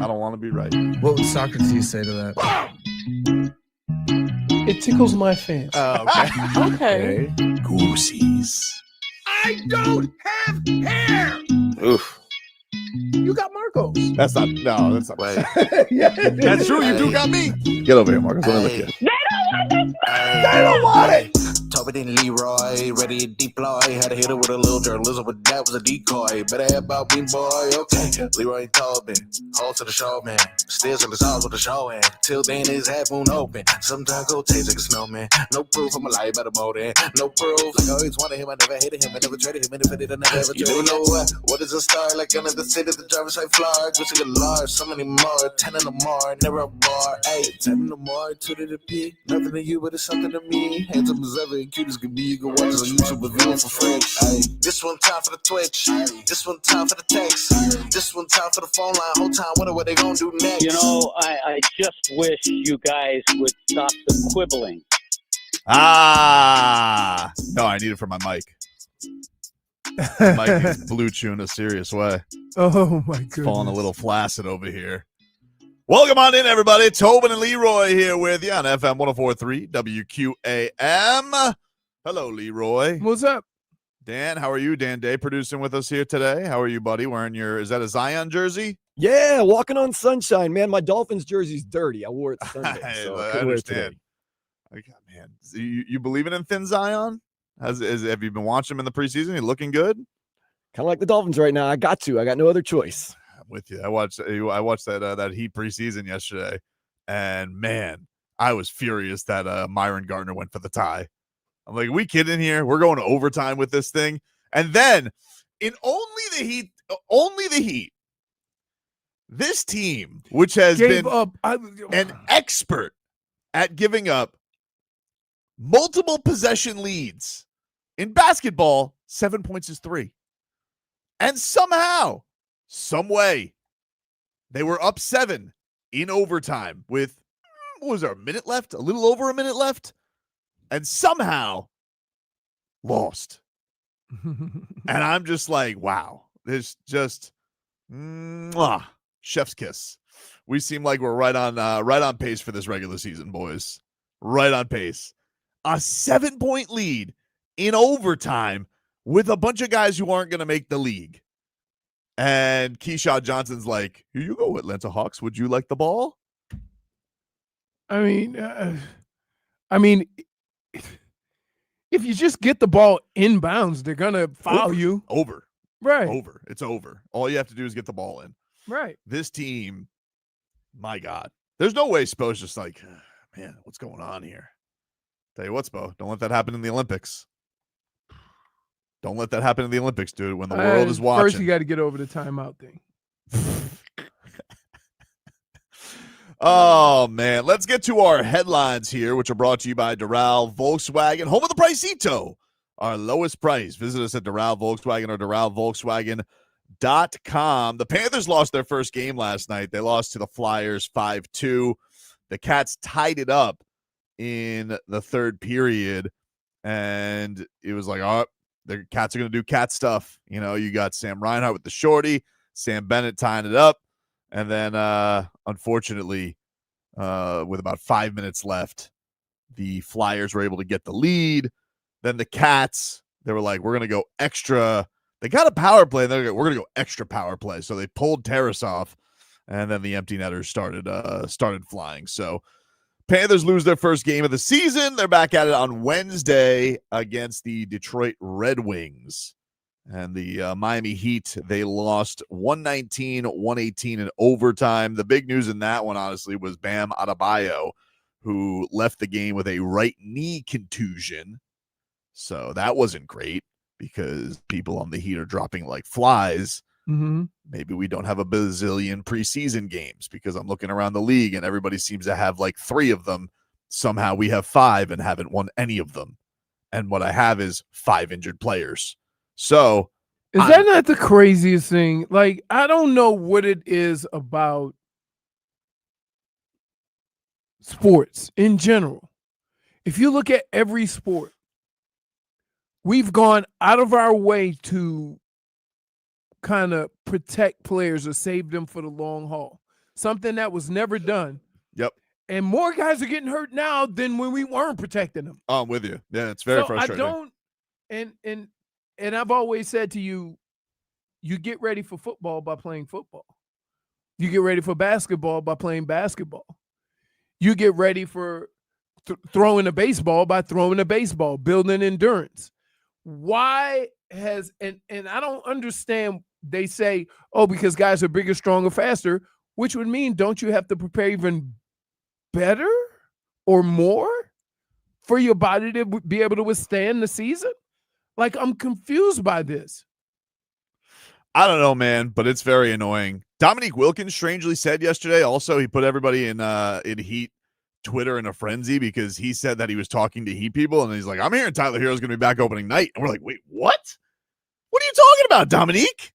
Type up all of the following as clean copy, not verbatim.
I don't want to be right. What would Socrates say to that? It tickles my fancy. Oh, okay. Okay. Goosies. I don't have hair. Oof. You got Marcos. That's not. No, that's not. Wait. Yeah. That's true. You do got me. Get over here, Marcus. Let me look at you. They don't want it. Tobin and Leroy, ready to deploy. Had to hit it with a little journalism, but that was a decoy. Better have about me, boy. Okay, Leroy and Tobin, hold to the show, man. Still in the stars with the show, and till then his half moon open. Sometimes go taste like a snowman. No proof I'm alive by the motor. No proof. Like I always wanted him, I never hated him, I never traded him, and if I did, I never ever traded him. You don't know what is a star? Like under the city, the driver's side floor. Just like a large, so many more. 10 in the more, never a bar. 8, 10 in the more, 2 to the P. Nothing to you, but it's something to me. Handsome as ever, cute as could be. You can watch it on YouTube with view for free. This one time for the Twitch. This one time for the text. This one time for the phone line. Whole time wondering what they gonna do next. You know, I just wish you guys would stop the quibbling. No, I need it for my mic. Mike is blue chew in a serious way. Oh, my goodness. Falling a little flaccid over here. Welcome on in, everybody. Tobin and Leroy here with you on FM 104.3 WQAM. Hello, Leroy. What's up? Dan, how are you? Dan Day producing with us here today. How are you, buddy? Wearing is that a Zion jersey? Yeah, walking on sunshine, man. My Dolphins jersey's dirty. I wore it Sunday. So I couldn't wear it today. understand. Man, you believing in Thin Zion? Have you been watching him in the preseason? He looking good? Kind of like the Dolphins right now. I got no other choice. I'm with you. I watched that Heat preseason yesterday, and man, I was furious that Myron Gardner went for the tie. I'm like, we kidding here? We're going to overtime with this thing, and then in only the Heat, this team, which has been an expert at giving up multiple possession leads in basketball, 7 points is 3, and somehow, some way, they were up 7 in overtime with, what was there, a minute left? A little over a minute left? And somehow lost. And I'm just like, wow. This just chef's kiss. We seem like we're right on pace for this regular season, boys. Right on pace. A 7-point lead in overtime with a bunch of guys who aren't going to make the league. And Keshad Johnson's like, here you go, Atlanta Hawks. Would you like the ball? I mean, if you just get the ball inbounds, they're going to foul you. Over. Right. Over. It's over. All you have to do is get the ball in. Right. This team, my God. There's no way Spo's just like, man, what's going on here? Tell you what, Spo, don't let that happen in the Olympics. Don't let that happen in the Olympics, dude, when the world is watching. First, you got to get over the timeout thing. Oh, man. Let's get to our headlines here, which are brought to you by Doral Volkswagen, home of the Pricito. Our lowest price. Visit us at Doral Volkswagen or DoralVolkswagen.com. The Panthers lost their first game last night. They lost to the Flyers 5-2. The Cats tied it up in the third period, and it was like, oh, the Cats are going to do cat stuff. You know, you got Sam Reinhart with the shorty, Sam Bennett tying it up, and then unfortunately, with about 5 minutes left, the Flyers were able to get the lead. Then the Cats, they were like, we're going to go extra. They got a power play, and we're going to go extra power play. So they pulled Tarasov, and then the empty netters started flying. So Panthers lose their first game of the season. They're back at it on Wednesday against the Detroit Red Wings. And the Miami Heat, they lost 119-118 in overtime. The big news in that one, honestly, was Bam Adebayo, who left the game with a right knee contusion. So that wasn't great because people on the Heat are dropping like flies. Mm-hmm. Maybe we don't have a bazillion preseason games because I'm looking around the league and everybody seems to have like 3 of them. Somehow we have 5 and haven't won any of them. And what I have is 5 injured players. So is that not the craziest thing? Like, I don't know what it is about sports in general. If you look at every sport, we've gone out of our way to kind of protect players or save them for the long haul. something that was never done. Yep. And more guys are getting hurt now than when we weren't protecting them. Oh, I'm with you. Yeah, it's very frustrating. I don't, and I've always said to you, you get ready for football by playing football. You get ready for basketball by playing basketball. You get ready for throwing a baseball by throwing a baseball, building endurance. Why has, and I don't understand, they say, oh, because guys are bigger, stronger, faster, which would mean don't you have to prepare even better or more for your body to be able to withstand the season? Like, I'm confused by this. I don't know, man, but it's very annoying. Dominique Wilkins strangely said yesterday also he put everybody in Heat Twitter in a frenzy because he said that he was talking to Heat people, and he's like, I'm hearing Tyler Herro's going to be back opening night. And we're like, wait, what? What are you talking about, Dominique?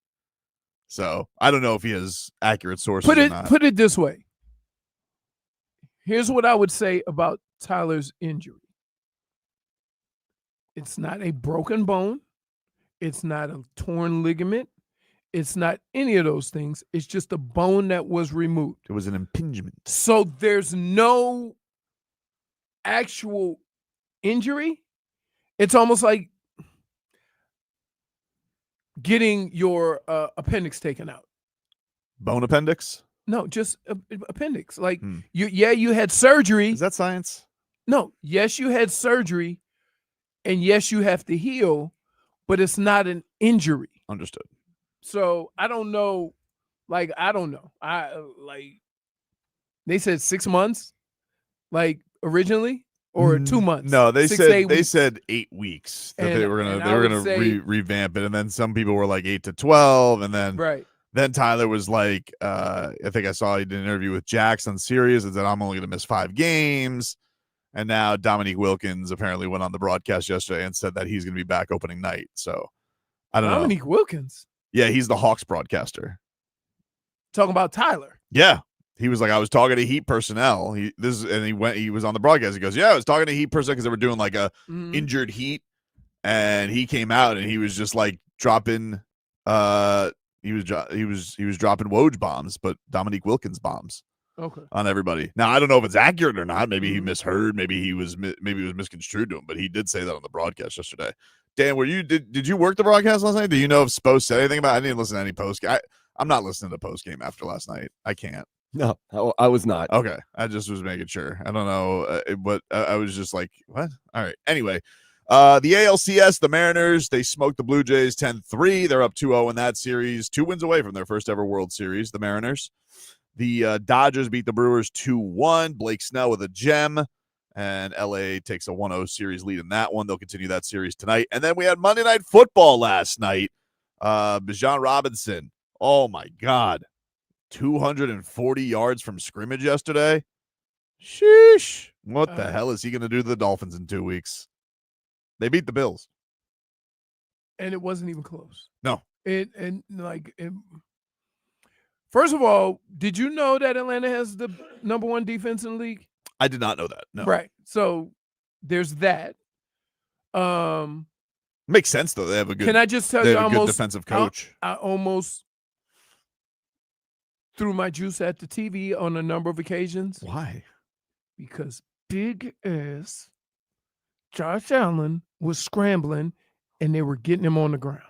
So I don't know if he has accurate sources. Put it this way. Here's what I would say about Tyler's injury. It's not a broken bone. It's not a torn ligament. It's not any of those things. It's just a bone that was removed. It was an impingement. So there's no actual injury. It's almost like getting your appendix taken out. Bone appendix? No, just appendix. Like, you had surgery. Is that science? No. Yes, you had surgery. And yes, you have to heal, but it's not an injury. Understood. So I don't know. Like, I don't know. They said 6 months, like originally, or 2 months. No, they said said 8 weeks that they were gonna revamp it, and then some people were like 8 to 12, and then Then Tyler was like, I think I saw he did an interview with Jax on Sirius and said I'm only gonna miss 5 games. And now Dominique Wilkins apparently went on the broadcast yesterday and said that he's gonna be back opening night. So I don't know. Dominique Wilkins. Yeah, he's the Hawks broadcaster. Talking about Tyler. Yeah. He was like, I was talking to Heat personnel. He was on the broadcast. He goes, yeah, I was talking to Heat personnel because they were doing like a injured Heat, and he came out and he was just like dropping he was dropping Woj bombs, but Dominique Wilkins bombs on everybody. Now I don't know if it's accurate or not. Maybe he misheard. Maybe he was misconstrued to him, but he did say that on the broadcast yesterday. Dan, did you work the broadcast last night? Do you know if Spoelstra said anything about it? I didn't listen to any post game. I'm not listening to post game after last night. I can't. No, I was not. Okay. I just was making sure. I don't know, but I was just like, what? All right. Anyway, the ALCS, the Mariners, they smoked the Blue Jays 10-3. They're up 2-0 in that series. 2 wins away from their first ever World Series, the Mariners. The Dodgers beat the Brewers 2-1. Blake Snell with a gem. And LA takes a 1-0 series lead in that one. They'll continue that series tonight. And then we had Monday Night Football last night. Bijan Robinson. Oh, my God. 240 yards from scrimmage yesterday. Sheesh. What the hell is he going to do to the Dolphins in 2 weeks? They beat the Bills. And it wasn't even close. No. First of all, did you know that Atlanta has the number 1 defense in the league? I did not know that. No. Right. So there's that. Makes sense, though. They have a good, can I just tell you, good defensive coach. I almost threw my juice at the TV on a number of occasions. Why? Because big ass Josh Allen was scrambling and they were getting him on the ground.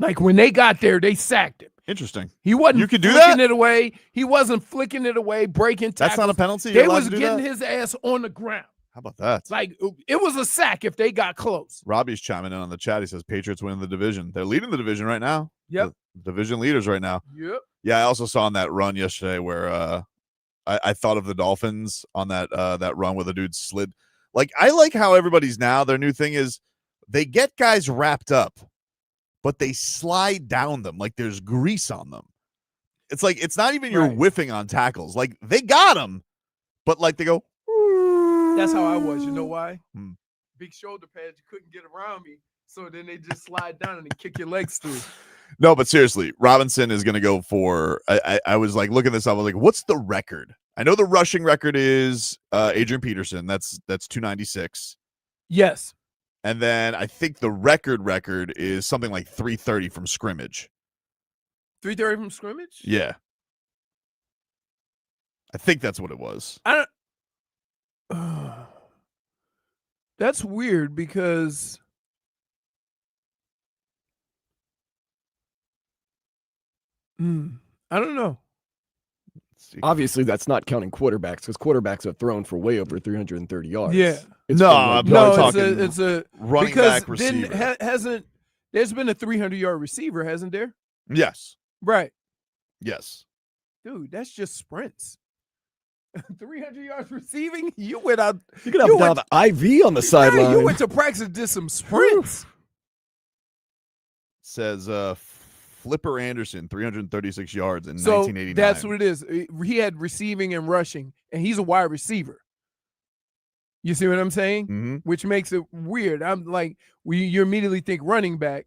Like when they got there, they sacked him. Interesting. He wasn't you could do flicking that? it away. He wasn't flicking it away, breaking tackles. That's not a penalty? They was getting his ass on the ground. How about that? Like, it was a sack if they got close. Robbie's chiming in on the chat. He says Patriots win the division. They're leading the division right now. Yep. The division leaders right now. Yep. Yeah, I also saw on that run yesterday where I thought of the Dolphins on that run where the dude slid. Like, I like how everybody's now, their new thing is they get guys wrapped up, but they slide down them like there's grease on them. It's like, it's not even you're whiffing on tackles. Like, they got them, but like they go. That's how I was. You know why? Big shoulder pads. You couldn't get around me. So then they just slide down and they kick your legs through. No, but seriously, Robinson is going to go for, I was like looking this up. I was like, what's the record? I know the rushing record is Adrian Peterson. That's 296. Yes. And then I think the record is something like 330 from scrimmage. 330 from scrimmage? Yeah. I think that's what it was. I don't. That's weird because I don't know. Obviously, that's not counting quarterbacks because quarterbacks are thrown for way over 330 yards. Yeah. It's No, been I'm No, talking it's a running because back receiver. then hasn't there's been a 300-yard receiver, hasn't there? Yes. Right. Yes. Dude, that's just sprints. 300 yards receiving? You went out. You could have the IV on the sideline. You went to practice and did some sprints. Says Flipper Anderson, 336 yards in So 1989. that's what it is. He had receiving and rushing, and he's a wide receiver. You see what I'm saying? Mm-hmm. Which makes it weird. I'm like, you immediately think running back,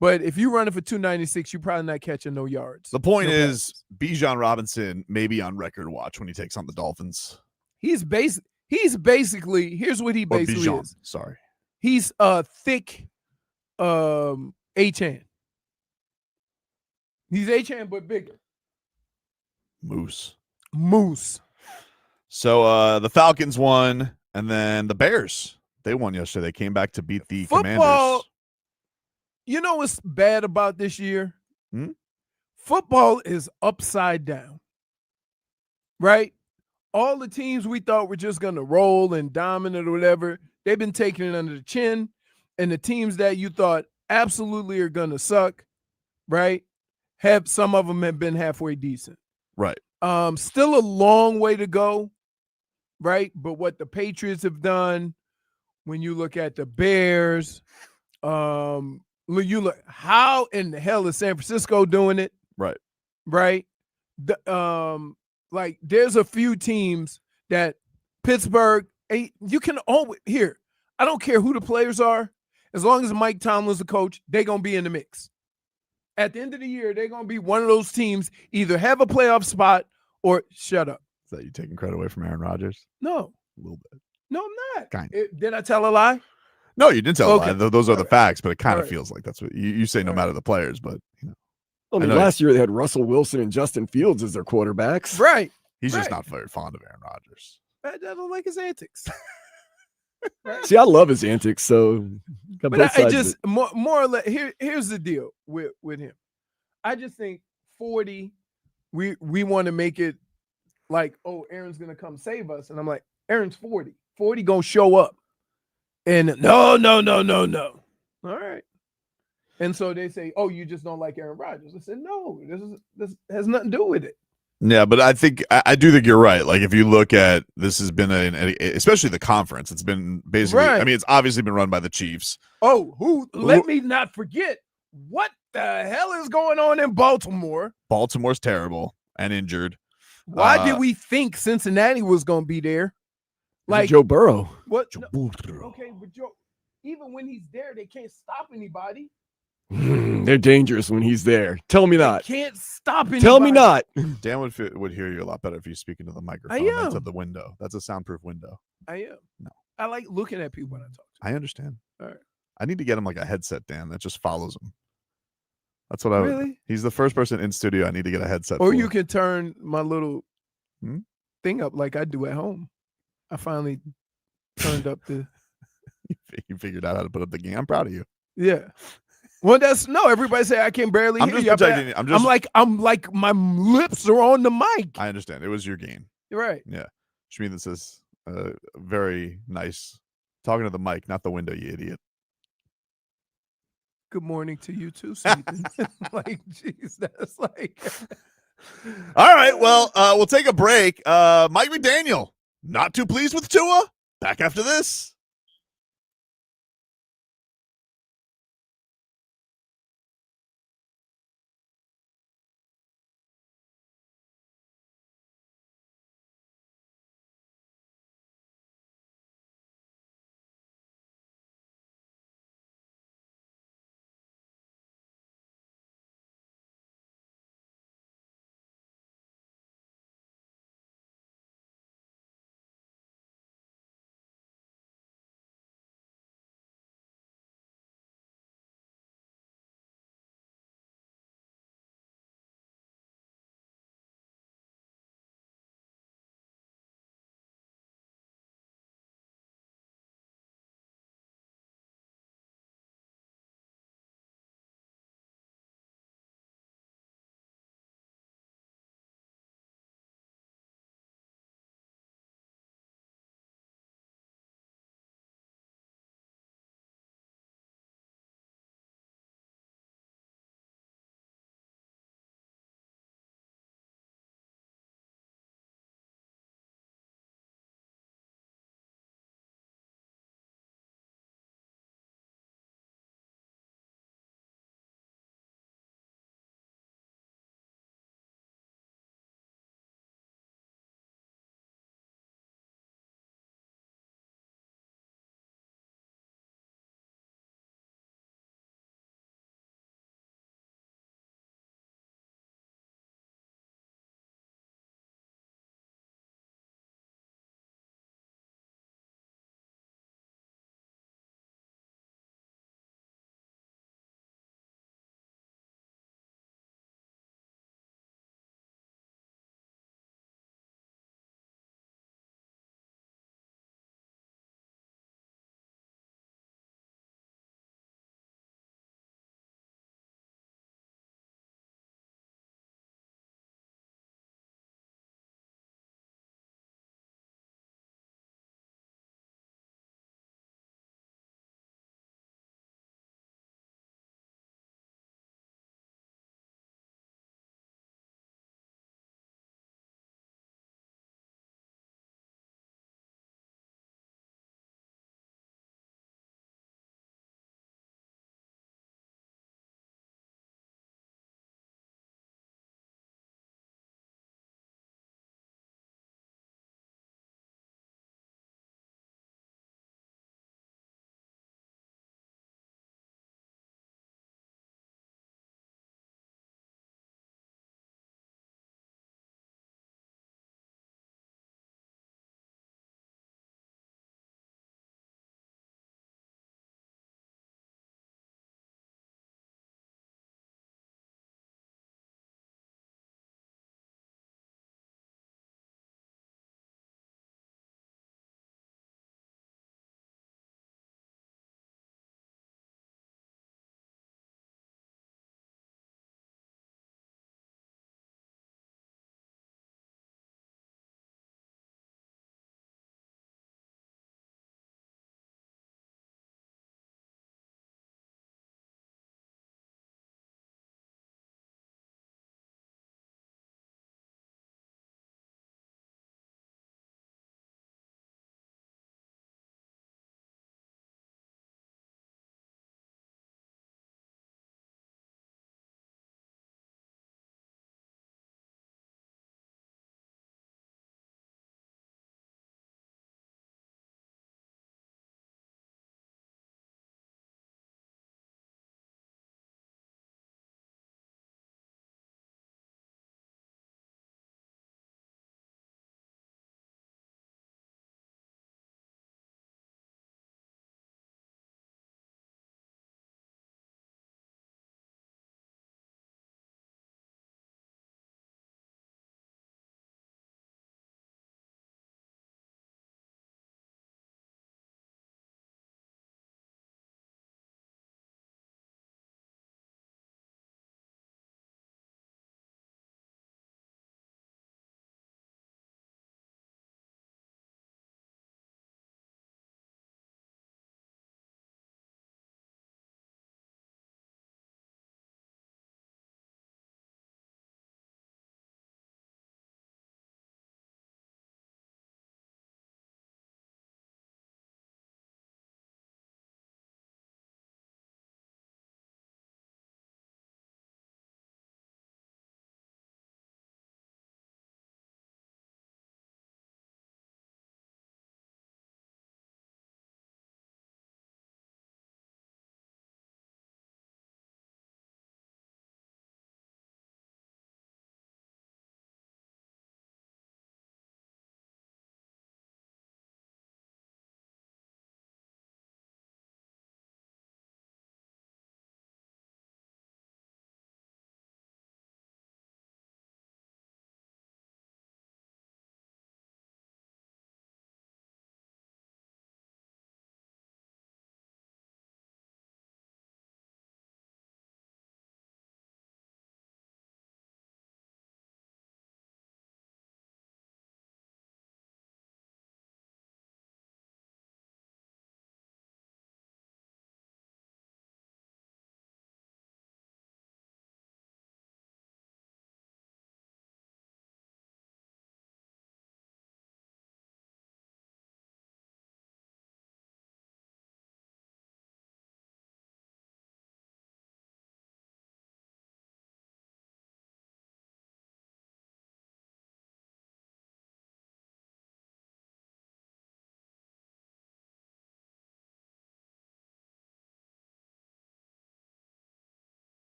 but if you run it for 296, you're probably not catching no yards. The point is, Bijan Robinson may be on record watch when he takes on the Dolphins. He's basically, here's what he Or basically Bijan, is. sorry. He's a thick H-hand. He's H-hand, but bigger. Moose. So the Falcons won, and then the Bears, they won yesterday. They came back to beat the Commanders. You know what's bad about this year? Hmm? Football is upside down, right? All the teams we thought were just going to roll and dominate or whatever, they've been taking it under the chin. And the teams that you thought absolutely are going to suck, right? Some of them have been halfway decent. Right. Still a long way to go, right? But what the Patriots have done, when you look at the Bears, you look, how in the hell is San Francisco doing it? Right. Right. Like there's a few teams that Pittsburgh, you can always here. I don't care who the players are, as long as Mike Tomlin's the coach, they're gonna be in the mix. At the end of the year, they're gonna be one of those teams, either have a playoff spot or shut up. Is that you taking credit away from Aaron Rodgers? No. A little bit. No, I'm not. Kind Did I tell a lie? No, you didn't tell Okay. a lie. Those are the facts, but it kind All of right. feels like that's what you say no matter the players, but you know. I mean, last year they had Russell Wilson and Justin Fields as their quarterbacks. Right. He's just Right. not very fond of Aaron Rodgers. I don't like his antics. Right. See, I love his antics, so got But both I sides of just it. more or less here's the deal with him. I just think 40, we want to make it like, oh, Aaron's gonna come save us. And I'm like, Aaron's 40. 40 gonna show up. And no. All right. And so they say, oh, you just don't like Aaron Rodgers. I said, no, this has nothing to do with it. Yeah, but I think I do think you're right. Like if you look at this has been especially the conference, it's been basically. Right. I mean, it's obviously been run by the Chiefs. Oh, let me not forget what the hell is going on in Baltimore. Baltimore's terrible and injured. Why did we think Cincinnati was going to be there? Like Joe Burrow. what? Okay, but Joe, even when he's there, they can't stop anybody. They're dangerous when he's there. Tell me not. They can't stop anybody. Tell me not. Dan would hear you a lot better if you speak into the microphone. I am. That's at the window. That's a soundproof window. I am. No. I like looking at people when I talk to I understand. All right. I need to get him like a headset, Dan, that just follows him. That's what I would. Really? He's the first person in studio I need to get a headset Or for. you can turn my little Hmm? thing up like I do at home. I finally turned up the You figured out how to put up the game. I'm proud of you. yeah. Well, everybody say I can barely I'm hear just you. protecting you. I'm like my lips are on the mic. I understand. It was your game. You're right. Yeah. Which means this is very nice. Talking to the mic, not the window, you idiot. Good morning to you too, Stephen. Like, jeez, that's like All right. Well, we'll take a break. Mike McDaniel, not too pleased with Tua. Back after this.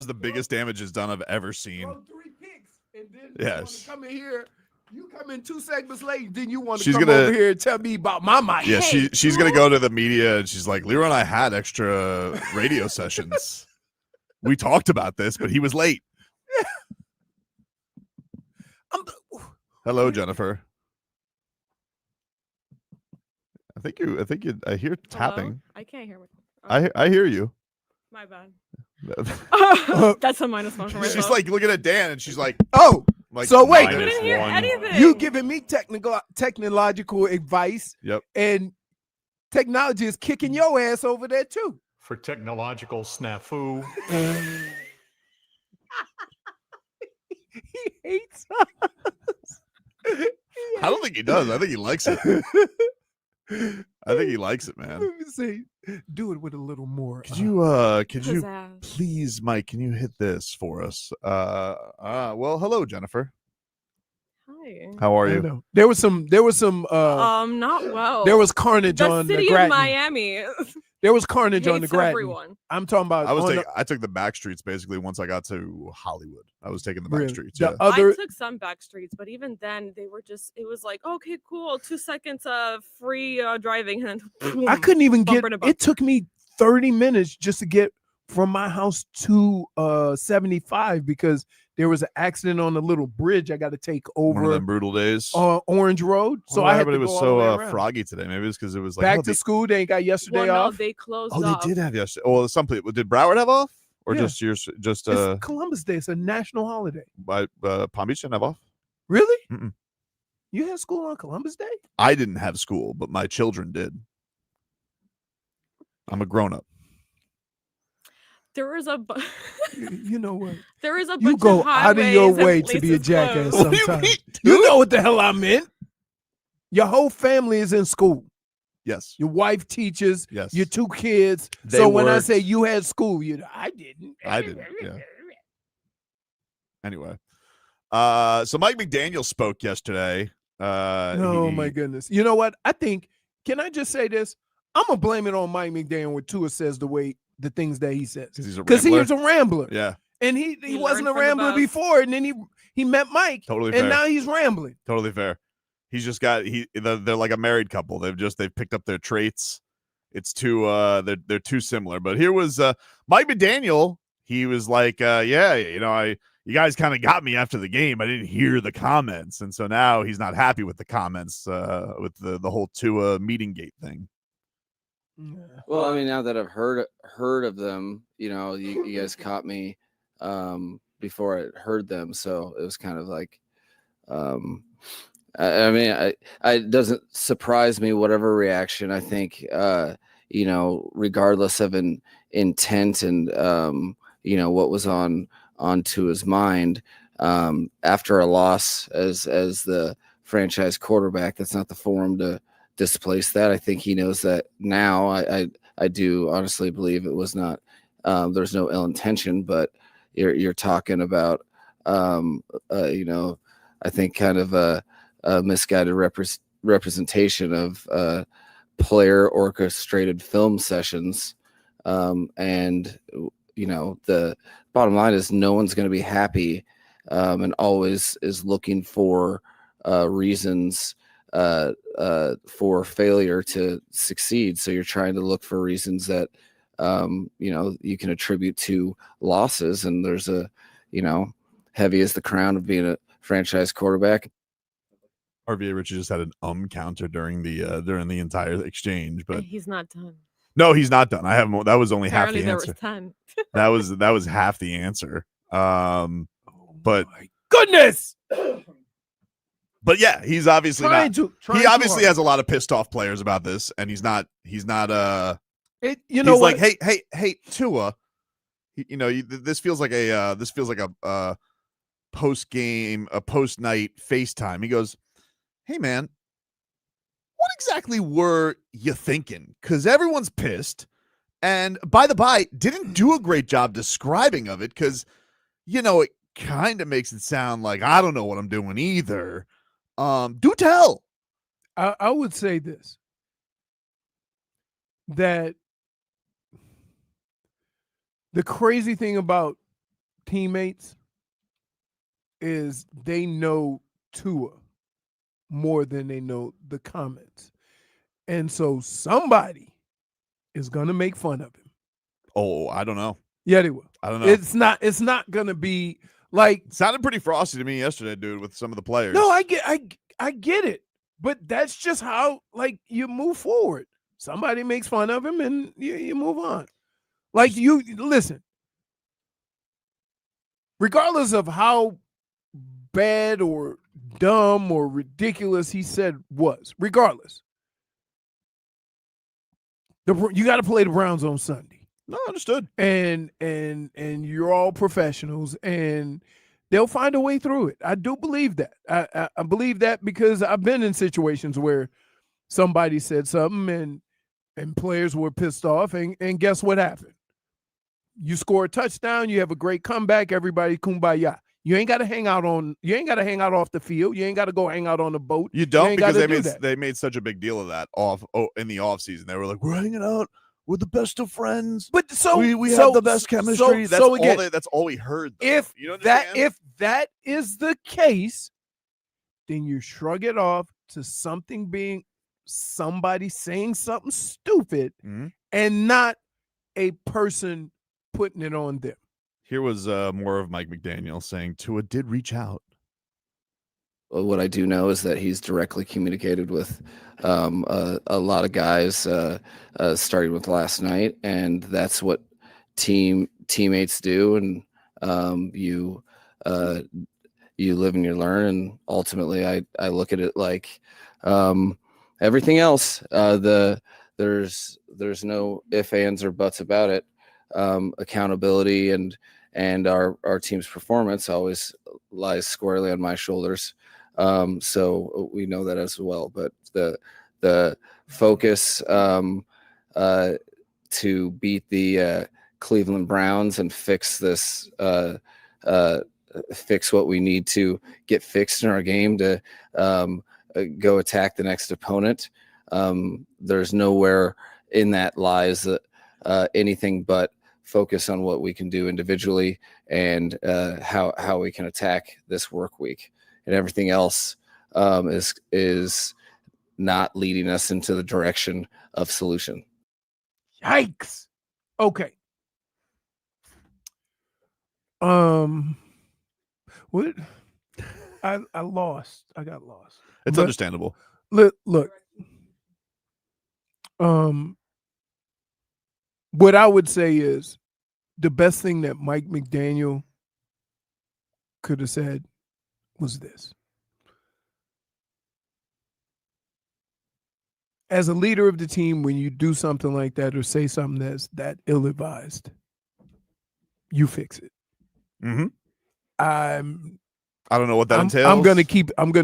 the biggest damage it's done I've ever seen. Throw 3 picks, and then Yes. you want to come in here. You come in 2 segments late, then you want to She's come gonna- over here and tell me about my mic. Yeah, Hey, she's gonna go to the media and she's like, Leroy and I had extra radio sessions. We talked about this, but he was late. Hello, Jennifer. I hear tapping. Hello? I can't hear my. I hear you. My bad. That's a minus one for myself. She's like looking at Dan and she's like, Oh, like so wait. I didn't hear anything. you giving me technological advice, Yep. and technology is kicking your ass over there too. For technological snafu. He hates us. I don't think he does. I think he likes it. I think he likes it, man. Let me say, do it with a little more. Could you Pizzazz. please, Mike, can you hit this for us? Well, hello, Jennifer. Hi. How are I you? know. There was some Not well. there was carnage the on city the of Grattan. Miami. There was carnage on the hates Grattan. everyone. I'm talking about I took the back streets basically once I got to Hollywood. I was taking the back Really? streets. The Yeah. other I took some back streets, but even then, they were just. It was like, okay, cool, 2 seconds of free driving, and then I couldn't even get bumper to bumper. it took me 30 minutes just to get from my house to 75 because there was an accident on the little bridge I got to take One of over them brutal days. Orange Road. So Wonder I had why to everybody go was all the way so around. froggy today. Maybe it's because it was like Back oh, to school. They ain't got yesterday well, no, off. they closed oh, off. they did have yesterday. Oh, some people did. Broward have off, or Yeah. just yours? Just It's Columbus Day. It's a national holiday. by Palm Beach didn't have off. Really? Mm-mm. You had school on Columbus Day? I didn't have school, but my children did. I'm a grown up. There was a. You know what? There is a. You bunch go of out of your highways and way to be a places jackass closed. What do you sometimes. mean, You dude? know what the hell I meant. Your whole family is in school. Yes. Your wife teaches. Yes. Your 2 kids. They So when I worked. say you had school, I didn't. I didn't, yeah. Anyway, so Mike McDaniel spoke yesterday. Oh my goodness. You know what? I think. Can I just say this? I'm gonna blame it on Mike McDaniel when Tua says the things that he says because he's a because he rambler. is a rambler. Yeah, And he He wasn't learned a from the rambler best. before, and then he met Mike, totally and fair. now he's rambling. Totally fair. He's just got they're like a married couple. They've picked up their traits. It's too they're too similar. But here was Mike McDaniel. He was like, yeah, you guys kind of got me after the game. I didn't hear the comments, and so now he's not happy with the comments with the whole Tua meeting gate thing. Well, I mean, now that I've heard of them, you guys caught me before I heard them, so it was kind of like, I mean, it doesn't surprise me whatever reaction. I think, regardless of an intent and what was on to his mind after a loss as the franchise quarterback, that's not the forum to displace that. I think he knows that now. I do honestly believe it was not. There's no ill intention, but you're talking about I think kind of a misguided representation of player orchestrated film sessions, and the bottom line is no one's going to be happy, and always is looking for reasons for failure to succeed. So you're trying to look for reasons that you can attribute to losses, and there's heavy as the crown of being a franchise quarterback. RVA Richie just had an counter during the entire exchange, but He's not done. no, he's not done. I haven't. That was only Apparently, half the there answer. was 10. That was half the answer. But My goodness. but yeah, he's obviously Trying not. to. He obviously has a lot of pissed off players about this, and he's not. He's He's he's what? like, hey, Tua. This feels like a post game, a post night FaceTime. He goes, "Hey man, what exactly were you thinking? Because everyone's pissed, and by the by, didn't do a great job describing of it. Because it kind of makes it sound like I don't know what I'm doing either. Do tell." I would say this, that the crazy thing about teammates is they know Tua more than they know the comments. And so somebody is going to make fun of him. Oh, I don't know. Yeah, they will. I don't know. It's not going to be like. It sounded pretty frosty to me yesterday, dude, with some of the players. No, I get it. But that's just how, like, you move forward. Somebody makes fun of him and you move on. Like, you listen, regardless of how bad or dumb or ridiculous he said was, regardless, you got to play the Browns on Sunday. No, understood. And you're all professionals, and they'll find a way through it. I do believe that. I believe that because I've been in situations where somebody said something and players were pissed off, and guess what happened? You score a touchdown, you have a great comeback, everybody kumbaya. You ain't got to hang out off the field. You ain't got to go hang out on the boat. You don't, you because they made such a big deal of that in the offseason. They were like, we're hanging out. We're the best of friends. But so we have the best chemistry. That's all we heard. Though. If that is the case, then you shrug it off to somebody saying something stupid, and not a person putting it on them. Here was more of Mike McDaniel saying Tua did reach out. Well, what I do know is that he's directly communicated with a lot of guys, starting with last night, and that's what teammates do. And you live and you learn. And ultimately, I look at it like everything else. There's no ifs, ands, or buts about it. Accountability and our team's performance always lies squarely on my shoulders. So we know that as well. But the focus to beat the Cleveland Browns and fix this, fix what we need to get fixed in our game to go attack the next opponent. There's nowhere in that lies anything but focus on what we can do individually and how we can attack this work week. And everything else is not leading us into the direction of solution. Yikes. Okay. What? I lost. I got lost. It's understandable. Look. What I would say is the best thing that Mike McDaniel could have said was this. As a leader of the team, when you do something like that or say something that's that ill-advised, you fix it. Mm-hmm. I don't know what that entails. I'm gonna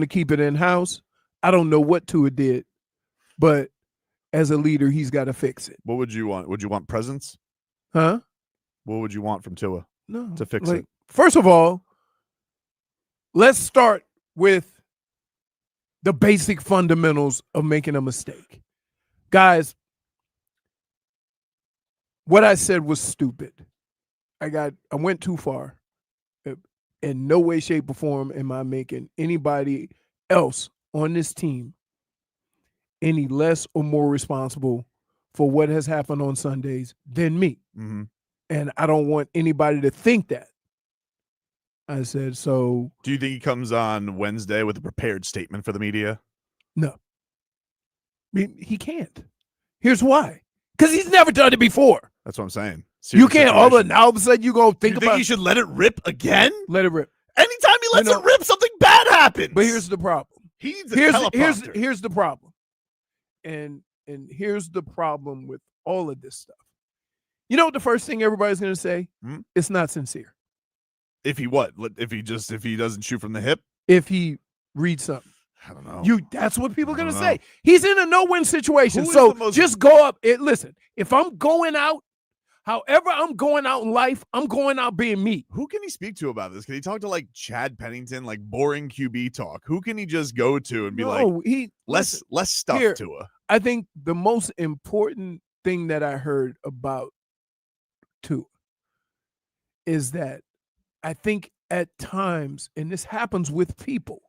keep it in house. I don't know what Tua did, but as a leader, he's got to fix it. What would you want? Would you want presents? Huh? What would you want from Tua? No, to fix it. First of all, let's start with the basic fundamentals of making a mistake. Guys, what I said was stupid. I went too far. In no way, shape, or form am I making anybody else on this team any less or more responsible for what has happened on Sundays than me. Mm-hmm. And I don't want anybody to think that. I said, so. Do you think he comes on Wednesday with a prepared statement for the media? No. I mean, he can't. Here's why. Because he's never done it before. That's what I'm saying. You can't all of a sudden you go think about. You think he should let it rip again? Let it rip. Anytime he lets it rip, something bad happens. But here's the problem. He needs a teleprompter. Here's the problem. And here's the problem with all of this stuff. You know what the first thing everybody's going to say? It's not sincere. If he what? If he doesn't shoot from the hip? If he reads something. I don't know. That's what people are going to say. He's in a no-win situation. Who So just go up. Listen, if I'm going out, however I'm going out in life, I'm going out being me. Who can he speak to about this? Can he talk to like Chad Pennington, like boring QB talk? Who can he just go to and be less stuff to her? I think the most important thing that I heard about Tua is that I think at times, and this happens with people,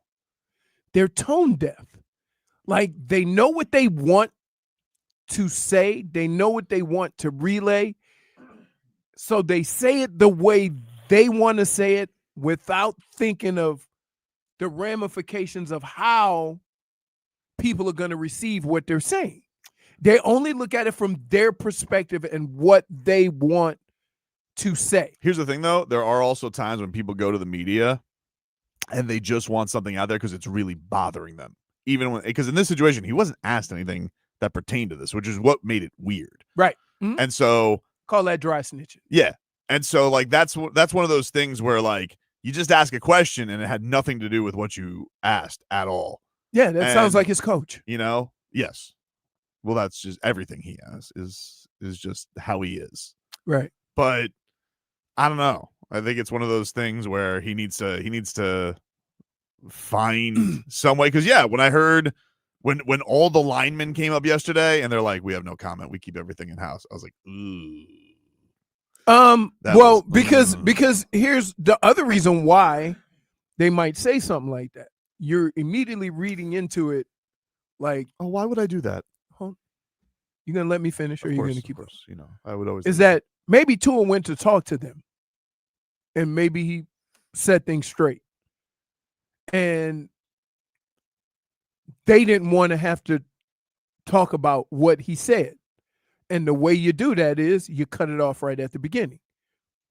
they're tone deaf. Like they know what they want to say, they know what they want to relay. So they say it the way they want to say it without thinking of the ramifications of how people are going to receive what they're saying. They only look at it from their perspective and what they want to say. Here's the thing, though. There are also times when people go to the media and they just want something out there because it's really bothering them. Even when, because in this situation, he wasn't asked anything that pertained to this, which is what made it weird. Right. Mm-hmm. And so, call that dry snitching. Yeah. And so, like, that's one of those things where, like, you just ask a question and it had nothing to do with what you asked at all. Yeah, that sounds like his coach. You know? Yes. Well, that's just everything he has is just how he is. Right. But I don't know. I think it's one of those things where he needs to find some way. Because when I heard when all the linemen came up yesterday and they're like, we have no comment, we keep everything in house. I was like, ooh. Because here's the other reason why they might say something like that. You're immediately reading into it like, oh, why would I do that? You gonna let me finish, or are you gonna keep us? You know, I would always. Is that maybe Tua went to talk to them, and maybe he set things straight, and they didn't want to have to talk about what he said. And the way you do that is you cut it off right at the beginning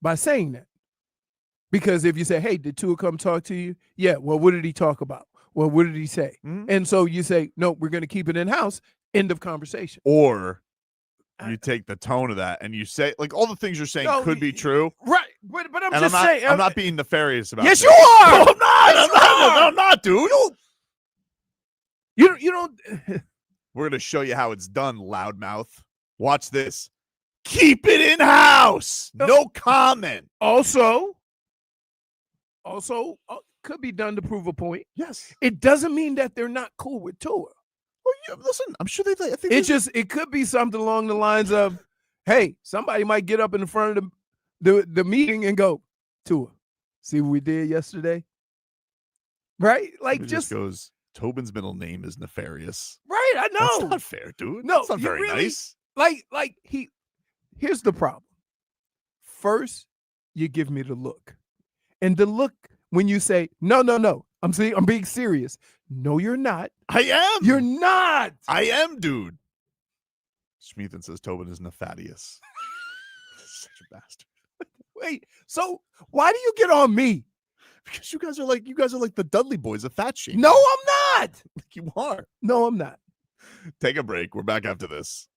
by saying that. Because if you say, hey, did Tua come talk to you? Yeah. Well, what did he talk about? Well, what did he say? Mm-hmm. And so you say, no, we're going to keep it in-house. End of conversation. Or you take the tone of that and you say, like, all the things you're saying could be true. Right. But I'm just saying. I'm not being nefarious about it. Yes, you are. No, I'm not. I'm not, dude. You don't. We're going to show you how it's done, loudmouth. Watch this. Keep it in-house. No comment. Also, could be done to prove a point. Yes. It doesn't mean that they're not cool with Tua. Well, yeah, listen, I'm sure they. I think it could be something along the lines of, hey, somebody might get up in front of the meeting and go, Tua, see what we did yesterday? Right? Like, it just goes, Tobin's middle name is nefarious. Right, I know. That's not fair, dude. No, that's not very nice. Like here's the problem. First, you give me the look. And the look when you say, no, I'm being serious. No, you're not. I am. You're not. I am, dude. Schmeathan says Tobin is nefarious. Such a bastard. Wait, so why do you get on me? Because you guys are like the Dudley boys of fat shaming. No, I'm not. You are. No, I'm not. Take a break. We're back after this.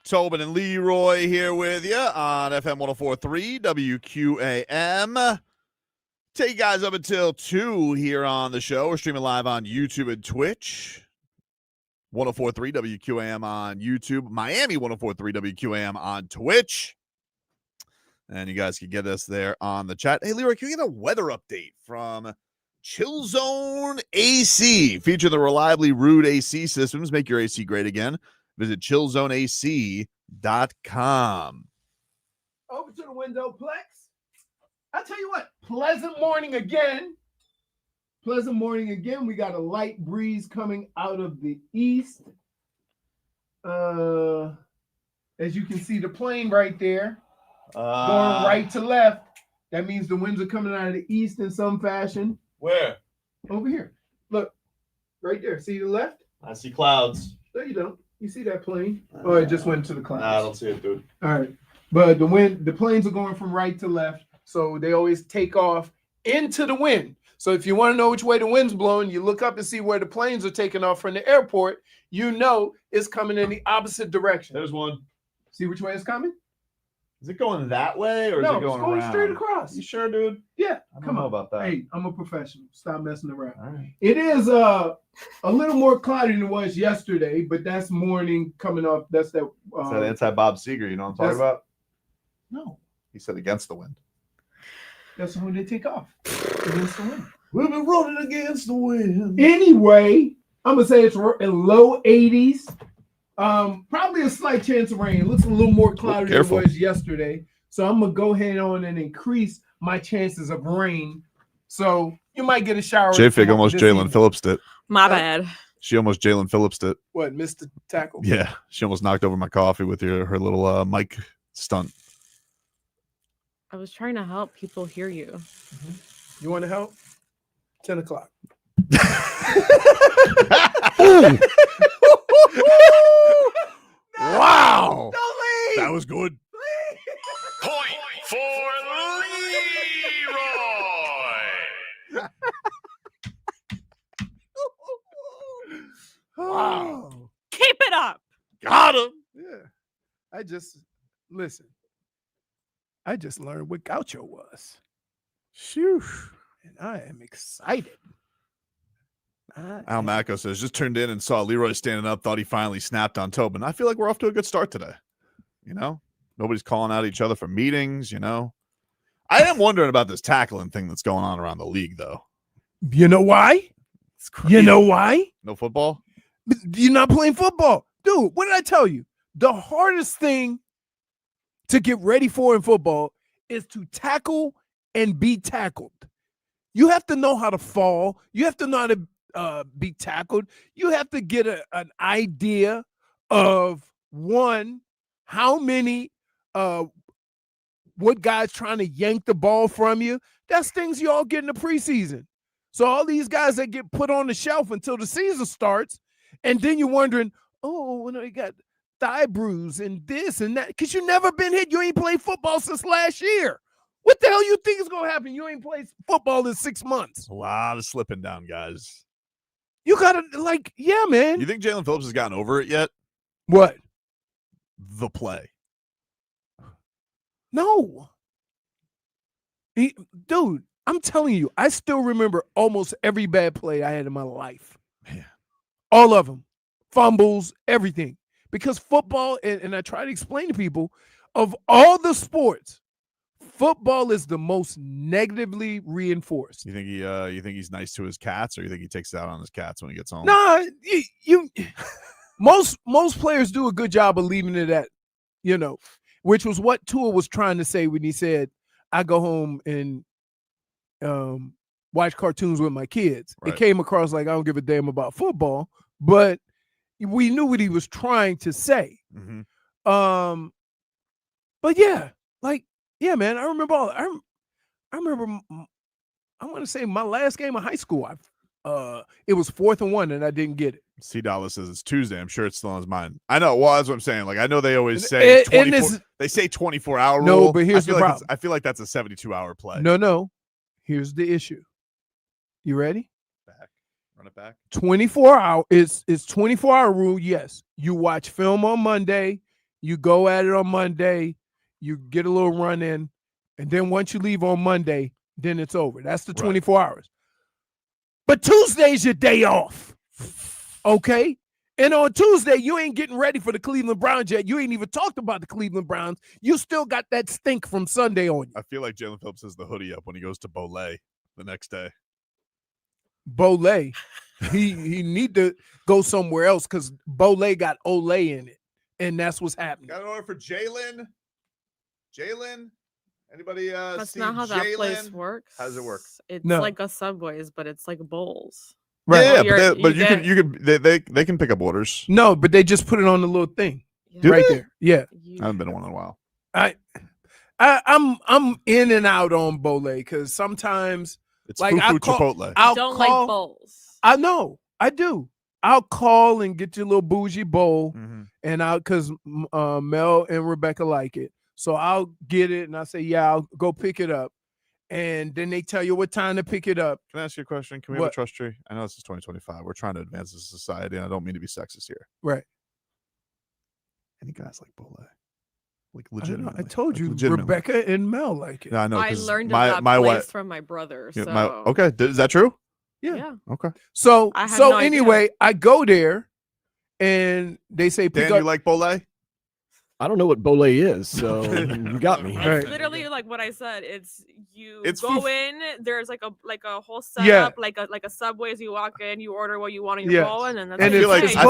Tobin and Leroy here with you on FM 104.3 WQAM. Take you guys up until 2 here on the show. We're streaming live on YouTube and Twitch. 104.3 WQAM on YouTube. Miami 104.3 WQAM on Twitch. And you guys can get us there on the chat. Hey, Leroy, can we get a weather update from Chill Zone AC? Feature the reliably rude AC systems. Make your AC great again. Visit chillzoneac.com. Over to the Windowplex. I tell you what, pleasant morning again. Pleasant morning again. We got a light breeze coming out of the east. As you can see, the plane right there going right to left. That means the winds are coming out of the east in some fashion. Where? Over here. Look, right there. See the left? I see clouds. No, you don't. You see that plane? Oh, it just went to the clouds. Nah, I don't see it, dude. All right. But the planes are going from right to left. So they always take off into the wind. So if you want to know which way the wind's blowing, you look up and see where the planes are taking off from the airport. You know it's coming in the opposite direction. There's one. See which way it's coming? Is it going that way or is it going it's going around? straight across. You sure, dude? Yeah. I don't know about that. Hey, I'm a professional. Stop messing around. All right. It is a little more cloudy than it was yesterday, but that's morning coming up. That's that. Is that anti-Bob Seger? You know what I'm talking about? No. He said against the wind. That's when they take off. Against the wind. We've been rolling against the wind. Anyway, I'm going to say it's in low 80s. Probably a slight chance of rain. It looks a little more cloudy than it was yesterday. So I'm going to go ahead on and increase my chances of rain. So you might get a shower. JFig almost Jaelan Phillips did. My bad. She almost Jaelan Phillips did. What, Mr. Tackle? Yeah. She almost knocked over my coffee with her little mic stunt. I was trying to help people hear you. Mm-hmm. You want to help? 10 o'clock. Wow. Don't leave. That was good. Point for Leroy. Wow. Keep it up. Got him. Yeah. I just learned what gaucho was. Shoo. And I am excited. Al Macco says, just turned in and saw Leroy standing up, thought he finally snapped on Tobin. I feel like we're off to a good start today. You know, nobody's calling out each other for meetings, you know. I am wondering about this tackling thing that's going on around the league, though. You know why? It's crazy. You know why? No football? You're not playing football. Dude, what did I tell you? The hardest thing to get ready for in football is to tackle and be tackled. You have to know how to fall. You have to know how to be tackled. You have to get an idea of, one, how many, what guy's trying to yank the ball from you. That's things you all get in the preseason. So all these guys that get put on the shelf until the season starts, and then you're wondering, oh, you got thigh bruise and this and that, because you never been hit. You ain't played football since last year. What the hell you think is going to happen? You ain't played football in 6 months. A lot of slipping down, guys. You got to, yeah, man. You think Jaelan Phillips has gotten over it yet? What? The play. No. Dude, I'm telling you, I still remember almost every bad play I had in my life. Man. All of them. Fumbles, everything. Because football, and I try to explain to people, of all the sports, football is the most negatively reinforced. You think he's nice to his cats, or you think he takes it out on his cats when he gets home? Nah, you most players do a good job of leaving it at, which was what Tua was trying to say when he said, I go home and watch cartoons with my kids. Right. It came across like I don't give a damn about football, but we knew what he was trying to say. Mm-hmm. But yeah, yeah, man, I remember I want to say my last game of high school, it was 4th and 1 and I didn't get it. C. Dallas says it's Tuesday. I'm sure it's still on his mind. I know. Well, that's what I'm saying. I know they always say 24. They say 24-hour rule. No, but here's the problem. I feel like that's a 72-hour play. No. Here's the issue. You ready? Run it back. 24 hour. It's 24-hour rule. Yes. You watch film on Monday. You go at it on Monday, you get a little run in, and then once you leave on Monday, then it's over. That's the 24 hours. But Tuesday's your day off. Okay? And on Tuesday, you ain't getting ready for the Cleveland Browns yet. You ain't even talked about the Cleveland Browns. You still got that stink from Sunday on you. I feel like Jaelan Phillips has the hoodie up when he goes to Bolay the next day. Bolay, he need to go somewhere else because Bolay got Olay in it, and that's what's happening. Got an order for Jaelan. Anybody? That's not how that place works. How does it work? It's No. like a Subway's, but it's like bowls. Right. Yeah, You're- but you they can pick up orders. No, but they just put it on the little thing Do right they? there. Yeah, You- I haven't been to one in a while. I'm in and out on Bolay because sometimes It's like Fufu Chipotle. I'll don't call, like bowls. I know, I do. I'll call and get your little bougie bowl, Mhm. and because Mel and Rebecca like it, so I'll get it and I say, yeah, I'll go pick it up, and then they tell you what time to pick it up. Can I ask you a question? Can we have What? a trust tree? I know this is 2025. We're trying to advance as a society, and I don't mean to be sexist here. Right. Any guys like Bolay? Like I don't know. legitimately. I told Like, you, legitimately. Rebecca and Mel like it. Yeah, I know. I 'cause learned my of that my place wife. from my brother. Yeah, So okay, is that true? Yeah. Okay. So I had so no idea. anyway, I go there, and they say pick Dan, up. you like Bolay? I don't know what Bolay is, so you got me. It's Right. literally like what I said. It's you It's go foof. in. There's like a whole Yeah. setup, like a Subway's. You walk in, you order what you want in Yeah. your bowl, and then that's And what feel you like it's pay. I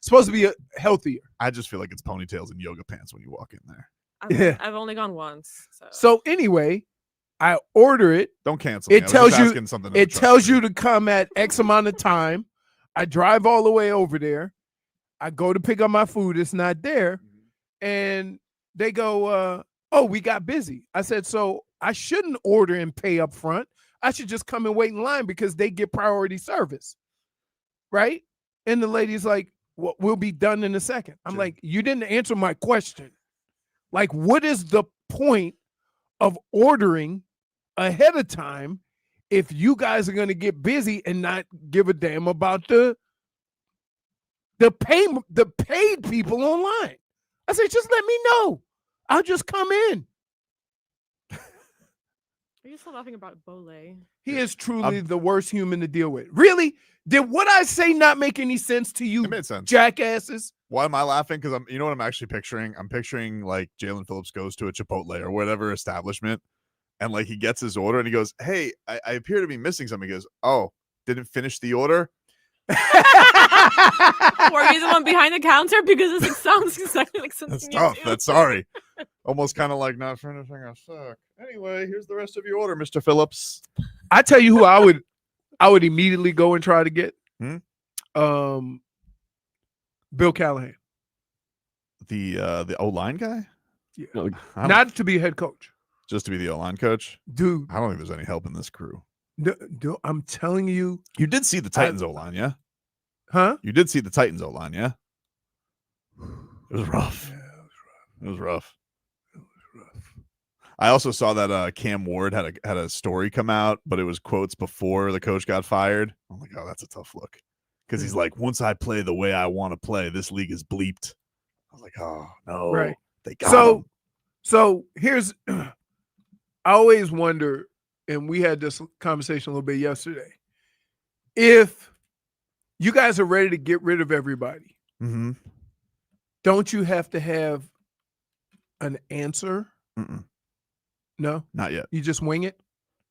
supposed to be healthier. I just feel like it's ponytails and yoga pants when you walk in there. Yeah. I've only gone once. So anyway, I order it. Don't cancel me. It I was tells just you. asking something in the It trust tells tree. you to come at X amount of time. I drive all the way over there. I go to pick up my food. It's not there, and they go, "Oh, we got busy." I said, "So I shouldn't order and pay up front. I should just come and wait in line because they get priority service, right?" And the lady's like, "Well, we'll be done in a second." I'm like, "You didn't answer my question. Like, what is the point of ordering ahead of time if you guys are going to get busy and not give a damn about the paid people online?" I said, "Just let me know. I'll just come in." Are you still laughing about Bolay? He is truly the worst human to deal with. Really? Did what I say not make any sense to you, It made sense. jackasses? Why am I laughing? Because you know what I'm actually picturing? I'm picturing like Jaelan Phillips goes to a Chipotle or whatever establishment, and like he gets his order and he goes, "Hey, I appear to be missing something." He goes, "Oh, didn't finish the order." Were you the one behind the counter? Because it sounds exactly like something That's you tough. do. That's sorry. Almost kind of like not finishing a suck. Anyway, here's the rest of your order, Mr. Phillips. I tell you who I would immediately go and try to get. Hmm? Bill Callahan. The O-line guy? Yeah. No, I don't- Not to be head coach. just to be the O-line coach? Dude, I don't think there's any help in this crew. I'm telling you. You did see the Titans O-line, yeah? Huh? You did see the Titans O-line, yeah? It was rough. It was rough. I also saw that Cam Ward had a story come out, but it was quotes before the coach got fired. I'm like, oh, that's a tough look. Because he's like, once I play the way I want to play, this league is bleeped. I was like, oh no. Right. They got him. So here's I always wonder, and we had this conversation a little bit yesterday. If you guys are ready to get rid of everybody, Mm-hmm. don't you have to have an answer? Mm-mm. No, Not yet. you just wing it.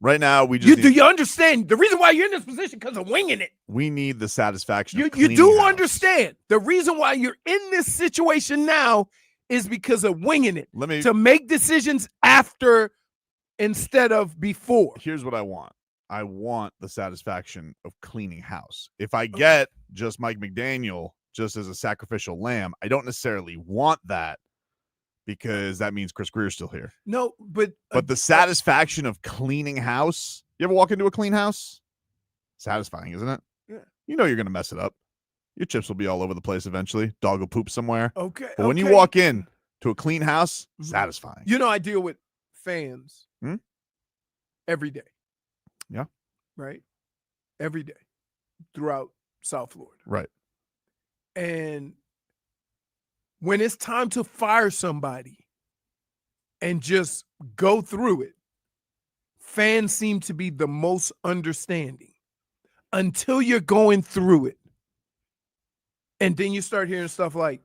Right now, we just Do you understand the reason why you're in this position? Because of winging it. we need the satisfaction. You of cleaning do house. understand the reason why you're in this situation now is because of winging it Let me. to make decisions after instead of before. Here's what I want. I want the satisfaction of cleaning house. If I get just Mike McDaniel just as a sacrificial lamb, I don't necessarily want that because that means Chris Greer's still here. No, but the satisfaction of cleaning house. You ever walk into a clean house? Satisfying, isn't it? Yeah. You know you're going to mess it up. Your chips will be all over the place eventually. Dog will poop somewhere. okay. But when you okay. walk in to a clean house, Mhm. satisfying. You know, I deal with fans Hmm? every day. Yeah. Right? Every day throughout South Florida. Right. And when it's time to fire somebody and just go through it, fans seem to be the most understanding until you're going through it. And then you start hearing stuff like,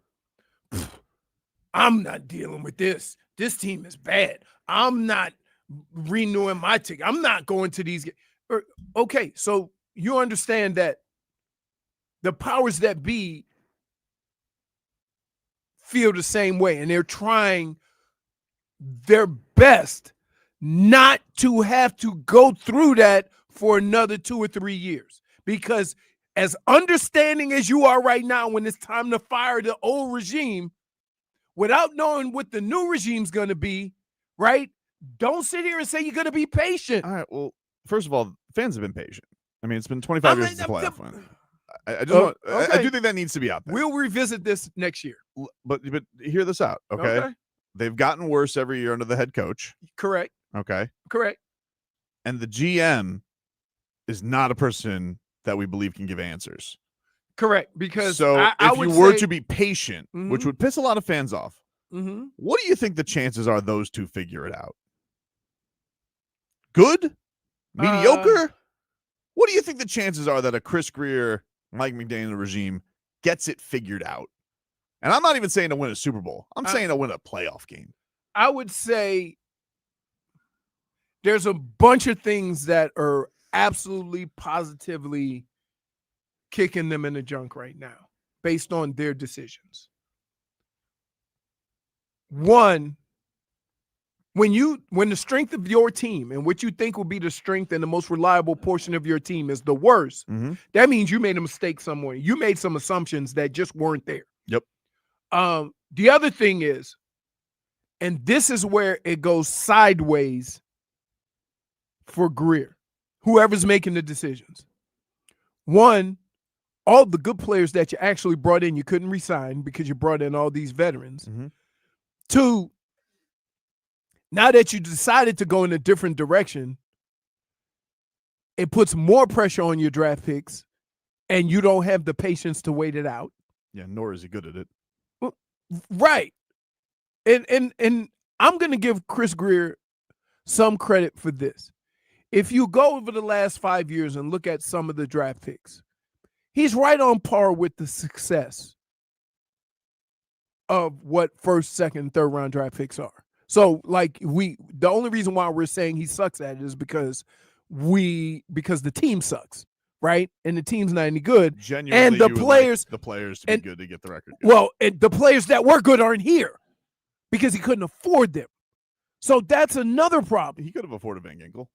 I'm not dealing with this. This team is bad. I'm not renewing my ticket. I'm not going to these. Okay, so you understand that the powers that be feel the same way, and they're trying their best not to have to go through that for another 2 or 3 years. Because as understanding as you are right now, when it's time to fire the old regime, without knowing what the new regime's going to be, right? Don't sit here and say you're going to be patient. All right. Well, first of all, fans have been patient. I mean, it's been 25 years since the playoff win. I do think that needs to be out there. We'll revisit this next year. But hear this out, okay? They've gotten worse every year under the head coach. Correct. Okay. Correct. And the GM is not a person that we believe can give answers. Correct. Because if you were to be patient, which would piss a lot of fans off, what do you think the chances are those two figure it out? Good? Mediocre? What do you think the chances are that a Chris Grier, Mike McDaniel regime gets it figured out? And I'm not even saying to win a Super Bowl. I'm saying to win a playoff game. I would say there's a bunch of things that are absolutely positively kicking them in the junk right now based on their decisions. One, when the strength of your team and what you think will be the strength and the most reliable portion of your team is the worst, that means you made a mistake somewhere. You made some assumptions that just weren't there. Yep. The other thing is, and this is where it goes sideways for Grier, whoever's making the decisions. One, all the good players that you actually brought in, you couldn't re-sign because you brought in all these veterans. Two, now that you decided to go in a different direction, it puts more pressure on your draft picks, and you don't have the patience to wait it out. Yeah, nor is he good at it. Right. And I'm going to give Chris Grier some credit for this. If you go over the last 5 years and look at some of the draft picks, he's right on par with the success of what first, second, third round draft picks are. So the only reason why we're saying he sucks at it is because the team sucks, right? And the team's not any good. Genuinely, and the players to be good to get the record. Well, and the players that were good aren't here because he couldn't afford them. So that's another problem. He could have afforded Van Ginkel.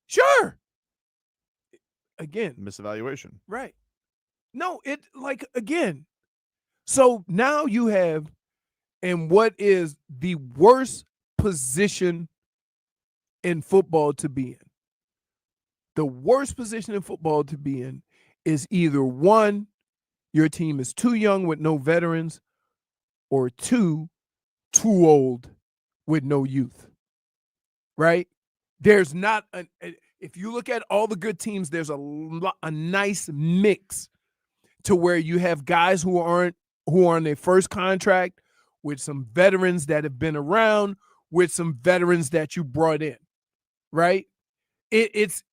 Sure. Again, misevaluation. Right. No, again. So now you have in what is the worst position in football to be in. The worst position in football to be in is either one, your team is too young with no veterans, or two, too old with no youth. Right? There's not if you look at all the good teams, there's a nice mix to where you have guys who are on their first contract with some veterans that have been around, with some veterans that you brought in, right? It's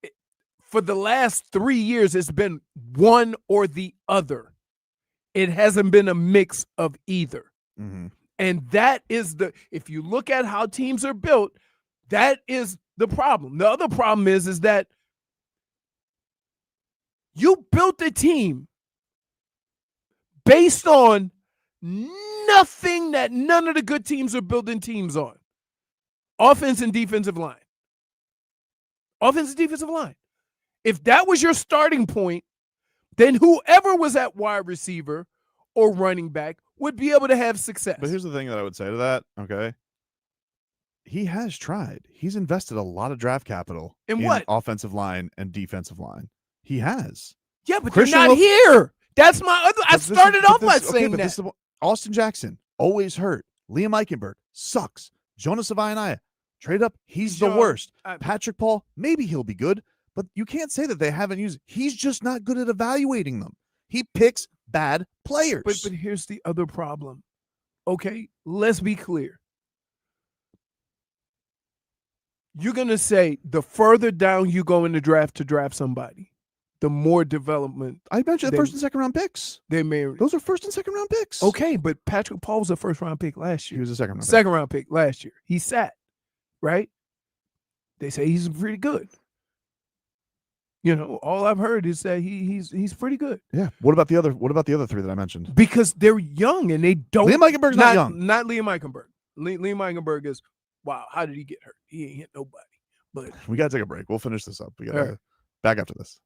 for the last 3 years, it's been one or the other. It hasn't been a mix of either. And that is if you look at how teams are built, that is the problem. The other problem is that you built the team based on nothing that none of the good teams are building teams on. Offense and defensive line. Offense and defensive line. If that was your starting point, then whoever was at wide receiver or running back would be able to have success. But here's the thing that I would say to that, okay? He has tried. He's invested a lot of draft capital in what? Offensive line and defensive line. He has. Yeah, but they're not here. That's my other. I started off by saying that. Austin Jackson, always hurt. Liam Eichenberg, sucks. Jonas Savaianaya, trade up. He's the worst. Patrick Paul, maybe he'll be good, but you can't say that they haven't used. He's just not good at evaluating them. He picks bad players. But here's the other problem. Okay, let's be clear. You're going to say the further down you go in the draft to draft somebody, the more development. I mentioned the first and second round picks. They may. Those are first and second round picks. Okay, but Patrick Paul was a first round pick last He year. was a second round pick. Second round pick last year. He sat, right? They say he's pretty good. You know, all I've heard is that he's pretty good. Yeah. What about the other three that I mentioned? Because they're young and they don't. Liam Eichenberg's not young. Not Liam Eichenberg. Liam Eichenberg is, wow, how did he get hurt? He ain't hit nobody. But We got to take a break. We'll finish this up. We got to All right. back after this.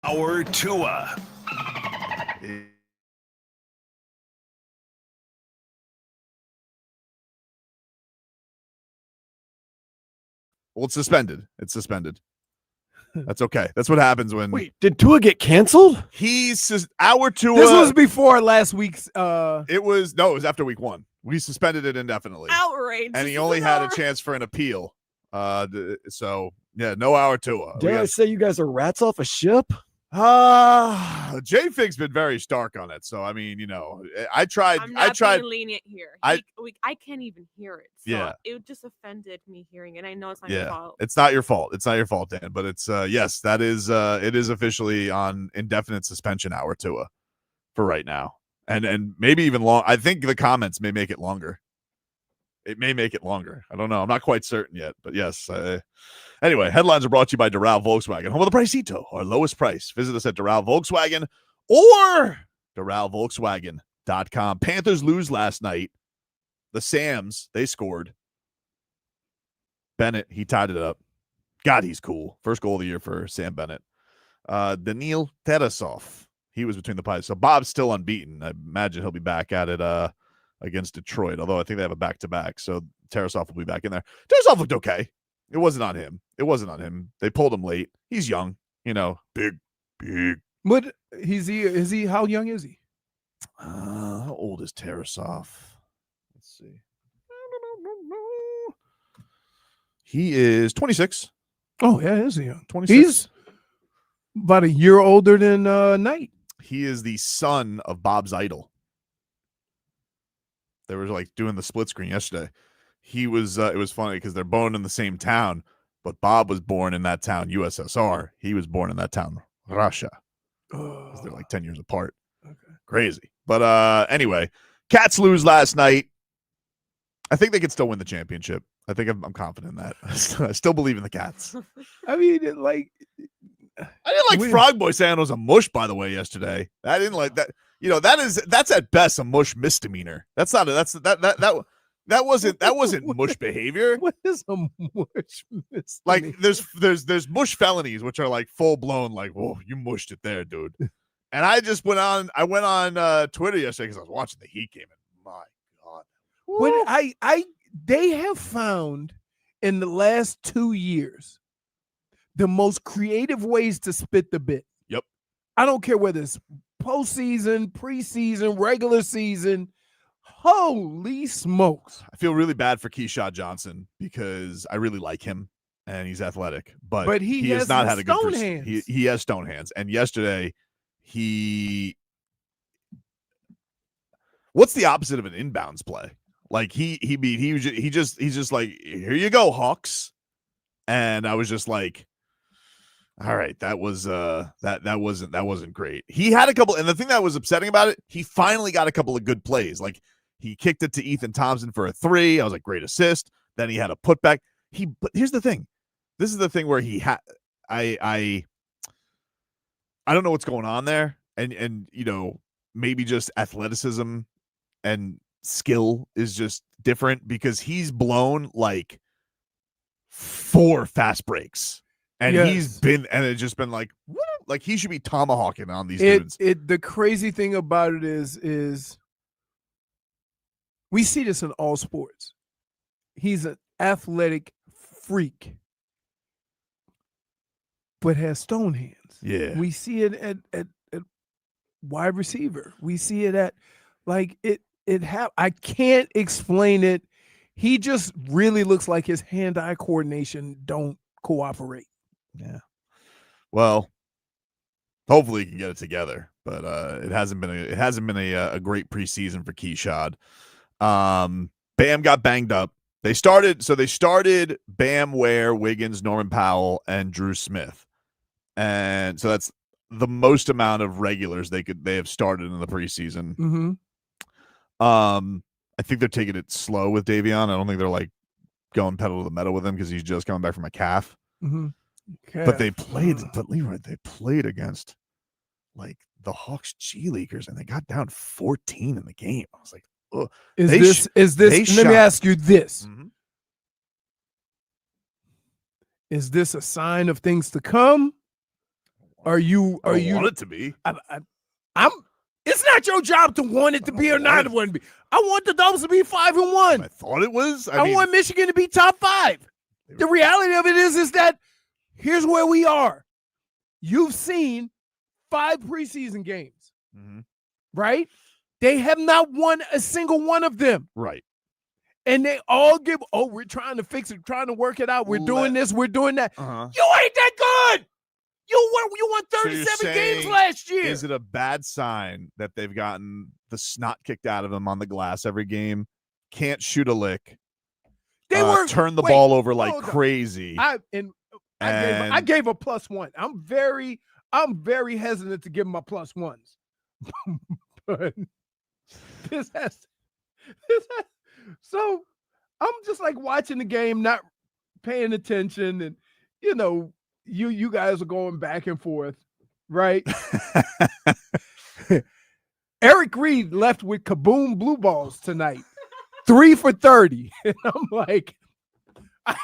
Our Tua. Well, it's suspended. It's suspended. That's okay. That's what happens when. Wait, did Tua get canceled? Our Tua. This was before last week's. It was after week 1. We suspended it indefinitely. Outrage. And he only had a chance for an appeal. So yeah, no our Tua. Dare I say you guys are rats off a ship? JFig's been very stark on it. So I mean, I tried. I'm not being lenient here. I can't even hear it. So Yeah. it just offended me hearing it. I know it's not your fault. It's not your fault. It's not your fault, Dan. But it's yes, that is it is officially on indefinite suspension our Tua for right now. And maybe even long. I think the comments may make it longer. It may make it longer. I don't know. I'm not quite certain yet, but yes. Anyway, headlines are brought to you by Doral Volkswagen, home of the Pricito, our lowest price. Visit us at Doral Volkswagen or DoralVolkswagen.com. Panthers lose last night. The Sams, they scored. Bennett, he tied it up. God, he's cool. First goal of the year for Sam Bennett. Daniil Tarasov, he was between the pies. So Bob's still unbeaten. I imagine he'll be back at it against Detroit, although I think they have a back-to-back, so Tarasov will be back in there. Tarasov looked okay. It wasn't on him. They pulled him late. He's young, big. What is he? How young is he? How old is Tarasov? Let's see. He is 26. Oh, yeah, is he young? 26. He's about a year older than Knight. He is the son of Bob's idol. They were like doing the split screen yesterday. He was, it was funny because they're born in the same town, but Bob was born in that town, USSR. He was born in that town, Russia. Because they're like 10 years apart. Okay. Crazy. But anyway, Cats lose last night. I think they could still win the championship. I think I'm confident in that. I still believe in the Cats. I mean, I didn't like Frog Boy saying it was a mush, by the way, yesterday. I didn't like that. That's at best a mush misdemeanor. That wasn't mush behavior. What is a mush misdemeanor? Like there's mush felonies, which are like full blown, like, whoa, you mushed it there, dude. And I went on Twitter yesterday because I was watching the Heat game, and my God. When they have found in the last 2 years the most creative ways to spit the bit. Yep. I don't care whether it's postseason, preseason, regular season. Holy smokes. I feel really bad for Keshad Johnson because I really like him and he's athletic, but he has not had a good hands. He has stone hands. And yesterday what's the opposite of an inbounds play? Like he's just like, here you go, Hawks. And I was just like, all right, that wasn't great. He had a couple, and the thing that was upsetting about it, he finally got a couple of good plays. Like he kicked it to Ethan Thompson for a 3. I was like, great assist. Then he had a putback. But here's the thing. This is the thing where he had I don't know what's going on there. And maybe just athleticism and skill is just different because he's blown like 4 fast breaks. And yes. It's just been like, what? Like he should be tomahawking on these dudes. The crazy thing about it is we see this in all sports. He's an athletic freak, but has stone hands. Yeah. We see it at wide receiver. We see it at I can't explain it. He just really looks like his hand-eye coordination don't cooperate. Yeah. Well, hopefully he can get it together, but it hasn't been a great preseason for Keshad. Bam got banged up. They started Bam, Ware, Wiggins, Norman Powell, and Drew Smith. And so that's the most amount of regulars they have started in the preseason. Mm-hmm. I think they're taking it slow with Davion. I don't think they're like going pedal to the metal with him because he's just coming back from a calf. Mm-hmm. But Leroy, they played against like the Hawks G Leaguers and they got down 14 in the game. I was like, ugh. Let me ask you this. Mm-hmm. Is this a sign of things to come? Are you? I don't want it to be. I'm. It's not your job to want it to be or not want it to be. I want the Dolphins to be 5-1. I thought it was. I want Michigan to be top 5. The reality of it is that here's where we are. You've seen 5 preseason games, right? They have not won a single one of them. Right. And they all give, we're trying to fix it, trying to work it out. We're doing this, we're doing that. You ain't that good. You won 37 games last year. Is it a bad sign that they've gotten the snot kicked out of them on the glass every game? Can't shoot a lick. They turn the ball over like crazy. I gave a +1. I'm very hesitant to give them a +1s. But this has so I'm just like watching the game, not paying attention, and you guys are going back and forth, right? Eric Reid left with kaboom blue balls tonight. 3 for 30. And I'm like, I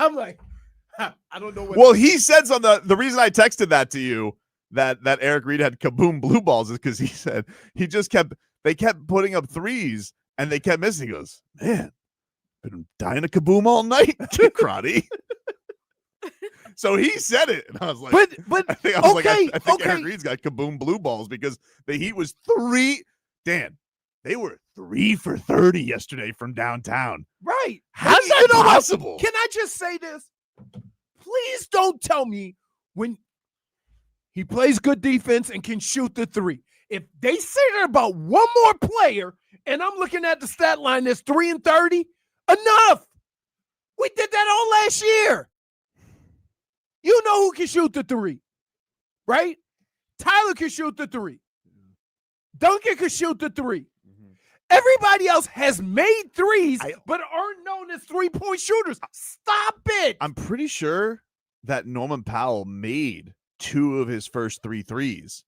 don't know what. Well, he said on the reason I texted that to you that Eric Reid had kaboom blue balls is because he said they kept putting up threes and they kept missing. He goes, man, been dying a kaboom all night, Crotty. So he said it, and I was like, I think Eric Reid's got kaboom blue balls because the Heat was 3. Dan, they were 3 for 30 yesterday from downtown. Right? How's that possible? Can I just say this? Please don't tell me when he plays good defense and can shoot the 3. If they say that about one more player, and I'm looking at the stat line that's 3 and 30, enough. We did that all last year. You know who can shoot the 3, right? Tyler can shoot the 3. Duncan can shoot the 3. Everybody else has made threes, but aren't known as 3-point shooters. Stop it. I'm pretty sure that Norman Powell made 2 of his first 3 threes.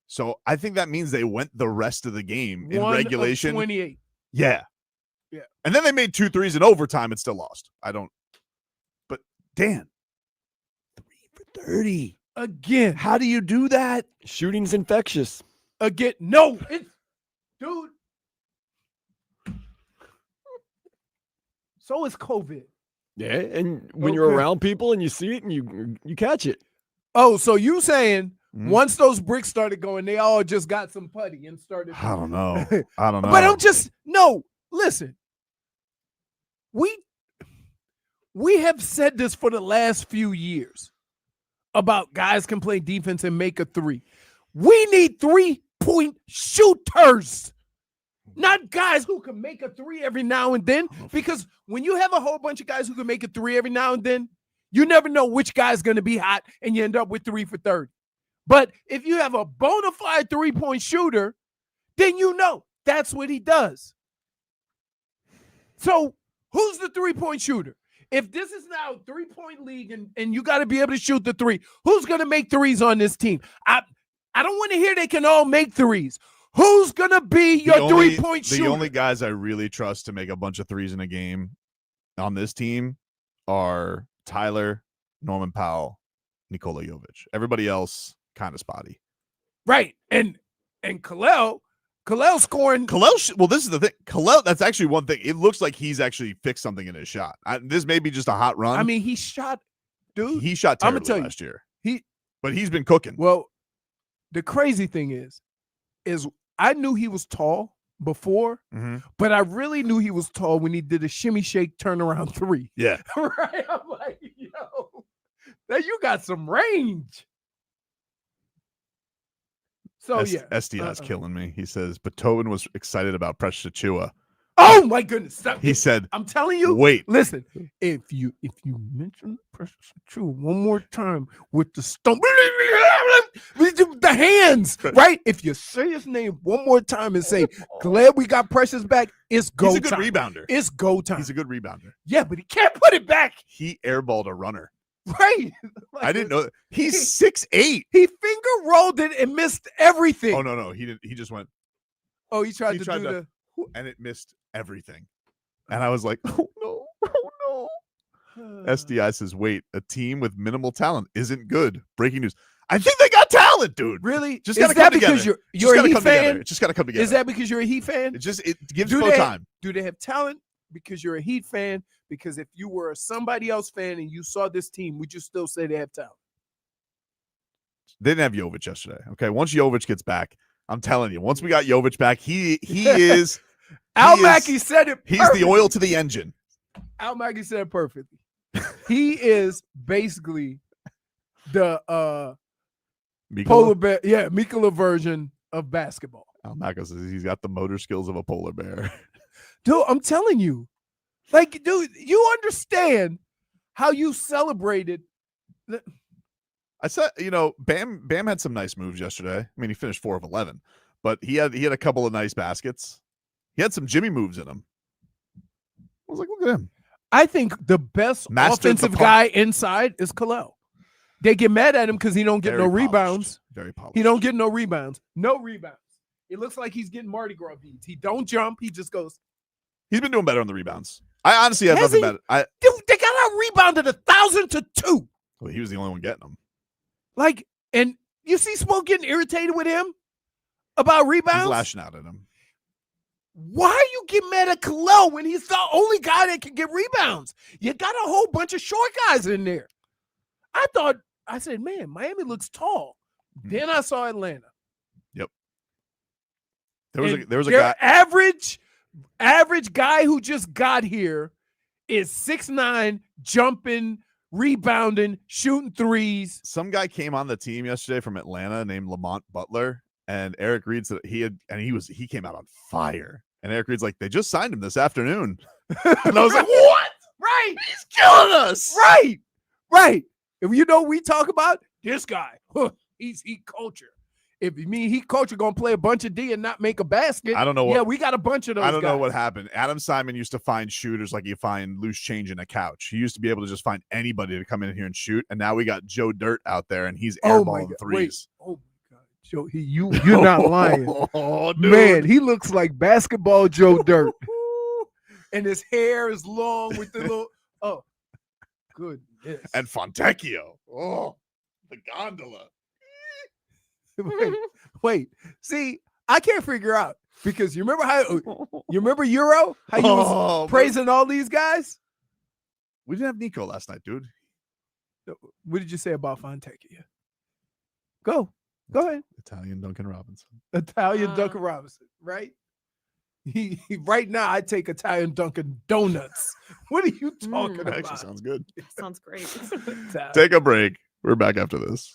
So I think that means they went the rest of the game in regulation. 28. Yeah. And then they made 2 threes in overtime and still lost. But Dan, 3 for 30. Again. How do you do that? Shooting's infectious. Again. No. Dude. So is COVID. Yeah, and when you're around people and you see it and you catch it. Oh, so you saying once those bricks started going, they all just got some putty and started. I don't know. But listen. We have said this for the last few years about guys can play defense and make a 3. We need 3-point shooters, not guys who can make a 3 every now and then, because when you have a whole bunch of guys who can make a 3 every now and then, you never know which guy's going to be hot and you end up with 3 for 30. But if you have a bona fide 3-point shooter, then you know that's what he does. So who's the 3-point shooter? If this is now a 3-point league and you got to be able to shoot the 3, who's going to make threes on this team? I don't want to hear they can all make threes. Who's going to be your 3-point shooter? The only guys I really trust to make a bunch of threes in a game on this team are Tyler, Norman Powell, Nikola Jović. Everybody else kind of spotty. Right. And Kalel scoring. Well, this is the thing. Kalel, that's actually one thing. It looks like he's actually fixed something in his shot. This may be just a hot run. I mean, he shot terribly last year. But he's been cooking. Well, the crazy thing is I knew he was tall before, but I really knew he was tall when he did a shimmy shake turnaround 3. Yeah. Right? I'm like, now you got some range. So SDI's killing me. He says, but Tobin was excited about Precious Achiuwa. Oh my goodness! He said, "I'm telling you, wait, listen. If you mention Precious Achiuwa one more time with the stump, the hands, right? If you say his name one more time and say, glad we got Precious back, it's go time. He's a good rebounder. It's go time. He's a good rebounder. Yeah, but he can't put it back. He airballed a runner. Right. I didn't know. He's 6'8". He finger rolled it and missed everything. Oh, no. He didn't. He just went. Oh, he tried to and it missed everything. And I was like, oh, no. SDI says, wait, a team with minimal talent isn't good. Breaking news. I think they got talent. talent, dude. Really? Just Is gotta that come because together. you're a gotta Heat come together. fan? It just gotta come together. Is that because you're a Heat fan? It gives Do more they- time. Do they have talent because you're a Heat fan? Because if you were a somebody else fan and you saw this team, would you still say they have talent? They didn't have Jović yesterday. Okay, once Jović gets back, I'm telling you, once we got Jović back, he is. Al he Mackey is- said it. He's perfectly. the oil to the engine. Al Mackey said it perfectly. He is basically the polar bear, Nikola version of basketball. Al Mackey says he's got the motor skills of a polar bear. Dude, I'm telling you, like, dude, you understand how you celebrated. I said, Bam had some nice moves yesterday. I mean, he finished 4 of 11, but he had a couple of nice baskets. He had some Jimmy moves in him. I was like, look at him. I think the best Mastered the offensive pump. guy inside is Kalel. They get mad at him because he don't get Very no polished. rebounds. Very polished. He don't get no rebounds. No rebounds. It looks like he's getting Mardi Gras beads. He don't jump. He just goes. He's been doing better on the rebounds. I honestly have Has nothing he? better. Dude, they got out rebounded 1,000-2. Well, he was the only one getting them. Like, and you see Smoke getting irritated with him about rebounds. He's lashing out at him. Why are you getting mad at Kalel when he's the only guy that can get rebounds? You got a whole bunch of short guys in there. I said, man, Miami looks tall. Mhm. Then I saw Atlanta. Yep. There was And a their guy. average guy who just got here is 6'9", jumping, rebounding, shooting threes. Some guy came on the team yesterday from Atlanta named Lamont Butler, and Eric Reid said he came out on fire. And Eric Reid's like, they just signed him this afternoon. And I was like, what? Right. He's killing us. Right. If you know what we talk about, this guy, he's heat culture. If you mean heat culture gonna play a bunch of D and not make a basket, I don't know what. yeah, we got a bunch of those. I don't know guys. what happened. Adam Simon used to find shooters like you find loose change in a couch. He used to be able to just find anybody to come in here and shoot. And now we got Joe Dirt out there, and he's airballing threes. Oh my God, Joe, you're not lying. Oh, dude. Man, he looks like basketball Joe Dirt. And his hair is long with the little goodness. And Fontecchio. Oh, the gondola. Wait. See, I can't figure out because you remember Euro? How you was praising all these guys? We didn't have Nico last night, dude. What did you say about Fontecchio? Go ahead. Italian Duncan Robinson. Italian Duncan Robinson, right? He right now I take Italian Dunkin' Donuts. What are you talking That about? actually sounds good. Sounds great. Take a break. We're back after this.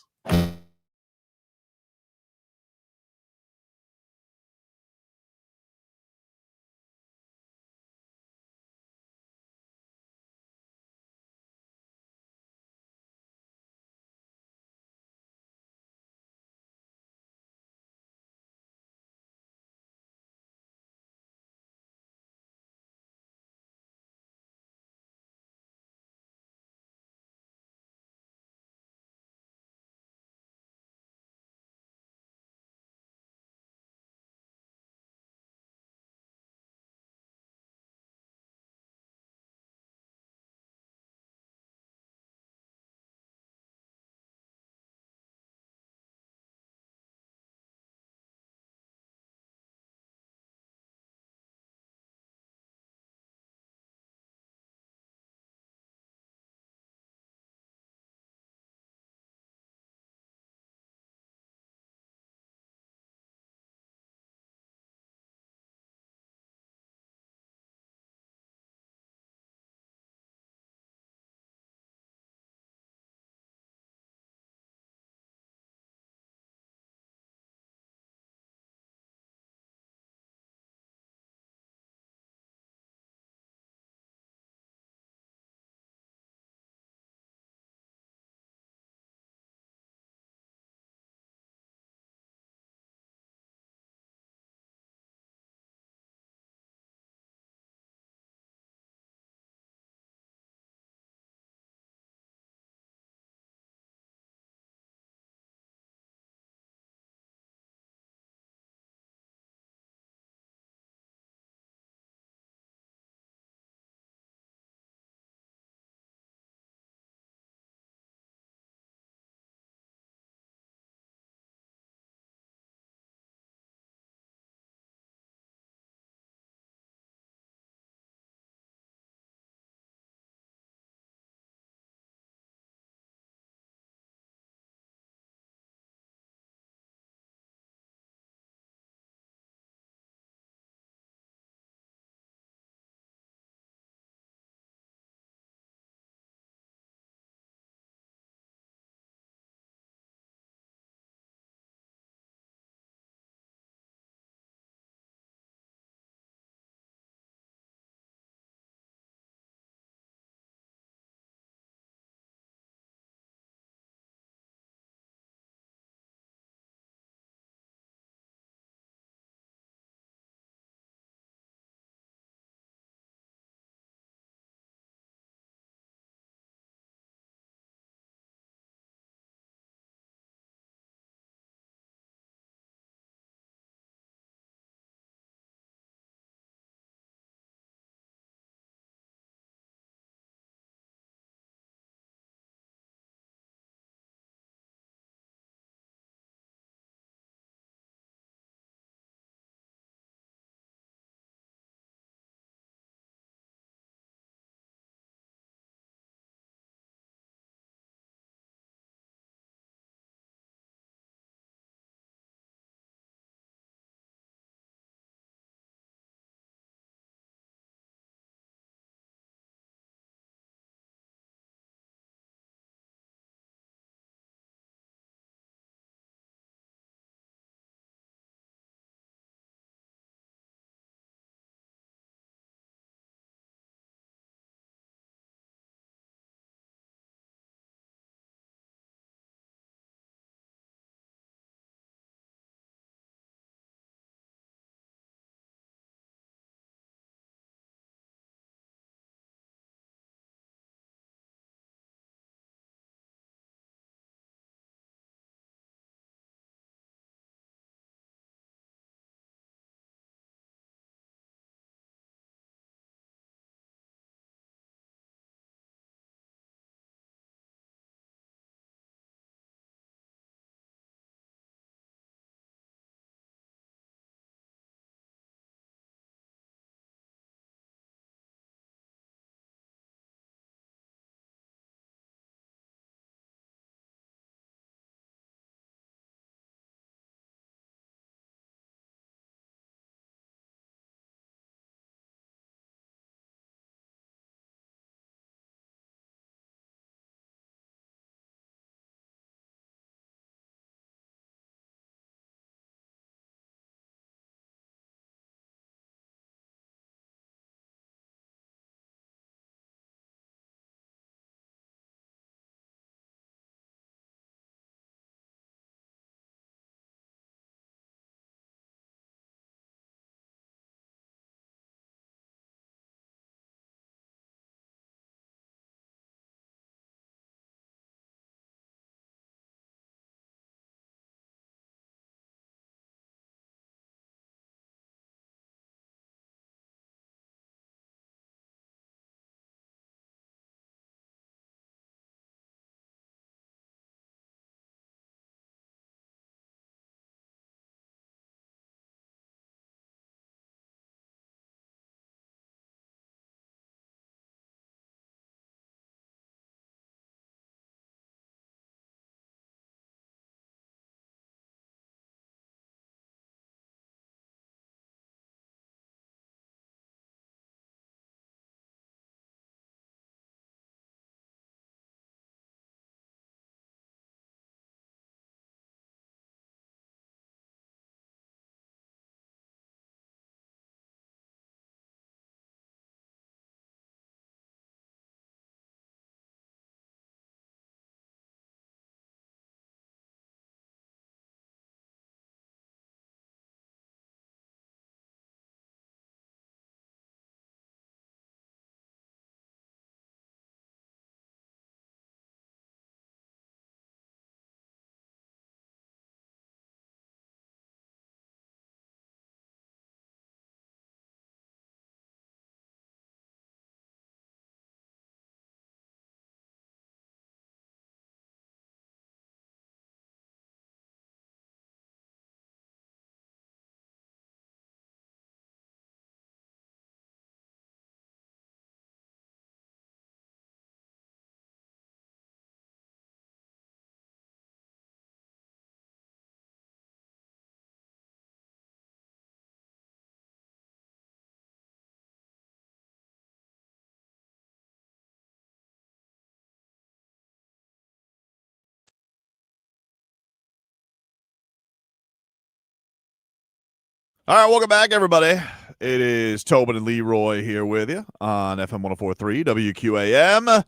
All right, welcome back, everybody. It is Tobin and Leroy here with you on FM 104.3 WQAM.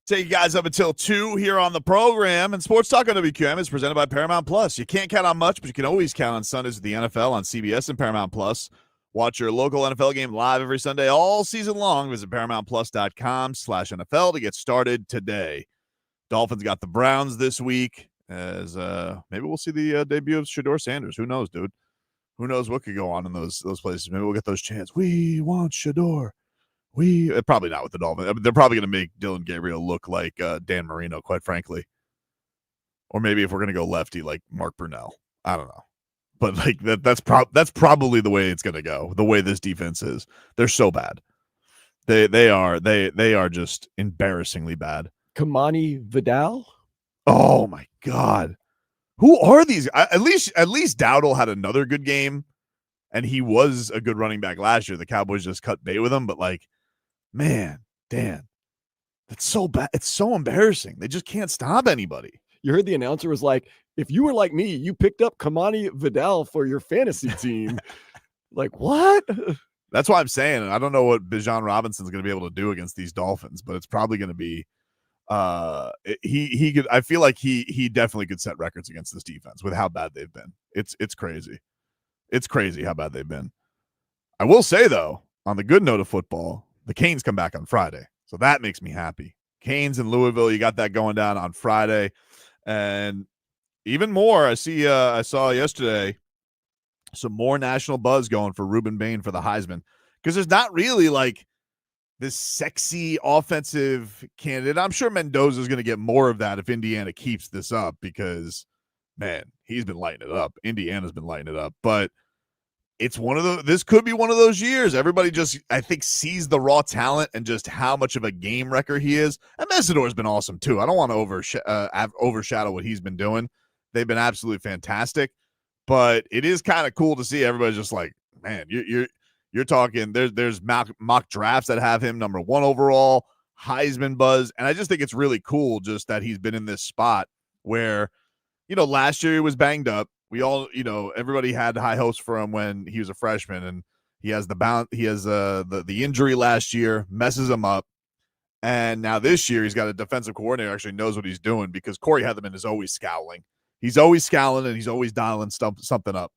Take you guys up until 2 here on the program. And Sports Talk on WQAM is presented by Paramount Plus. You can't count on much, but you can always count on Sundays with the NFL on CBS and Paramount Plus. Watch your local NFL game live every Sunday all season long. Visit ParamountPlus.com/NFL to get started today. Dolphins got the Browns this week. As maybe we'll see the debut of Shedeur Sanders. Who knows, dude? Who knows what could go on in those places? Maybe we'll get those chants. We want Shedeur. Probably not with the Dolphins. I mean, they're probably going to make Dylan Gabriel look like Dan Marino, quite frankly. Or maybe if we're going to go lefty, like Mark Brunell. I don't know. But like that's probably the way it's going to go. The way this defense is, they're so bad. They are just embarrassingly bad. Kamani Vidal. Oh my God. Who are these? At least Dowdle had another good game, and he was a good running back last year. The Cowboys just cut bait with him, but like, man, Dan, that's so bad. It's so embarrassing. They just can't stop anybody. You heard the announcer was like, if you were like me, you picked up Kamani Vidal for your fantasy team. Like, what? That's why I'm saying, I don't know what Bijan Robinson's going to be able to do against these Dolphins, but it's probably going to be he could. I feel like he definitely could set records against this defense with how bad they've been. It's crazy. It's crazy how bad they've been. I will say though, on the good note of football, the Canes come back on Friday, so that makes me happy. Canes in Louisville, you got that going down on Friday, and even more. I saw yesterday some more national buzz going for Rueben Bain for the Heisman, because there's not really like this sexy offensive candidate. I'm sure Mendoza is going to get more of that if Indiana keeps this up, because, man, he's been lighting it up. Indiana's been lighting it up. But it's this could be one of those years. Everybody just, I think, sees the raw talent and just how much of a game wrecker he is. And Mesidor's been awesome, too. I don't want to overshadow what he's been doing. They've been absolutely fantastic. But it is kind of cool to see everybody just like, man, you're talking, there's mock drafts that have him number 1 overall, Heisman buzz. And I just think it's really cool just that he's been in this spot where, last year he was banged up. We all, everybody had high hopes for him when he was a freshman, and he has the injury last year, messes him up. And now this year he's got a defensive coordinator who actually knows what he's doing, because Corey Heatherman is always scowling. He's always scowling and he's always dialing something up.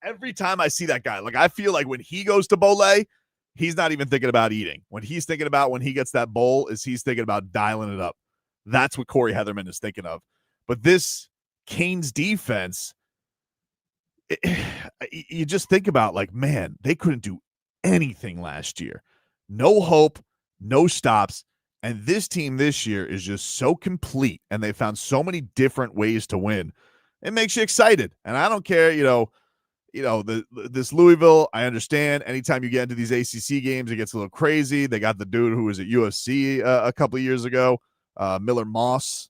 Every time I see that guy, like, I feel like when he goes to Bolay, he's not even thinking about eating. When he's thinking about when he gets that bowl, he's thinking about dialing it up. That's what Corey Heatherman is thinking of. But this Canes defense, you just think about, like, man, they couldn't do anything last year. No hope, no stops. And this team this year is just so complete, and they found so many different ways to win. It makes you excited. And I don't care, this Louisville, I understand. Anytime you get into these ACC games, it gets a little crazy. They got the dude who was at UFC a couple of years ago, Miller Moss.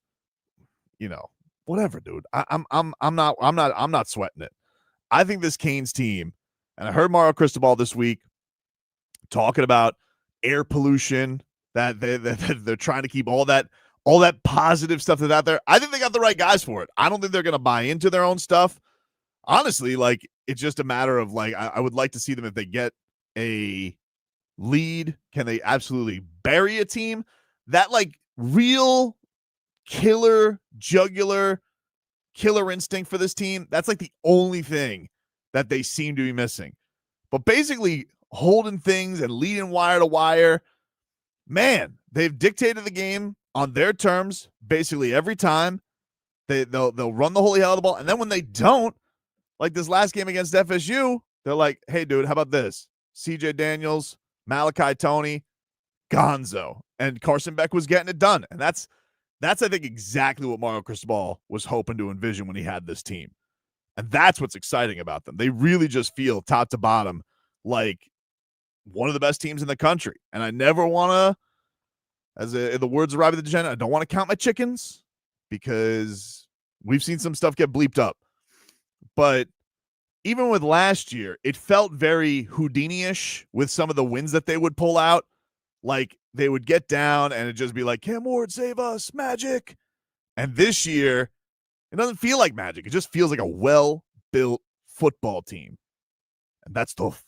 Whatever, dude. I'm not sweating it. I think this Canes team, and I heard Mario Cristobal this week talking about air pollution, that they're trying to keep all that positive stuff that's out there. I think they got the right guys for it. I don't think they're going to buy into their own stuff. Honestly, like, it's just a matter of, like, I would like to see them, if they get a lead, can they absolutely bury a team? That, like, real killer instinct for this team, that's like the only thing that they seem to be missing. But basically holding things and leading wire to wire, man, they've dictated the game on their terms basically every time. They'll run the holy hell of the ball, and then when they don't, like this last game against FSU, they're like, hey, dude, how about this? CJ Daniels, Malachi Toney, Gonzo, and Carson Beck was getting it done. And that's I think, exactly what Mario Cristobal was hoping to envision when he had this team. And that's what's exciting about them. They really just feel top to bottom like one of the best teams in the country. And I never want to, in the words of Robbie the Degenerate, I don't want to count my chickens, because we've seen some stuff get bleeped up. But even with last year, it felt very Houdini-ish with some of the wins that they would pull out. Like, they would get down and it'd just be like, Cam Ward, save us, magic. And this year, it doesn't feel like magic. It just feels like a well-built, football team. And that's tough.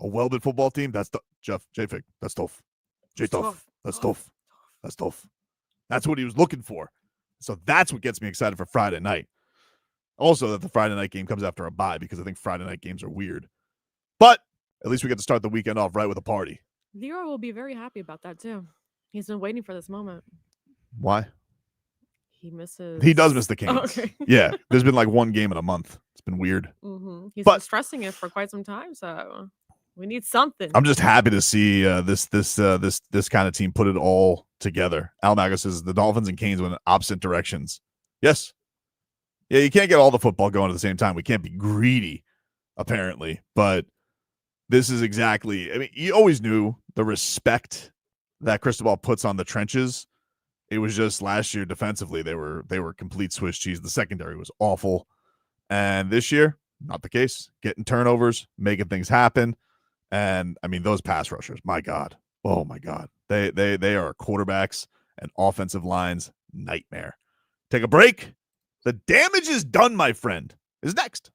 A welded football team, that's tough. JFig, that's tough. J-Tough, that's tough. That's tough. That's what he was looking for. So that's what gets me excited for Friday night. Also, that the Friday night game comes after a bye because I think Friday night games are weird. But at least we get to start the weekend off right with a party. Leroy will be very happy about that too. He's been waiting for this moment. Why? He misses. He does miss the Oh, Canes. okay. Yeah, there's been like one game in a month. It's been weird. He's But- been stressing it for quite some time, so we need something. I'm just happy to see this kind of team put it all together. Al Mago says the Dolphins and Canes went in opposite directions. Yes. Yeah, you can't get all the football going at the same time. We can't be greedy, apparently. But this is exactly, I mean, you always knew the respect that Cristobal puts on the trenches. It was just last year defensively, they were complete Swiss cheese. The secondary was awful. And this year, not the case. Getting turnovers, making things happen. And I mean, those pass rushers, my God. Oh my God. They are quarterbacks and offensive lines nightmare. Take a break. The damage is done, my friend, is next.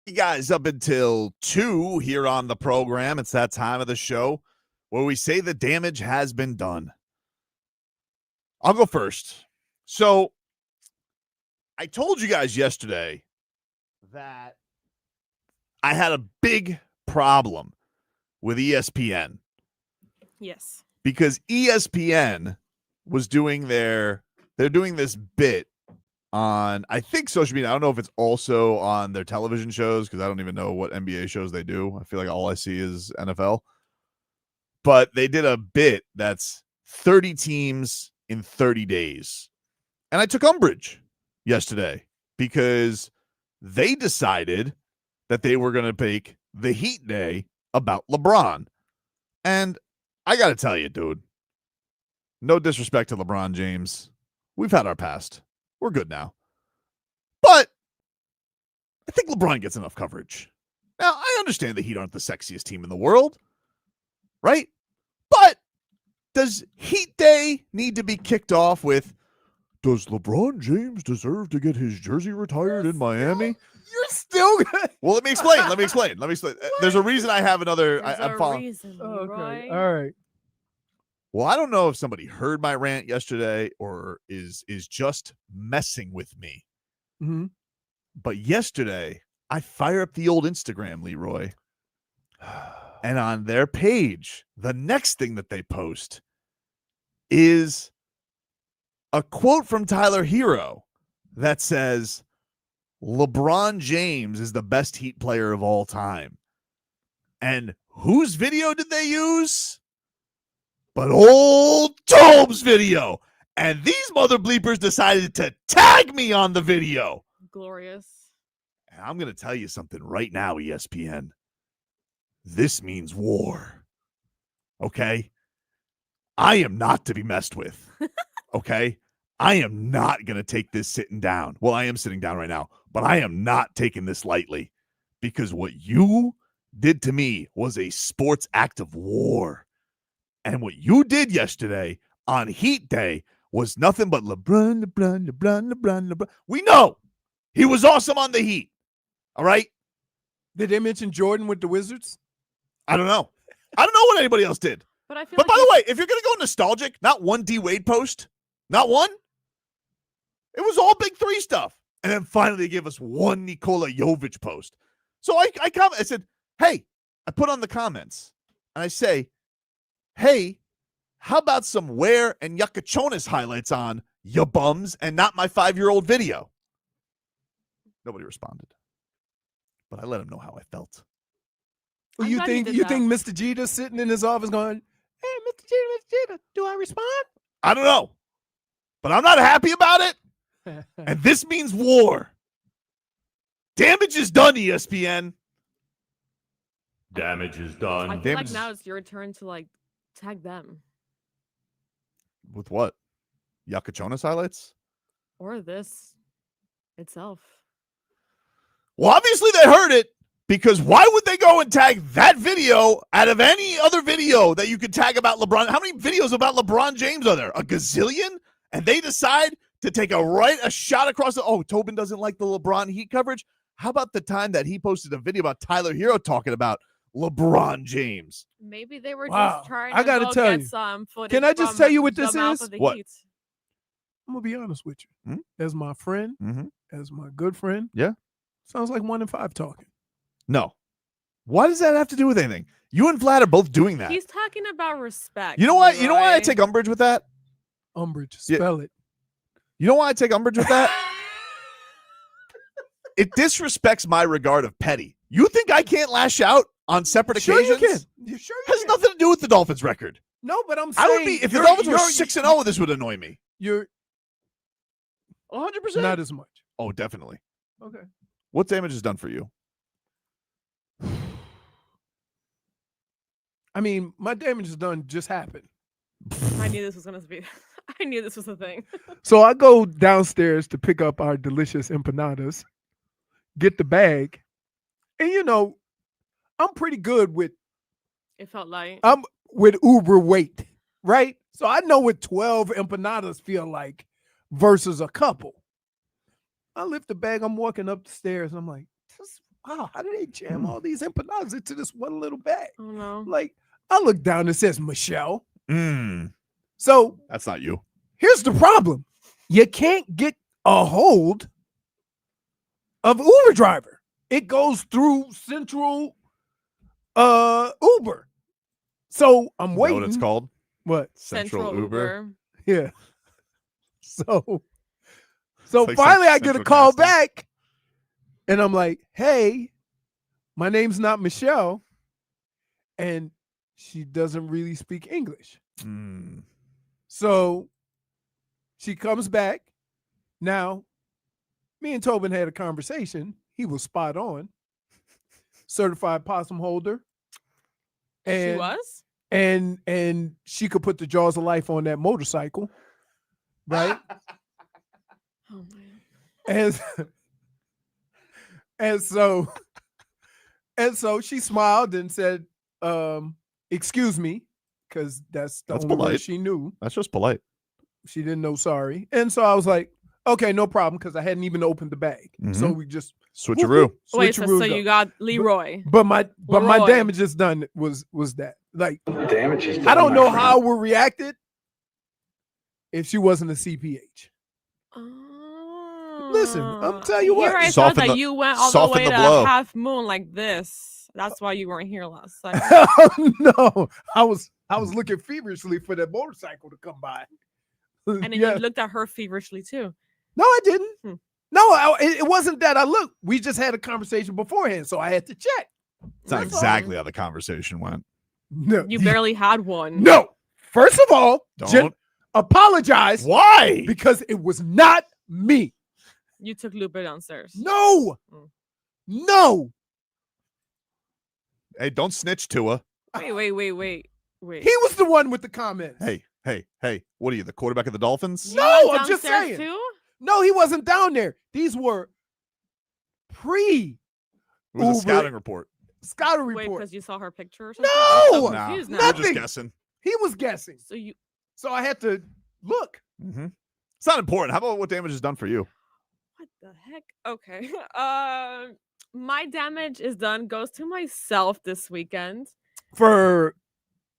you guys up until 2 here on the program. It's that time of the show where we say the damage has been done. I'll go first. So I told you guys yesterday that I had a big problem with ESPN. Yes. Because ESPN was doing they're doing this bit on, I think, social media. I don't know if it's also on their television shows because I don't even know what NBA shows they do. I feel like all I see is NFL. But they did a bit that's 30 teams in 30 days. And I took umbrage yesterday because they decided that they were going to make the Heat Day about LeBron. And I got to tell you, dude, no disrespect to LeBron James. We've had our past. We're good now. But I think LeBron gets enough coverage. Now, I understand the Heat aren't the sexiest team in the world, right? But does Heat Day need to be kicked off with, does LeBron James deserve to get his jersey retired in Miami? You're still good. Well, let me explain. There's a reason I have another. I'm following. Reason, Okay. Leroy. All right. Well, I don't know if somebody heard my rant yesterday or is just messing with me. Mm-hmm. But yesterday, I fire up the old Instagram, Leroy. And on their page, the next thing that they post is a quote from Tyler Herro that says, LeBron James is the best Heat player of all time. And whose video did they use? But old Tobin's video. And these mother bleepers decided to tag me on the video. Glorious. And I'm going to tell you something right now, ESPN. This means war. Okay? I am not to be messed with. Okay? I am not going to take this sitting down. Well, I am sitting down right now, but I am not taking this lightly because what you did to me was a sports act of war. And what you did yesterday on Heat Day was nothing but LeBron. We know he was awesome on the Heat. All right? Did they mention Jordan with the Wizards? I don't know. I don't know what anybody else did. But I feel But like by the way, if you're going to go nostalgic, not one D Wade post, not one. It was all Big Three stuff. And then finally they gave us one Nikola Jović post. So I said, hey, I put on the comments and I say, hey, how about some Ware and Yakachonis highlights on ya bums and not my 5-year-old video? Nobody responded. But I let him know how I felt. Well, I'm you glad think did you that. think Mr. Jeter's sitting in his office going, hey, Mr. Jeter, do I respond? I don't know. But I'm not happy about it. And this means war. Damage is done, ESPN. Damage is I done. feel Damn, like it's- now it's your turn to like tag them With what? Yakachonis highlights? or this itself. Well, obviously they heard it because why would they go and tag that video out of any other video that you could tag about LeBron? How many videos about LeBron James are there? A gazillion? And they decide to take a shot across the, oh, Tobin doesn't like the LeBron Heat coverage. How about the time that he posted a video about Tyler Herro talking about LeBron James? Maybe they were Wow. just trying I to gotta go tell get you. some footage. Can I just from tell you what the this mouth is? of the What? Heat. I'm going to be honest with you. Hmm? As my friend, Mm-hmm. as my good friend. Yeah. Sounds like 1 in 5 talking. No. Why does that have to do with anything? You and Vlad are both doing that. He's talking about respect. You know what? You know why I Leroy. take umbrage with that? Umbrage, Yeah. spell it. You know why I take umbrage with that? It disrespects my regard of petty. You think I can't lash out on separate Sure you occasions? can. You sure you Has can. nothing to do with the Dolphins record. No, but I'm saying I would be if the you're- Dolphins were you're- 6-0, this would annoy me. You're 100%. not as much. Oh, definitely. Okay. What damage is done for you? I mean, my damage is done just happened. I knew this was gonna be. I knew this was a thing. So I go downstairs to pick up our delicious empanadas, get the bag, and I'm pretty good with It felt like Uber weight, right? So I know what 12 empanadas feel like versus a couple. I lift the bag, I'm walking up the stairs, and I'm like, wow, how do they jam all these empanadas into this one little bag? Oh no. Like, I look down and it says Michelle. Mm, So that's not you. here's the problem. You can't get a hold of Uber driver. It goes through Central Uber. So I'm Is that waiting. what it's called? What? Central Uber. Yeah. So like finally I get a Central call Casting. back and I'm like, hey, my name's not Michelle. And she doesn't really speak English. Mm. So she comes back. Now, me and Tobin had a conversation. He was spot on. Certified possum holder. She was? And she could put the jaws of life on that motorcycle. Right? Oh man. And so she smiled and said, excuse me, because that's the only word polite. she knew. That's just polite. She didn't know sorry. And so I was like, okay, no problem, because I hadn't even opened the bag. So we just Switcheroo. Wait, so switcheroos you up. got Leroy. But my Leroy. damage is done was that. Like, Damage is done, I don't my know friend. how I would reacted if she wasn't a CPH. Listen, I'm telling you what. Here I thought Soften that the- you went all the soften way the to blow. half moon like this. That's why you weren't here last time. No, I was looking feverishly for that motorcycle to come by. And then Yeah. you looked at her feverishly too. No, I didn't. Hmm. No, it wasn't that I looked. We just had a conversation beforehand, so I had to check. It's not That's all. exactly how the conversation went. No, You barely had one. No. First of all, Don't. apologize Why? because it was not me. You took Lupe downstairs. No. Mm. No. Hey, don't snitch, Tua. Wait. He was the one with the comments. Hey. What are you, the quarterback of the Dolphins? You No, went I'm just downstairs saying. Too? No, he wasn't down there. These were It was a Uber. scouting report. scouting Wait, report. because you saw her picture or something? No! I'm so Nah, confused we're now. just Nothing. guessing. He was guessing. So I had to look. Mm-hmm. It's not important. How about what damage is done for you? What the heck? Okay. My damage is done. Goes to myself this weekend. For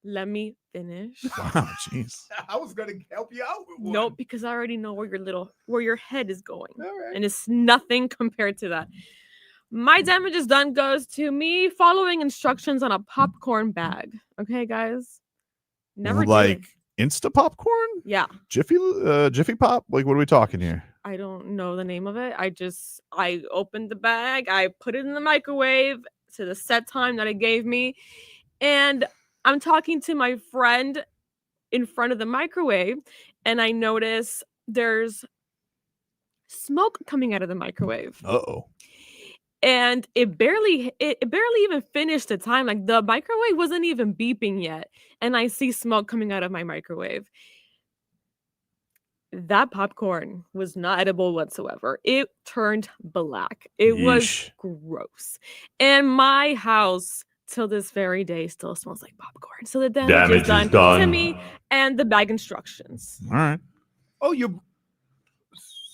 Let me finish. Wow, jeez. I was gonna help you out with one. Nope, because I already know where your head is going. All right. And it's nothing compared to that. My damage is done goes to me following instructions on a popcorn bag. Okay, guys? Never did Like it. Insta popcorn? Yeah. Jiffy Pop? Like, what are we talking here? I don't know the name of it. I opened the bag, I put it in the microwave to the set time that it gave me, and I'm talking to my friend in front of the microwave, and I notice there's smoke coming out of the microwave. Uh-oh. And it barely even finished the time. Like the microwave wasn't even beeping yet, and I see smoke coming out of my microwave. That popcorn was not edible whatsoever. It turned black. It was Yeesh. gross. And my house till this very day still smells like popcorn. So the damage is done to me and the bag instructions. All right. Oh,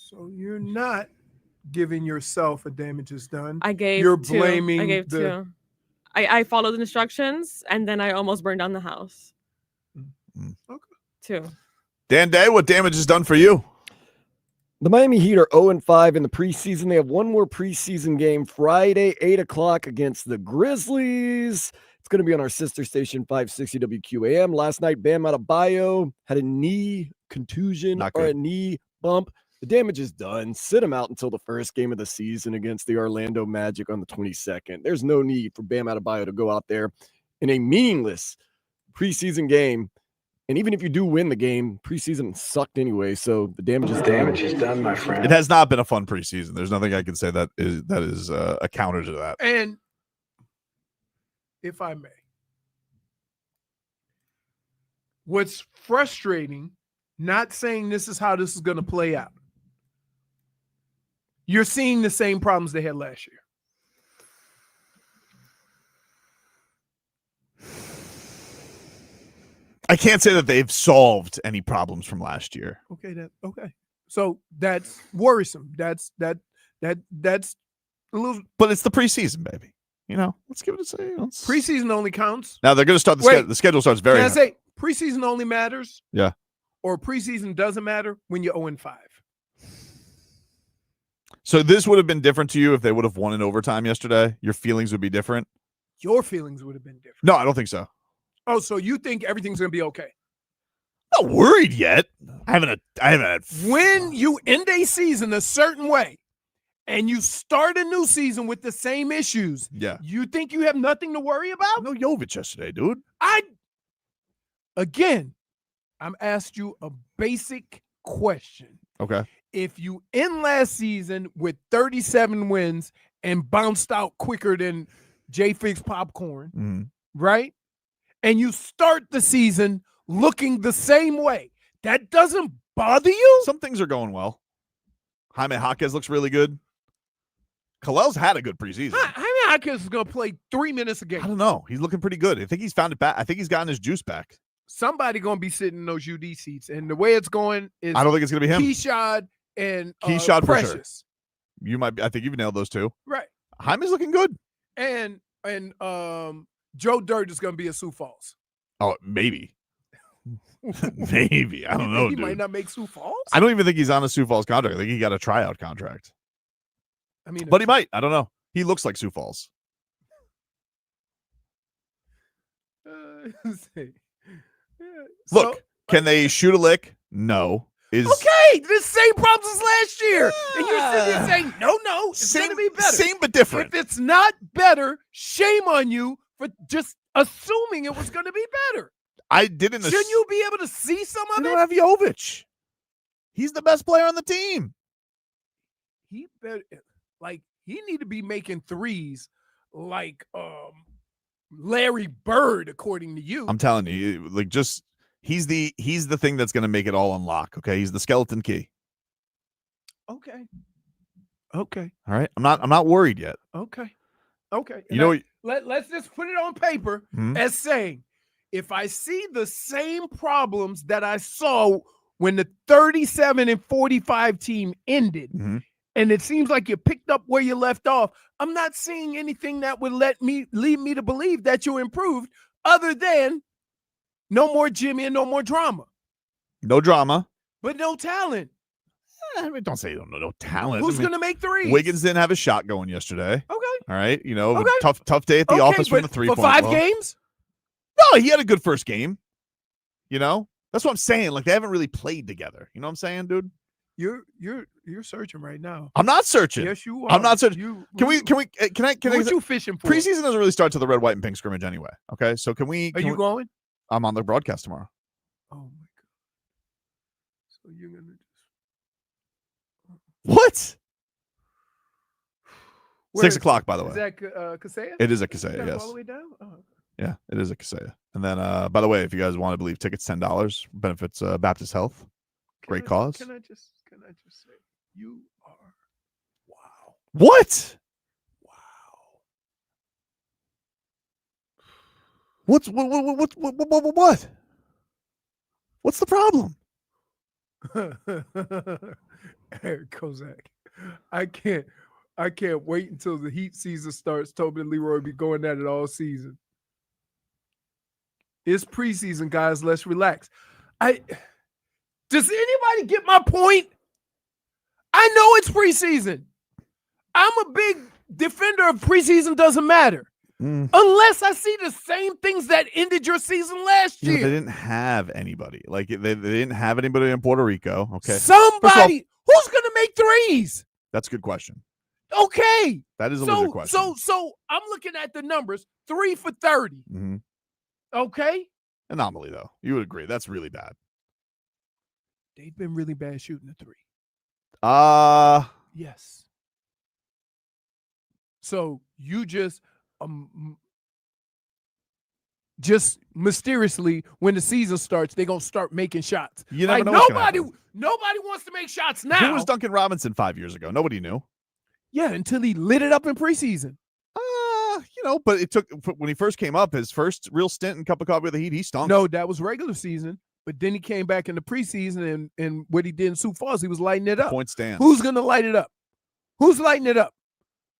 so you're not giving yourself a damage is done. I gave You're two. blaming I gave the- two. I followed the instructions and then I almost burned down the house. Okay. Two. Dan Day, what damage is done for you? The Miami Heat are 0-5 in the preseason. They have one more preseason game Friday, 8 o'clock against the Grizzlies. It's going to be on our sister station, 560 WQAM. Last night, Bam Adebayo had a knee contusion Not or a good. knee bump. The damage is done. Sit him out until the first game of the season against the Orlando Magic on the 22nd. There's no need for Bam Adebayo to go out there in a meaningless preseason game. And even if you do win the game, preseason sucked anyway. So the damage is done, my friend. It has not been a fun preseason. There's nothing I can say that is a counter to that. And if I may, what's frustrating, not saying this is how this is going to play out. You're seeing the same problems they had last year. I can't say that they've solved any problems from last year. Okay. So that's worrisome. That's A little But it's the preseason, baby. Let's give it a say. preseason only counts. Now they're going to start the schedule starts very. Can I say preseason only matters? Yeah. Or preseason doesn't matter when you're 0-5. So this would have been different to you if they would have won in overtime yesterday. Your feelings would be different. Your feelings would have been different. No, I don't think so. Oh, so you think everything's going to be okay? Not worried yet. I haven't had. When you end a season a certain way and you start a new season with the same issues, Yeah. you think you have nothing to worry about? No Jović yesterday, dude. I'm asked you a basic question. Okay. If you end last season with 37 wins and bounced out quicker than JFig's popcorn, right? And you start the season looking the same way, that doesn't bother you? Some things are going well. Jaime Jaquez looks really good. Kalel's had a good preseason. Jaime Jaquez is going to play 3 minutes a game. I don't know. He's looking pretty good. I think he's found it back. I think he's gotten his juice back. Somebody going to be sitting in those UD seats. And the way it's going is I don't think it's going to be him. Keshad and Keshad for sure. Precious. You might be, I think you've nailed those two. Right. Jaime's looking good. And Joe Dirt is going to be a Sioux Falls. Oh, maybe. Maybe. I don't know, He dude. might not make Sioux Falls? I don't even think he's on a Sioux Falls contract. I think he got a tryout contract. I mean, But he might. I don't know. He looks like Sioux Falls. Look, can they shoot a lick? No. Okay, the same problems as last year. And you're sitting there saying, no, it's going to be better. Same but different. If it's not better, shame on you for just assuming it was going to be better. I didn't. Shouldn't you be able to see some of You it? don't have Jović. He's the best player on the team. He better, he need to be making threes like Larry Bird, according to you. I'm telling you, he's the thing that's going to make it all unlock. Okay, he's the skeleton key. Okay. All right, I'm not worried yet. Okay. Let's just put it on paper as saying, if I see the same problems that I saw when the 37-45 team ended, and it seems like you picked up where you left off, I'm not seeing anything that would lead me to believe that you improved, other than no more Jimmy and no more drama. No drama, but no talent. I mean, don't say no talent. Who's going to make threes? Wiggins didn't have a shot going yesterday. Okay. All right. Okay. Tough day at the office from the 3-point. For 5 games? No, he had a good first game. That's what I'm saying. Like, they haven't really played together. You know what I'm saying, dude? You're searching right now. I'm not searching. Yes, you are. I'm not searching. Can I? What you fishing for? Preseason doesn't really start till the red, white, and pink scrimmage anyway. Okay, so can we? Are you going? I'm on the broadcast tomorrow. Oh my god! So you're gonna just what? Where 6 o'clock, by the way. Is that Kaseya? It is a Kaseya, yes. All the way down. Oh. Yeah, it is a Kaseya. And then, by the way, if you guys want to believe, tickets $10 benefits Baptist Health. Great cause. Can I just say, you are wow. What? Wow. What? What's the problem? Eric Kozak, I can't wait until the heat season starts. Tobin and Leroy be going at it all season. It's preseason, guys. Let's relax. Does anybody get my point? I know it's preseason. I'm a big defender of preseason doesn't matter. Unless I see the same things that ended your season last year. They didn't have anybody. Like, they didn't have anybody in Puerto Rico. Okay. Somebody who's going to make threes. That's a good question. Okay. That is a legit question. So I'm looking at the numbers. 3 for 30. Okay. Anomaly, though. You would agree. That's really bad. They've been really bad shooting the 3. Yes. So you just mysteriously, when the season starts, they're gonna start making shots. You never know nobody wants to make shots now. Who was Duncan Robinson 5 years ago? Nobody knew. Yeah, until he lit it up in preseason. But it took, when he first came up, his first real stint in Cup of Coffee with the Heat, he stunk. No, that was regular season. But then he came back in the preseason, and what he did in Sioux Falls, he was lighting it up. Point stand. Who's gonna light it up? Who's lighting it up?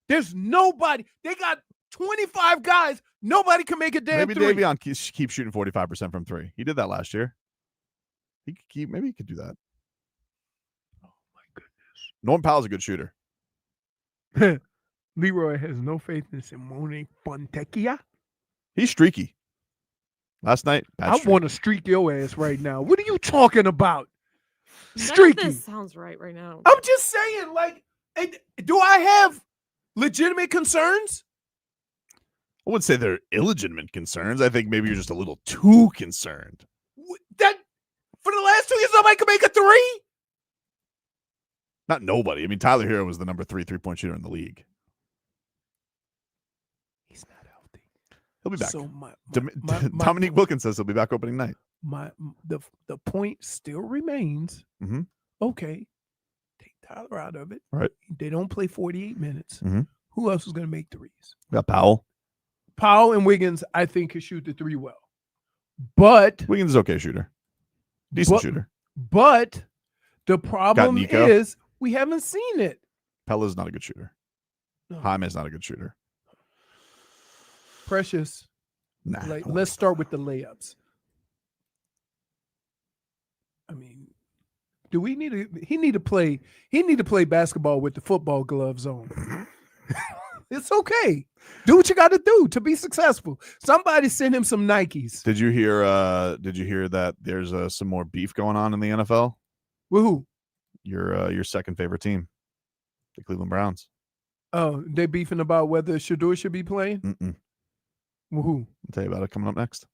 There's nobody. They got 25 guys. Nobody can make a damn Maybe three. Davion keeps shooting 45% from three. He did that last year. Maybe he could do that. Oh my goodness. Norm Powell's a good shooter. Leroy has no faith in Simone Fontecchia. He's streaky. Last night, bad I streak. want to streak your ass right now. What are you talking about? None of Streaky. this sounds right now. I'm just saying, like, do I have legitimate concerns? I wouldn't say they're illegitimate concerns. I think maybe you're just a little too concerned. That for the last 2 years, nobody can make a three. Not nobody. I mean, Tyler Herro was the number 3 3-point shooter in the league. He's not healthy. He'll be back. So Dominique Wilkins says he'll be back opening night. The point still remains. Mm-hmm. Okay, take Tyler out of it. Right. They don't play 48 minutes. Mm-hmm. Who else is going to make threes? We got Powell. Powell and Wiggins, I think, can shoot the three well. But Wiggins is an okay shooter. Decent shooter. But the problem Nico. is we haven't seen it. Pella's not a good shooter. No. Jaime's not a good shooter. Precious. Nah. Let's start with the layups. I mean, do we need to? He need to play basketball with the football gloves on. It's okay. Do what you got to do to be successful. Somebody send him some Nikes. Did you hear? Did you hear that there's some more beef going on in the NFL? Woohoo! Your second favorite team, the Cleveland Browns. Oh, they beefing about whether Shedeur should be playing. Woohoo! I'll tell you about it coming up next.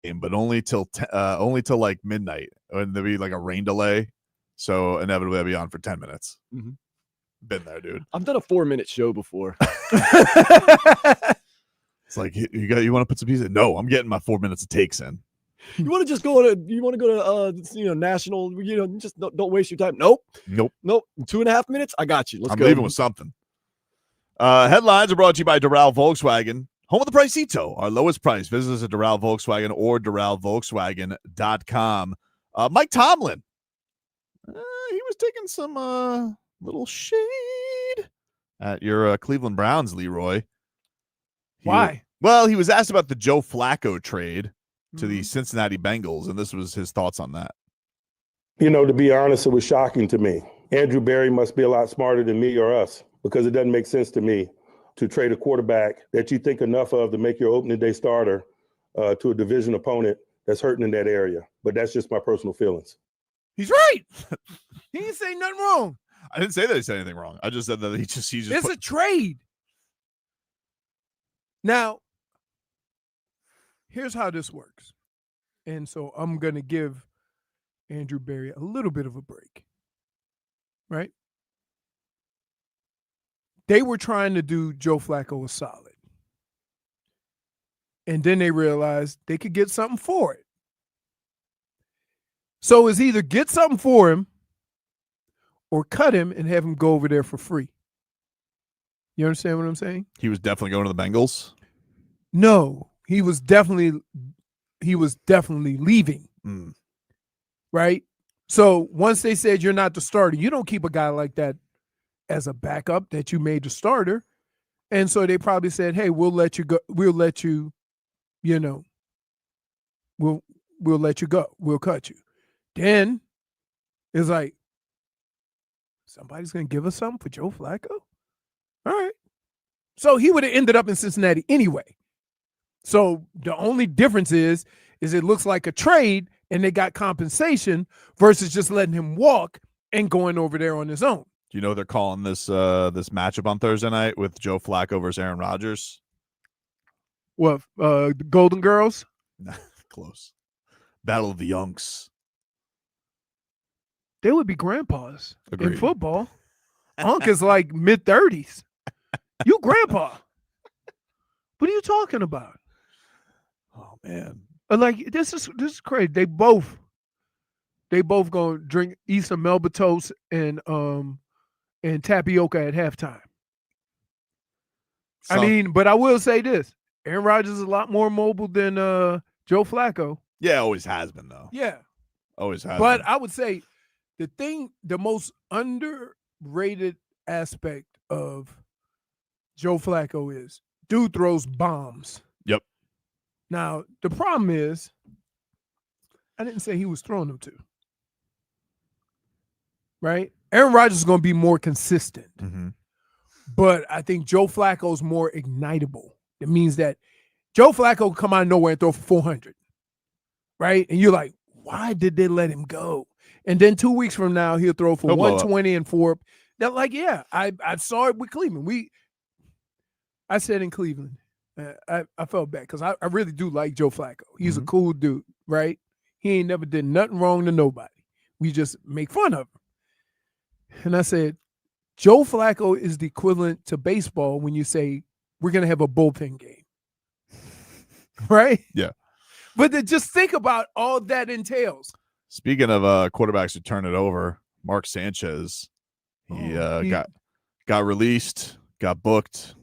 game, but only till like midnight, and there'll be like a rain delay, so inevitably I'll be on for 10 minutes. Mhm. Been there, dude. I've done a 4-minute show before. It's like you want to put some pieces. No, I'm getting my 4 minutes of takes in. You want to just go to national, just don't waste your time. Nope. 2.5 minutes. I got you. Let's I'm go. leaving with something. Headlines are brought to you by Doral Volkswagen, home of the Pricito, our lowest price. Visit us at Doral Volkswagen or DoralVolkswagen.com. Mike Tomlin, he was taking some little shade at your Cleveland Browns, Leroy. Why? Well, he was asked about the Joe Flacco trade to the Cincinnati Bengals, and this was his thoughts on that. To be honest, it was shocking to me. Andrew Berry must be a lot smarter than me or us, because it doesn't make sense to me to trade a quarterback that you think enough of to make your opening day starter to a division opponent that's hurting in that area. But that's just my personal feelings. He's right. He didn't say nothing wrong. I didn't say that he said anything wrong. I just said that he just It's a trade. Now, here's how this works. And so I'm going to give Andrew Berry a little bit of a break. Right? They were trying to do Joe Flacco a solid. And then they realized they could get something for it. So it's either get something for him or cut him and have him go over there for free. You understand what I'm saying? He was definitely going to the Bengals? No, he was definitely leaving. Right? So once they said you're not the starter, you don't keep a guy like that as a backup that you made the starter. And so they probably said, hey, we'll let you go. We'll let you, we'll let you go. We'll cut you. Then it's like, somebody's going to give us something for Joe Flacco? All right. So he would have ended up in Cincinnati anyway. So the only difference is it looks like a trade and they got compensation versus just letting him walk and going over there on his own. Do you know they're calling this this matchup on Thursday night with Joe Flacco versus Aaron Rodgers? What, the Golden Girls? Close. Battle of the Younks. They would be grandpas Agreed. in football. Unc is like mid-30s. You grandpa. What are you talking about? Oh, man. Like, this is crazy. They both gonna eat some Melba toast and tapioca at halftime. But I will say this. Aaron Rodgers is a lot more mobile than Joe Flacco. Yeah, always has been, though. Yeah. Always has But been. I would say the most underrated aspect of Joe Flacco is dude throws bombs. Yep. Now, the problem is, I didn't say he was throwing them to. Right? Aaron Rodgers is going to be more consistent. Mm-hmm. But I think Joe Flacco is more ignitable. It means that Joe Flacco will come out of nowhere and throw for 400. Right? And you're like, why did they let him go? And then 2 weeks from now, he'll throw for 120 and 4. That, like, yeah, I saw it with Cleveland. I said in Cleveland, I felt bad because I really do like Joe Flacco. He's a cool dude, right? He ain't never did nothing wrong to nobody. We just make fun of him. And I said, Joe Flacco is the equivalent to baseball when you say, we're going to have a bullpen game. Right? Yeah. But then just think about all that entails. Speaking of quarterbacks who turn it over, Mark Sanchez, he got released, got booked,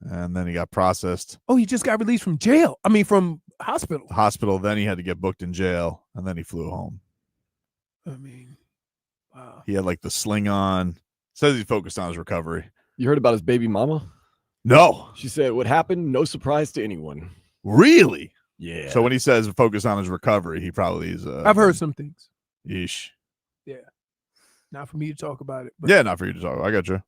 and then he got processed. Oh, he just got released from jail. I mean, from hospital. Hospital. Then he had to get booked in jail, and then he flew home. I mean, wow. He had like the sling on. Says he focused on his recovery. You heard about his baby mama? No. She said what happened, no surprise to anyone. Really? Yeah. So when he says focus on his recovery, he probably is. I've heard some things. Yeesh. Yeah. Not for me to talk about it. But. Yeah, not for you to talk. I got you.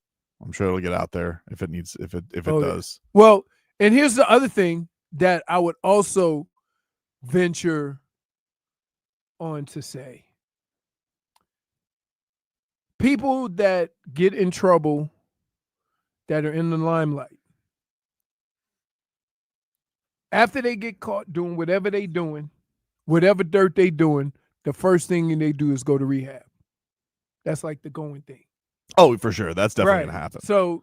I'm sure it'll get out there if it needs, if it does. Yeah. Well, and here's the other thing that I would also venture on to say. People that get in trouble that are in the limelight, after they get caught doing whatever they doing, whatever dirt they doing, the first thing they do is go to rehab. That's like the going thing. Oh, for sure. That's definitely going to happen. So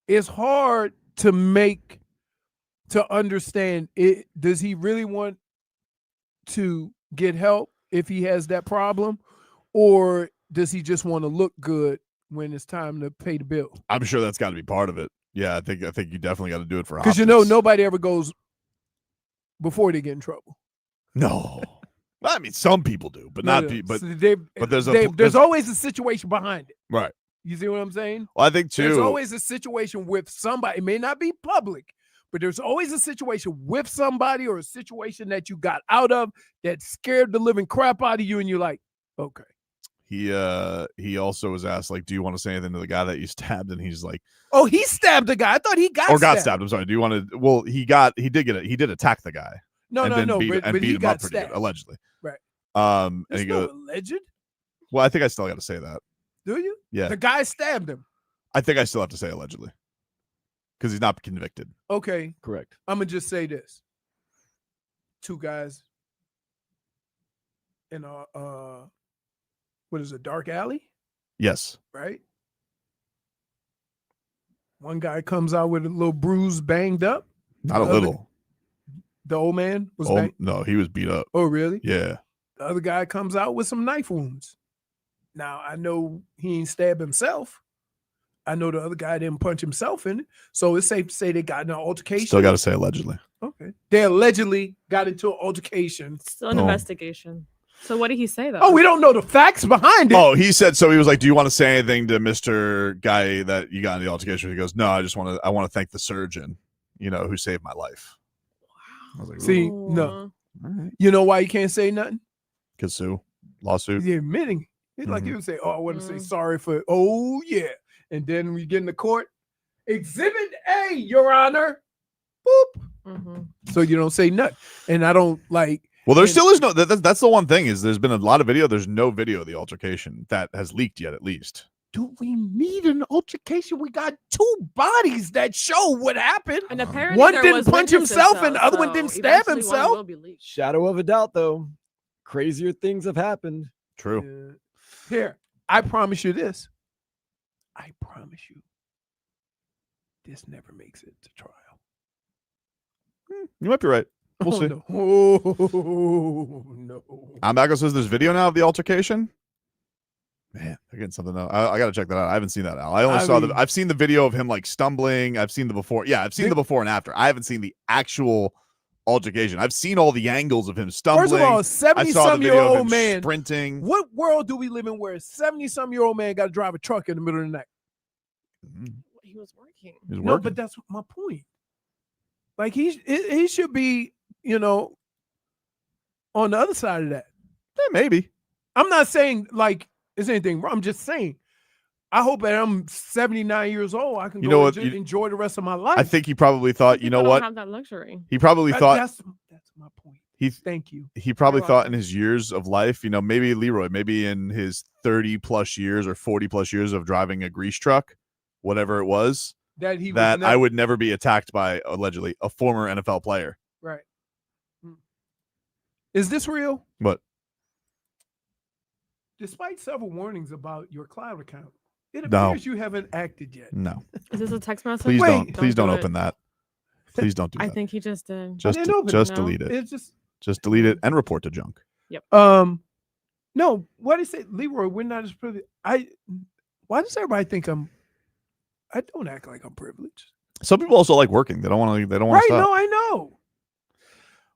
it's hard to understand it. Does he really want to get help if he has that problem, or does he just want to look good when it's time to pay the bill? I'm sure that's got to be part of it. Yeah, I think you definitely got to do it for because nobody ever goes before they get in trouble. No, I mean some people do, but not people. But there's always a situation behind it. Right. You see what I'm saying? Well, I think too. There's always a situation with somebody. It may not be public, but there's always a situation with somebody or a situation that you got out of that scared the living crap out of you, and you're like, okay. He also was asked, like, do you want to say anything to the guy that you stabbed? And he's like, oh, he stabbed the guy. I thought he got stabbed. I'm sorry. Do you want to? Well, he did attack the guy. No, beat he him got up pretty stabbed. good, allegedly. Right. And he goes, alleged. Well, I think I still got to say that. Do you? Yeah. The guy stabbed him. I think I still have to say allegedly because he's not convicted. Okay. Correct. I'm gonna just say this: 2 guys in a what is it, dark alley? Yes. Right. One guy comes out with a little bruise, banged up. Not a little. The old man was no, he was beat up. Oh, really? Yeah. The other guy comes out with some knife wounds. Now, I know he ain't stabbed himself. I know the other guy didn't punch himself in it. So it's safe to say they got in an altercation. Still got to say allegedly. Okay. They allegedly got into an altercation. Still an investigation. So what did he say, though? Oh, we don't know the facts behind it. Oh, he said, so he was like, do you want to say anything to Mr. Guy that you got in the altercation? He goes, no, I want to thank the surgeon, who saved my life. I was like, see, no. Right. You know why you can't say nothing? Because sue. Lawsuit. He's admitting. It's like you would say, oh, I want to say sorry for, oh, yeah. And then we get in the court. Exhibit A, Your Honor. Boop. So you don't say nothing. And I don't like. Well, there still is no, that's the one thing is there's been a lot of video. There's no video of the altercation that has leaked yet, at least. Do we need an altercation? We got 2 bodies that show what happened. And apparently one didn't punch himself and the other one didn't stab himself. Shadow of a doubt, though. Crazier things have happened. True. Here, I promise you this. I promise you, this never makes it to trial. You might be right. We'll see. No. Oh, no. Ambago says there's video now of the altercation. Man, they're getting something out. I got to check that out. I haven't seen that, Al. I've seen the video of him like stumbling. I've seen the before. Yeah, I've seen the before and after. I haven't seen the actual altercation. I've seen all the angles of him stumbling. First of all, 70-some-year-old man sprinting. What world do we live in where a 70-some-year-old man got to drive a truck in the middle of the night? He was working. No, but that's my point. Like he should be, on the other side of that. Yeah, maybe. I'm not saying like there's anything wrong. I'm just saying. I hope that I'm 79 years old. I can enjoy the rest of my life. I think he probably thought, you know what? Don't have that luxury. He probably thought that's my point. Thank you. He probably thought in his years of life, maybe Leroy, maybe in his 30 plus years or 40 plus years of driving a grease truck, whatever it was, I would never be attacked by allegedly a former NFL player. Right. Is this real? What? Despite several warnings about your cloud account, it appears you haven't acted yet. No. Is this a text message? Please don't open that. Please don't do that. I think he just did. Just delete it. It's just delete it and report to junk. Yep. No, what did he say? Leroy, we're not as privileged. Why does everybody think I don't act like I'm privileged. Some people also like working. They don't want to Right, stop. no, I know.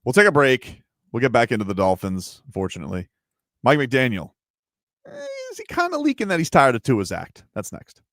We'll take a break. We'll get back into the Dolphins, unfortunately. Mike McDaniel. Is he kind of leaking that he's tired of Tua's act? That's next.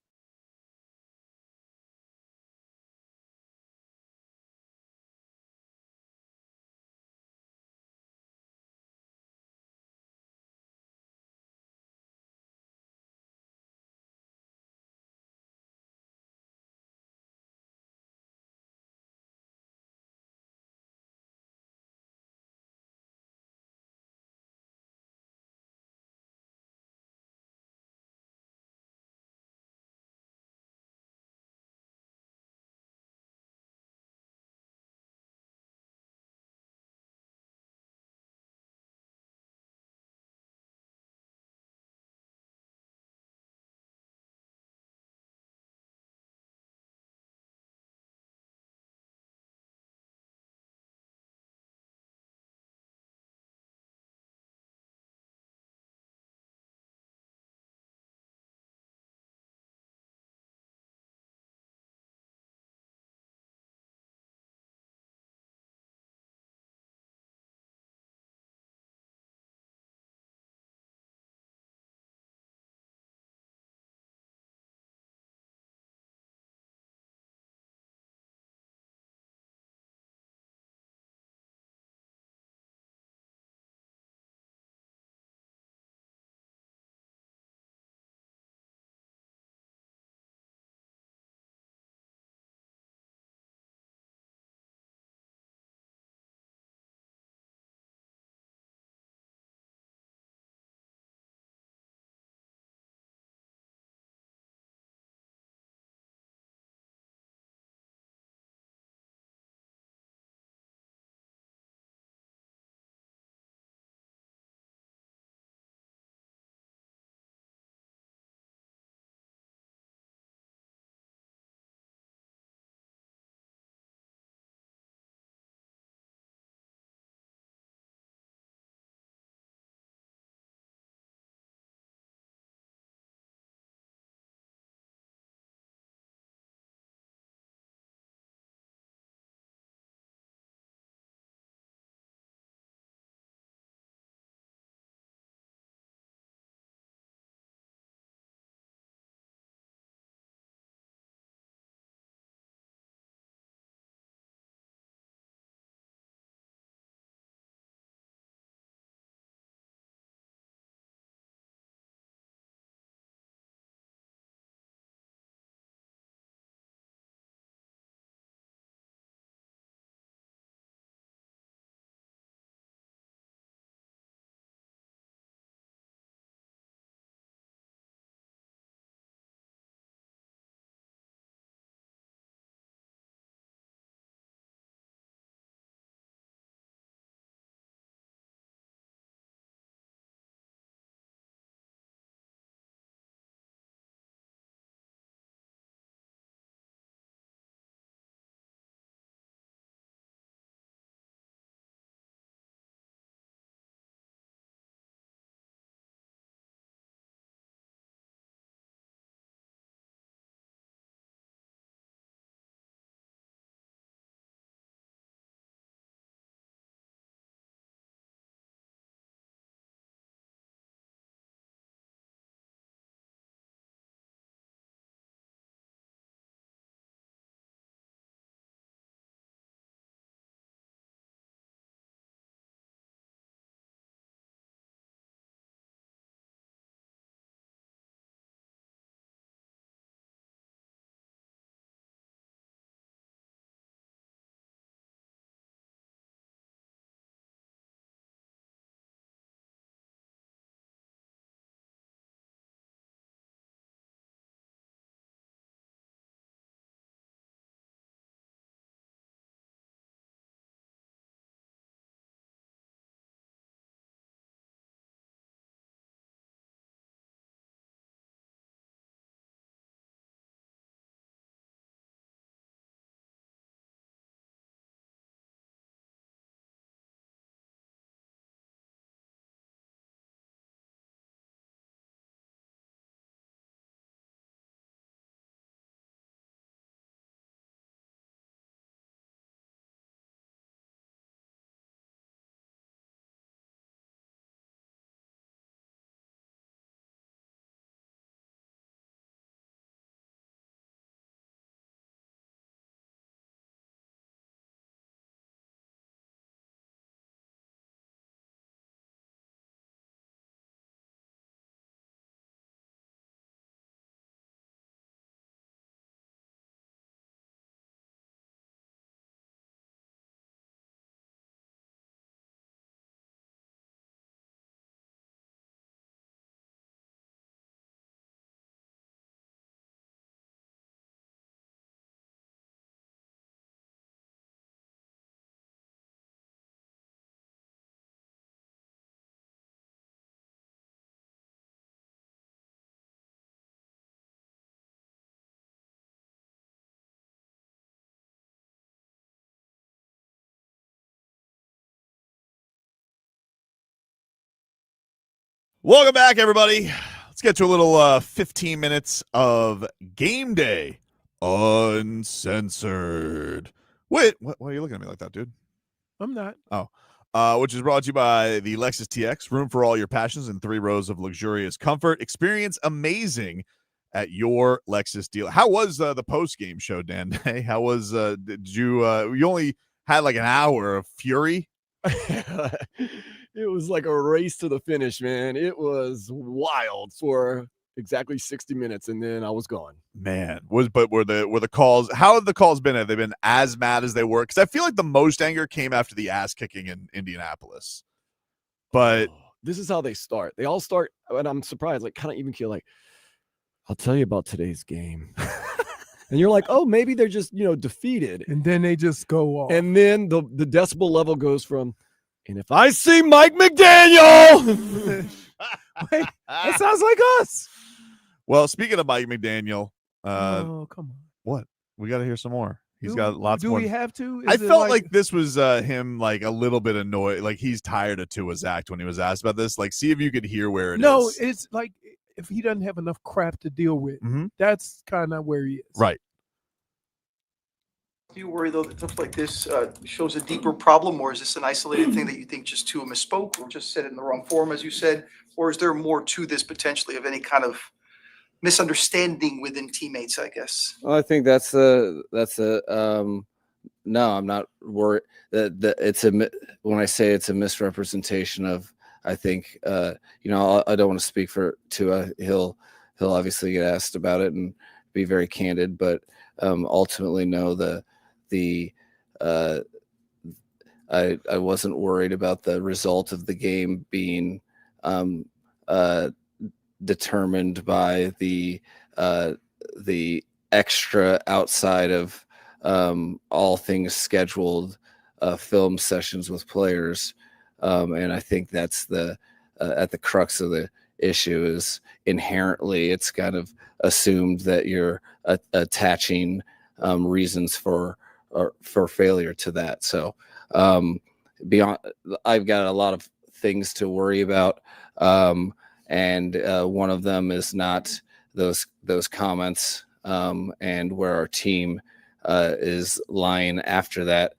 Welcome back, everybody. Let's get to a little 15 minutes of game day uncensored. Wait, why are you looking at me like that, dude? I'm not. Oh. Which is brought to you by the Lexus TX. Room for all your passions in 3 rows of luxurious comfort. Experience amazing at your Lexus dealer. How was the post-game show, Dan? How was, did you only had like an hour of fury? It was like a race to the finish, man. It was wild for exactly 60 minutes, and then I was gone. Man, were the calls? How have the calls been? Have they been as mad as they were? Because I feel like the most anger came after the ass kicking in Indianapolis. But this is how they start. They all start, and I'm surprised. Like, kind of even feel like, I'll tell you about today's game. And you're like, oh, maybe they're just, defeated. And then they just go off. And then the decibel level goes from, and if I see Mike McDaniel. Wait, that sounds like us. Well, speaking of Mike McDaniel, oh, come on. What? We got to hear some more. He's got lots more. Do we have to? I felt like this was him like a little bit annoyed. Like he's tired of Tua's act when he was asked about this. Like, see if you could hear where it is. No, it's like if he doesn't have enough crap to deal with, that's kind of where he is. Right. Do you worry, though, that stuff like this shows a deeper problem, or is this an isolated thing that you think just Tua misspoke or just said it in the wrong form, as you said? Or is there more to this potentially of any kind of misunderstanding within teammates, I guess? Well, I think that's a no, I'm not worried that when I say it's a misrepresentation of, I think, I don't want to speak for Tua. He'll obviously get asked about it and be very candid, but ultimately, no, I wasn't worried about the result of the game being determined by the extra outside of all things scheduled film sessions with players, and I think that's at the crux of the issue is inherently it's kind of assumed that you're attaching reasons for failure to that. So beyond, I've got a lot of things to worry about, and one of them is not those comments, and where our team is lying after that.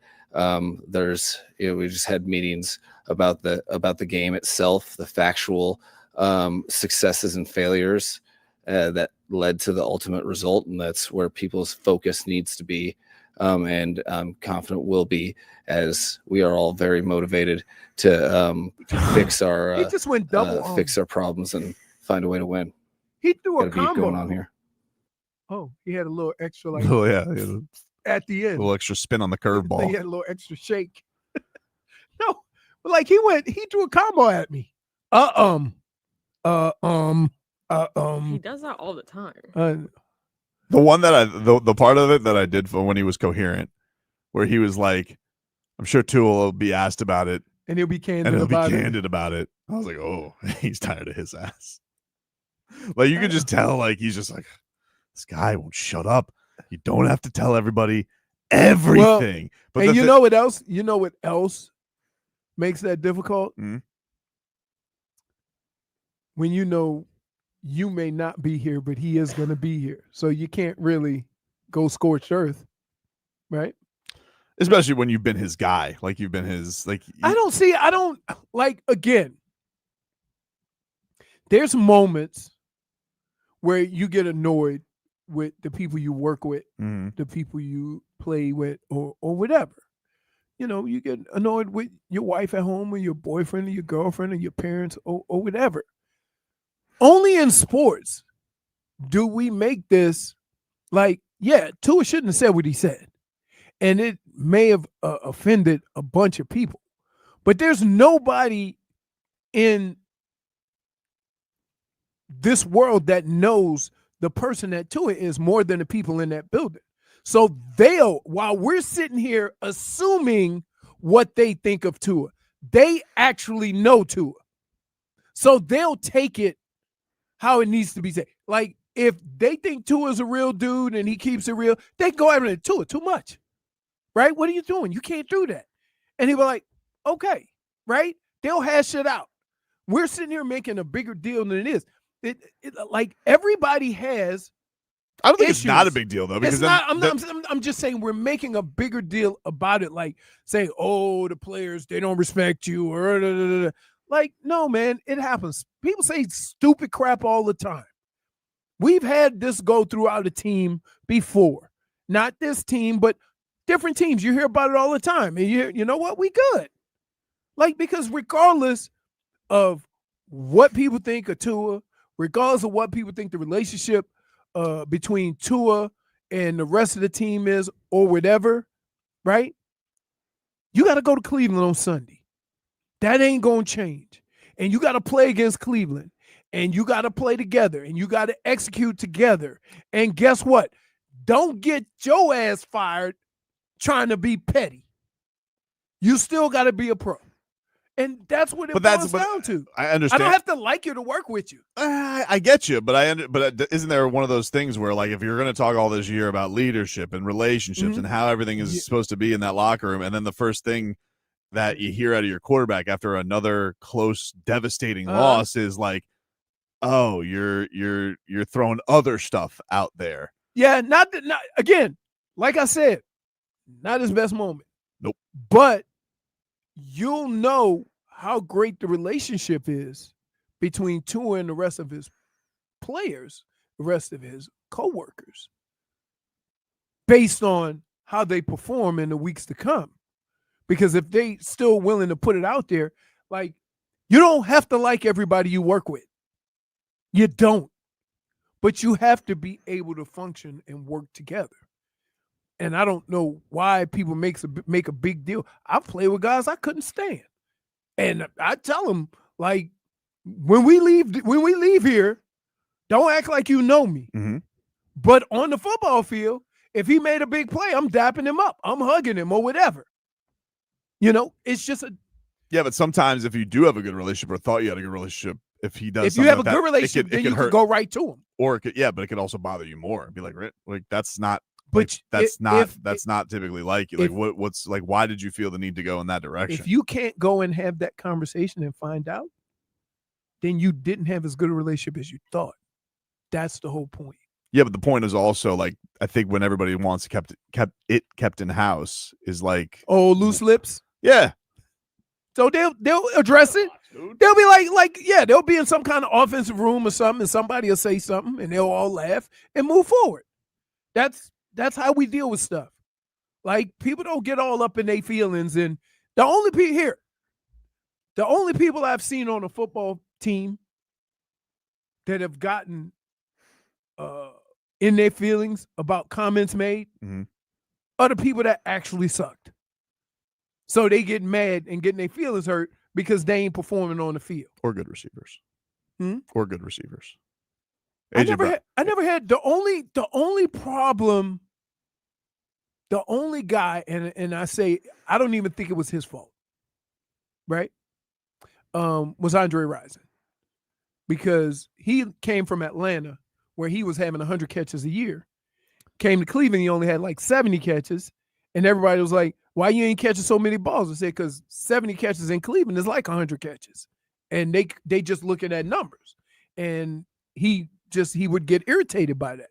There's we just had meetings about the game itself, the factual successes and failures that led to the ultimate result, and that's where people's focus needs to be, and I'm confident will be, as we are all very motivated to fix our he just went double fix our problems and find a way to win. He threw a Got a beat combo going on here. Oh, he had a little extra Oh yeah, at the end. a little extra spin on the He curveball. had a little extra shake. No, but like he threw a combo at me. He does that all the time. The one that the part of it that I did for when he was coherent, where he was like, I'm sure Tua will be asked about it. And he'll be candid about it. I was like, oh, he's tired of his ass. Like you could just tell, like he's just like, this guy won't shut up. You don't have to tell everybody everything. But and know what else? You know what else makes that difficult? Mm-hmm. When you know you may not be here, but he is going to be here. So you can't really go scorched earth, right? Especially when you've been his guy. Like you've been his, like. I don't like, again, there's moments where you get annoyed with the people you work with, the people you play with, or whatever. You get annoyed with your wife at home or your boyfriend or your girlfriend or your parents or whatever. Only in sports do we make this like, yeah, Tua shouldn't have said what he said. And it may have offended a bunch of people. But there's nobody in this world that knows the person that Tua is more than the people in that building. So while we're sitting here assuming what they think of Tua, they actually know Tua. So they'll take it how it needs to be said. Like, if they think Tua's a real dude and he keeps it real, they go after Tua too much. Right? What are you doing? You can't do that. And he'll be like, okay, right? They'll hash it out. we're sitting here making a bigger deal than it is. Like everybody has. I don't think issues. it's not a big deal though, because it's not. I'm just saying we're making a bigger deal about it. Like saying, "Oh, the players they don't respect you," or like, no, man, it happens. People say stupid crap all the time. We've had this go throughout a team before, not this team, but different teams. You hear about it all the time, and you know what? We good. Like, because regardless of what people think of Tua, regardless of what people think the relationship between Tua and the rest of the team is or whatever, right? You got to go to Cleveland on Sunday. That ain't going to change. And you got to play against Cleveland. And you got to play together. And you got to execute together. And guess what? Don't get your ass fired trying to be petty. You still got to be a pro. And that's what it boils down to. I understand. I don't have to like you to work with you. I get you, but isn't there one of those things where, like, if you're going to talk all this year about leadership and relationships and how everything is supposed to be in that locker room, and then the first thing that you hear out of your quarterback after another close, devastating loss is like, "Oh, you're throwing other stuff out there." Yeah, not again. Like I said, not his best moment. Nope. But you'll know how great the relationship is between Tua and the rest of his players, the rest of his coworkers, based on how they perform in the weeks to come. Because if they still willing to put it out there, like, you don't have to like everybody you work with. You don't. But you have to be able to function and work together. And I don't know why people make a big deal. I've played with guys I couldn't stand. And I tell them, like, when we leave here, don't act like you know me. Mm-hmm. But on the football field, if he made a big play, I'm dapping him up. I'm hugging him or whatever. You know, it's just a. Yeah, but sometimes if you do have a good relationship or thought you had a good relationship, if he does, if you have a good relationship, then you can go right to him. Or it could, but it could also bother you more. Be like that's not. But that's not typically like you. Like what's like? Why did you feel the need to go in that direction? If you can't go and have that conversation and find out, then you didn't have as good a relationship as you thought. That's the whole point. Yeah, but the point is also, like, I think when everybody wants kept in house is like, oh, loose lips. Yeah. So they'll address it. They'll be like they'll be in some kind of offensive room or something, and somebody will say something, and they'll all laugh and move forward. That's how we deal with stuff. Like, people don't get all up in their feelings. And the only people I've seen on a football team that have gotten in their feelings about comments made are the people that actually sucked. So they get mad and getting their feelings hurt because they ain't performing on the field. Or good receivers. Or good receivers. I never had the only problem. The only guy, and I say I don't even think it was his fault, right? Was Andre Rison, because he came from Atlanta where he was having 100 catches a year. Came to Cleveland, he only had like 70 catches, and everybody was like, "Why you ain't catching so many balls?" I said, "Because 70 catches in Cleveland is like 100 catches," and they just looking at numbers, and he would get irritated by that.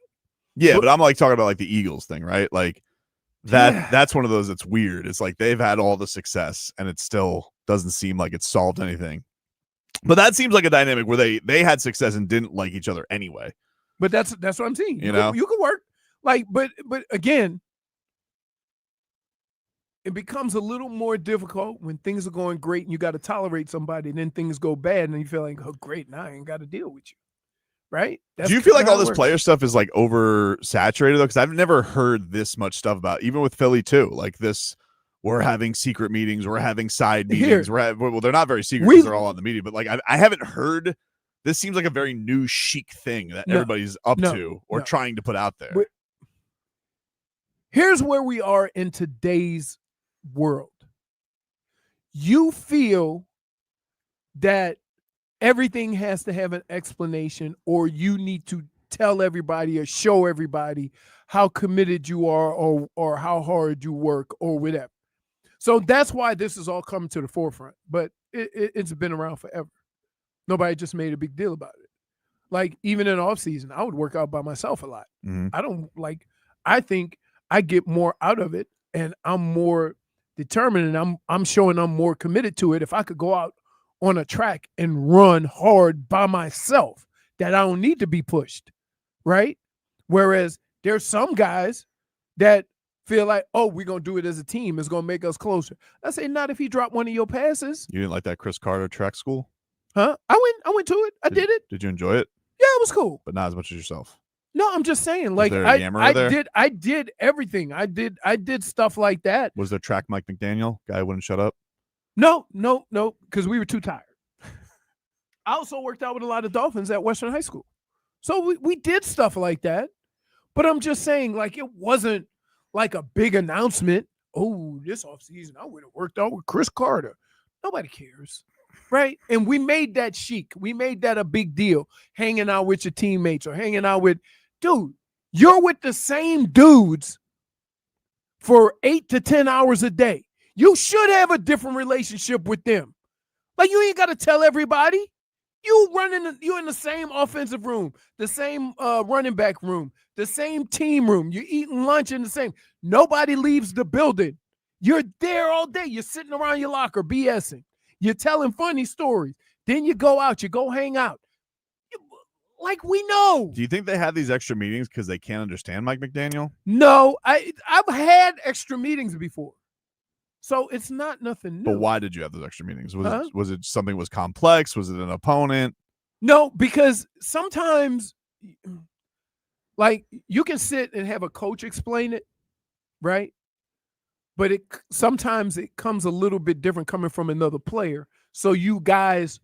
Yeah, but I'm like talking about like the Eagles thing, right? Like. That's one of those that's weird. It's like they've had all the success and it still doesn't seem like it's solved anything. But that seems like a dynamic where they had success and didn't like each other anyway. But that's what I'm saying. You know, you can work like, but again, it becomes a little more difficult when things are going great and you got to tolerate somebody, and then things go bad and you feel like, oh, great, now I ain't got to deal with you. Right? Do you feel like all this player stuff is like oversaturated though? Because I've never heard this much stuff about, even with Philly too. Like this, we're having secret meetings, we're having side meetings. Well, they're not very secret because they're all on the media. But like I haven't heard. This seems like a very new chic thing that everybody's up to or trying to put out there. But here's where we are in today's world. You feel that everything has to have an explanation, or you need to tell everybody or show everybody how committed you are or how hard you work or whatever. So that's why this is all coming to the forefront. But it's been around forever. Nobody just made a big deal about it. Like, even in off season, I would work out by myself a lot. Mhm. I think I get more out of it, and I'm more determined, and I'm showing I'm more committed to it if I could go out on a track and run hard by myself, that I don't need to be pushed, right? Whereas there's some guys that feel like, oh, we're going to do it as a team. It's going to make us closer. I say, not if he dropped one of your passes. You didn't like that Chris Carter track school? Huh? I went to it. I did it. Did you enjoy it? Yeah, it was cool. But not as much as yourself. No, I'm just saying, like, there a yammerer there? I did everything. I did stuff like that. Was there track Mike McDaniel? Guy who wouldn't shut up? No, because we were too tired. I also worked out with a lot of Dolphins at Western High School. So we did stuff like that. But I'm just saying, like, it wasn't like a big announcement. Oh, this offseason, I would have worked out with Chris Carter. Nobody cares, right? And we made that chic. We made that a big deal, hanging out with your teammates or hanging out with, dude, you're with the same dudes for 8 to 10 hours a day. You should have a different relationship with them. Like, you ain't got to tell everybody. You're in the same offensive room, the same running back room, the same team room. You're eating lunch in the same. Nobody leaves the building. You're there all day. You're sitting around your locker BSing. You're telling funny stories. Then you go out. You go hang out. Like, we know. Do you think they had these extra meetings because they can't understand Mike McDaniel? No, I've had extra meetings before. So it's not nothing new. But why did you have those extra meetings? Was it something was complex? Was it an opponent? No, because sometimes, like, you can sit and have a coach explain it, right? But sometimes it comes a little bit different coming from another player. So you guys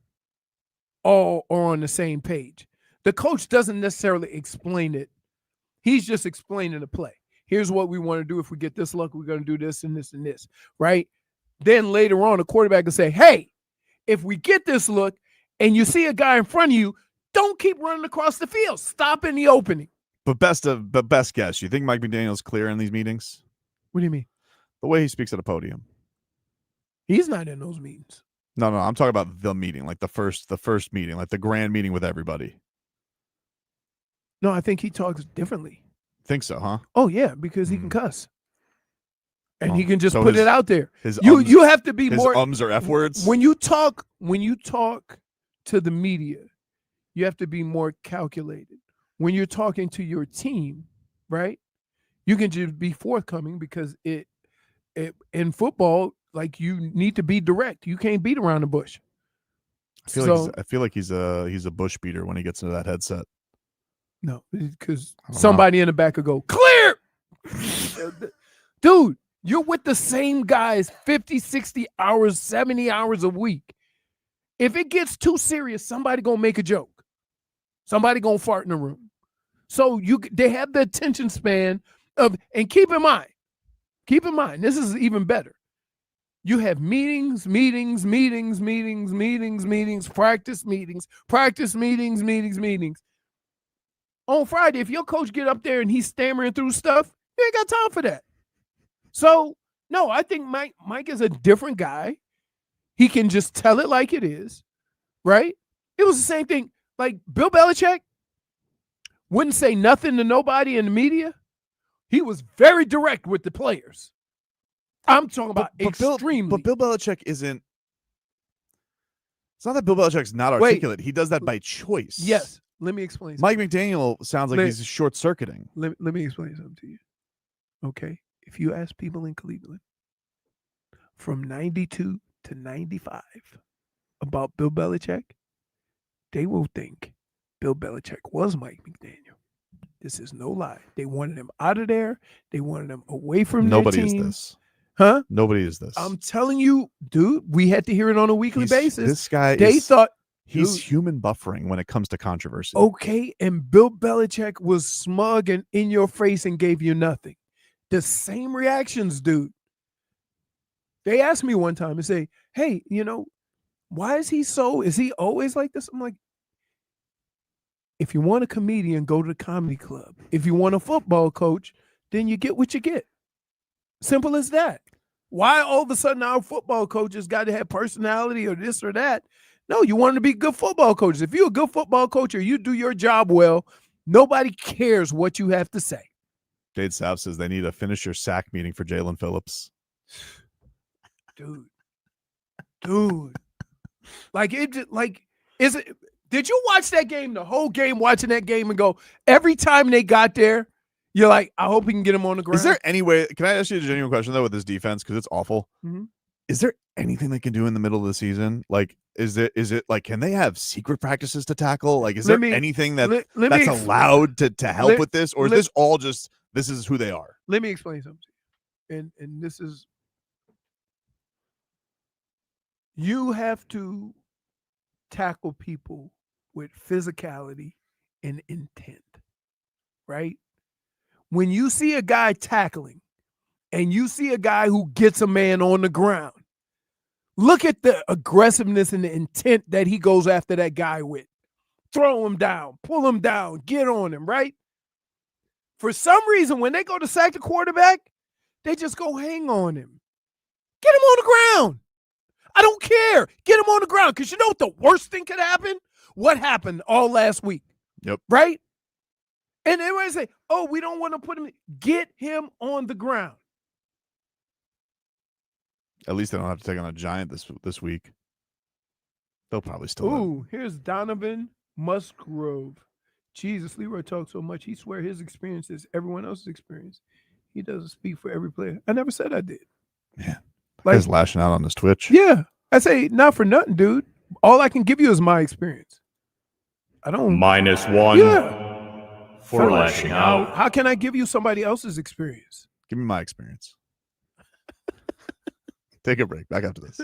all are on the same page. The coach doesn't necessarily explain it. He's just explaining the play. Here's what we want to do. If we get this luck, we're going to do this and this and this, right? Then later on, the quarterback will say, hey, if we get this look and you see a guy in front of you, don't keep running across the field. Stop in the opening. But best guess, you think Mike McDaniel's clear in these meetings? What do you mean? The way he speaks at a podium. He's not in those meetings. No, I'm talking about the meeting, like the first meeting, like the grand meeting with everybody. No, I think he talks differently. Think so, huh? Oh, yeah, because he can cuss. And he Oh, can just so put it out there. You You have to be his more ums or F words? when you talk to the media, you have to be more calculated. When you're talking to your team, right? You can just be forthcoming because it in football, like, you need to be direct. You can't beat around the bush. I feel like he's a bush beater when he gets into that headset. No, because somebody in the back will go, clear! Dude, you're with the same guys 50, 60 hours, 70 hours a week. If it gets too serious, somebody going to make a joke. Somebody going to fart in the room. So they have the attention span of, and keep in mind, this is even better. You have meetings, practice meetings. On Friday, if your coach get up there and he's stammering through stuff, you ain't got time for that. So, no, I think Mike is a different guy. He can just tell it like it is, right? It was the same thing. Like, Bill Belichick wouldn't say nothing to nobody in the media. He was very direct with the players. I'm talking about extremely. But Bill Belichick isn't. It's not that Bill Belichick's not articulate. He does that by choice. Yes. Let me explain something. Mike McDaniel sounds like he's short-circuiting. Let me explain something to you. Okay? If you ask people in Cleveland from 92 to 95 about Bill Belichick, they will think Bill Belichick was Mike McDaniel. This is no lie. They wanted him out of there. They wanted him away from their team. Nobody is this. Huh? Nobody is this. I'm telling you, dude, we had to hear it on a weekly basis. This guy thought he's human buffering when it comes to controversy. Okay, and Bill Belichick was smug and in your face and gave you nothing. The same reactions, dude. They asked me one time and say, hey, why is he always like this? I'm like, if you want a comedian, go to the comedy club. If you want a football coach, then you get what you get. Simple as that. Why all of a sudden our football coaches got to have personality or this or that? No, you want to be good football coaches. If you're a good football coach or you do your job well, nobody cares what you have to say. Jade South says they need a finish your sack meeting for Jaelan Phillips. Dude. Like is it? Did you watch that game, the whole game, watching that game and go, every time they got there, you're like, I hope we can get him on the ground? Is there any way, can I ask you a genuine question though with this defense? Because it's awful. Mhm. Is there anything they can do in the middle of the season? Like, is it like, can they have secret practices to tackle? Like, is there anything that's allowed to help with this? Or is this all just, this is who they are? Let me explain something to you. And this is, you have to tackle people with physicality and intent, right? When you see a guy tackling and you see a guy who gets a man on the ground, look at the aggressiveness and the intent that he goes after that guy with. Throw him down, pull him down, get on him, right? For some reason, when they go to sack the quarterback, they just go hang on him. Get him on the ground. I don't care. Get him on the ground, because you know what the worst thing could happen? What happened all last week? Yep. Right? And everybody say, oh, we don't want to put him in. Get him on the ground. At least they don't have to take on a giant this week. They'll probably still win. Ooh, here's Donovan Musgrove. Jesus, Leroy talks so much. He swear his experience is everyone else's experience. He doesn't speak for every player. I never said I did. Yeah. Like, He's lashing out on his Twitch. Yeah. I say, not for nothing, dude. All I can give you is my experience. I don't. -1 for lashing out. How can I give you somebody else's experience? Give me my experience. Take a break. Back after this.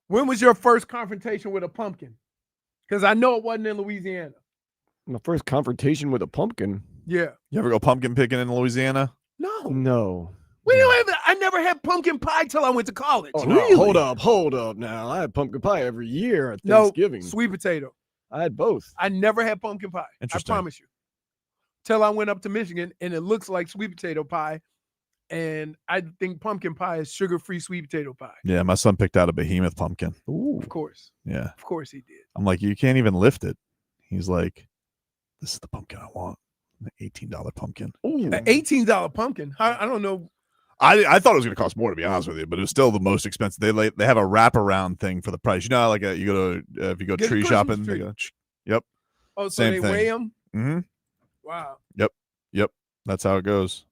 When was your first confrontation with a pumpkin? Because I know it wasn't in Louisiana. My first confrontation with a pumpkin. Yeah. You ever go pumpkin picking in Louisiana? No. I never had pumpkin pie till I went to college. Oh, no, hold up now. I had pumpkin pie every year at Thanksgiving. No, sweet potato. I had both. I never had pumpkin pie. Interesting. I promise you. Till I went up to Michigan and it looks like sweet potato pie. And I think pumpkin pie is sugar-free sweet potato pie. Yeah, my son picked out a behemoth pumpkin. Ooh. Of course. Yeah. Of course he did. I'm like, you can't even lift it. He's like, this is the pumpkin I want. An $18 pumpkin. An $18 pumpkin. I don't know. I thought it was going to cost more, to be honest with you, but it was still the most expensive. They have a wraparound thing for the price. You know, how, like you go to if you go Get a tree Christmas shopping, tree. they go, yep. Oh, so Same they thing. weigh them? Mm-hmm. Wow. Yep. That's how it goes.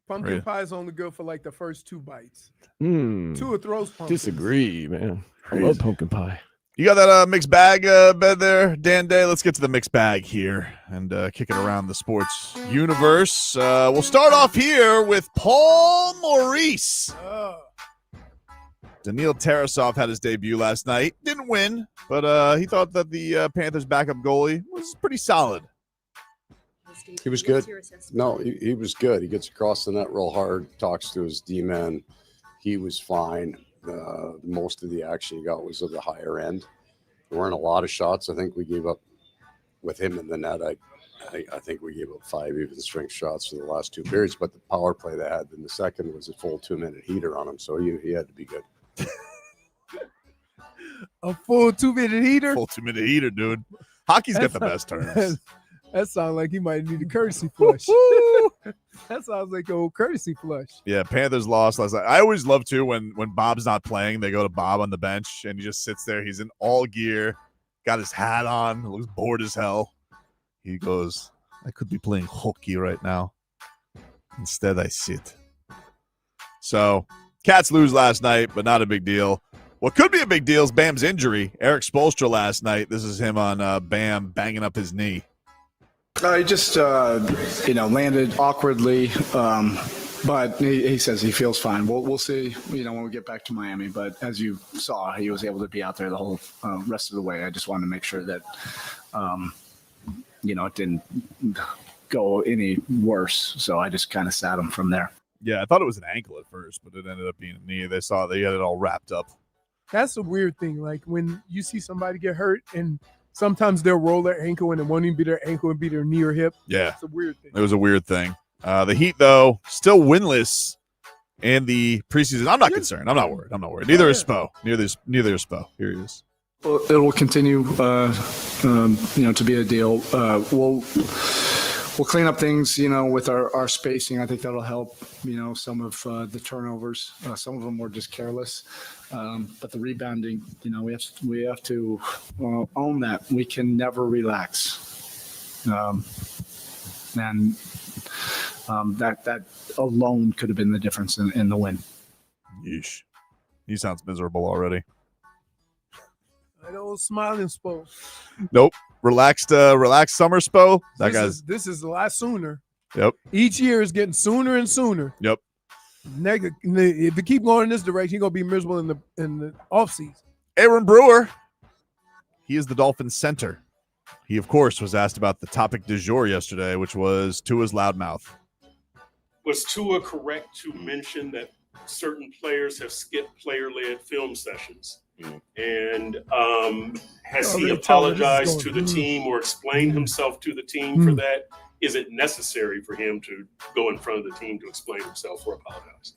Pumpkin Right. pie is only good for like the first 2 bites. Hmm. 2 or throws pumpkin. Disagree, man. I love pumpkin pie. You got that mixed bag bed there, Dan Day? Let's get to the mixed bag here and kick it around the sports universe. We'll start off here with Paul Maurice. Daniil Tarasov had his debut last night. Didn't win, but he thought that the Panthers' backup goalie was pretty solid. He was good. No, he was good. He gets across the net real hard, talks to his D-men. He was fine. Most of the action he got was at the higher end. There weren't a lot of shots. I think we gave up with him in the net. I think we gave up 5 even strength shots for the last 2 periods, but the power play they had in the second was a full 2-minute heater on him, so he had to be good. A full 2-minute heater? Full 2-minute heater, dude. Hockey's got the best terms. That sounds like he might need a courtesy flush. That sounds like an old courtesy flush. Yeah, Panthers lost last night. I always love too when Bob's not playing, they go to Bob on the bench and he just sits there. He's in all gear, got his hat on, looks bored as hell. He goes, I could be playing hockey right now. Instead, I sit. So, Cats lose last night, but not a big deal. What could be a big deal is Bam's injury. Erik Spoelstra last night. This is him on Bam banging up his knee. He just, landed awkwardly, but he says he feels fine. We'll see, when we get back to Miami. But as you saw, he was able to be out there the whole rest of the way. I just wanted to make sure that, it didn't go any worse. So I just kind of sat him from there. Yeah, I thought it was an ankle at first, but it ended up being a knee. They saw they had it all wrapped up. That's a weird thing. Like when you see somebody get hurt and sometimes they'll roll their ankle and it won't even be their ankle and be their knee or hip. Yeah. It's a weird thing. It was a weird thing. The Heat, though, still winless in the preseason. I'm not concerned. I'm not worried. Neither is Spo. Neither is Spo. Here he is. Well, it will continue, to be a deal. We'll clean up things, with our spacing. I think that'll help, some of the turnovers. Some of them were just careless. But the rebounding, we have to own that. We can never relax. That alone could have been the difference in the win. Yeesh. He sounds miserable already. That old smiling Spo. Nope. Relaxed summer Spo. This is a lot sooner. Yep. Each year is getting sooner and sooner. Yep. If you keep going in this direction, you're gonna be miserable in the offseason. Aaron Brewer. He is the Dolphins center. He, of course, was asked about the topic du jour yesterday, which was Tua's loudmouth. Was Tua correct to mention that certain players have skipped player-led film sessions? And has he apologized to the team or explained himself to the team for that? Is it necessary for him to go in front of the team to explain himself or apologize?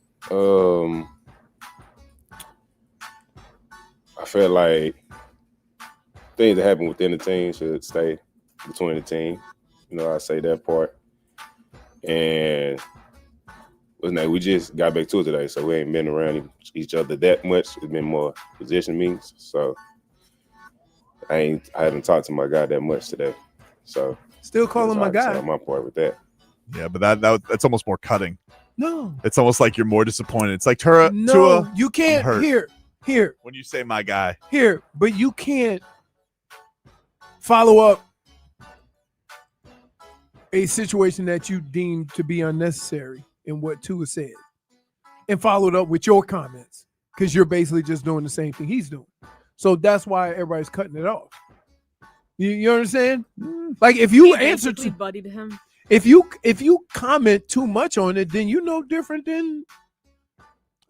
I feel like things that happen within the team should stay between the team. I say that part. And we just got back to it today, so we ain't been around each other that much. It's been more position meetings, so I haven't talked to my guy that much today. So still calling my guy. On my part with that. Yeah, but that's almost more cutting. No, it's almost like you're more disappointed. It's like Tua. You can't. Here. When you say my guy, here, but you can't follow up a situation that you deem to be unnecessary in what Tua said and followed up with your comments. because you're basically just doing the same thing he's doing. So that's why everybody's cutting it off. You understand? Like if you answer to buddy to him. if you comment too much on it, then you know different than.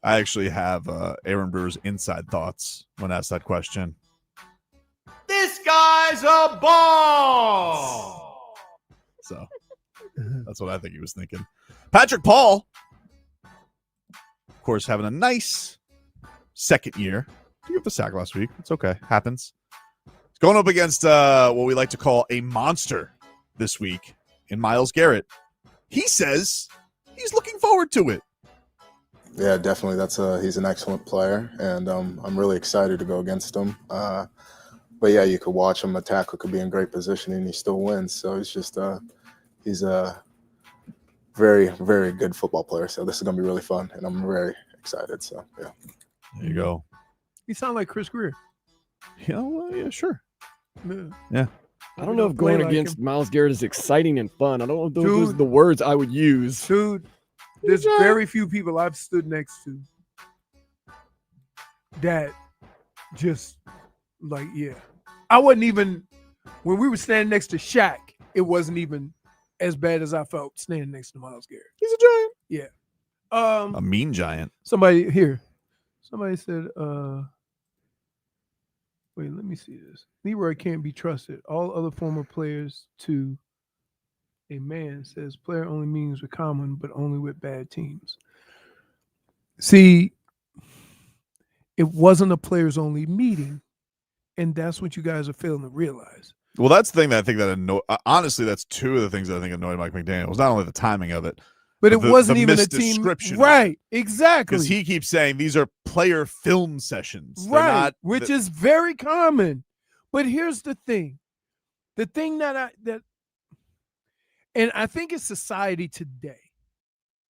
I actually have Aaron Brewer's inside thoughts when asked that question. This guy's a ball. So that's what I think he was thinking. Patrick Paul, of course, having a nice second year. He got the sack last week. It's okay. Happens. He's going up against what we like to call a monster this week in Myles Garrett. He says he's looking forward to it. Yeah, definitely. He's an excellent player, and I'm really excited to go against him. But yeah, you could watch him. A tackle could be in great position, and he still wins. So he's a very, very good football player. So this is gonna be really fun, and I'm very excited. So yeah. There you go. You sound like Chris Greer. Yeah, sure. Yeah. I don't know if going against Myles Garrett is exciting and fun. I don't know if those are Dude. the words I would use. Dude, there's very few people I've stood next to that just like, yeah. I wasn't even, when we were standing next to Shaq, it wasn't even as bad as I felt standing next to Myles Garrett. He's a giant. Yeah. A mean giant. Somebody said, wait, let me see this. Leroy can't be trusted. All other former players to a man says player only means with common, but only with bad teams. See, it wasn't a players only meeting, and that's what you guys are failing to realize. Well, that's the thing that I think that honestly, that's two of the things that I think annoyed Mike McDaniel. It was not only the timing of it, but it wasn't even a team. Description, Right, exactly. Because he keeps saying these are player film sessions. They're Right, not which is very common. But here's the thing. The thing that and I think it's society today,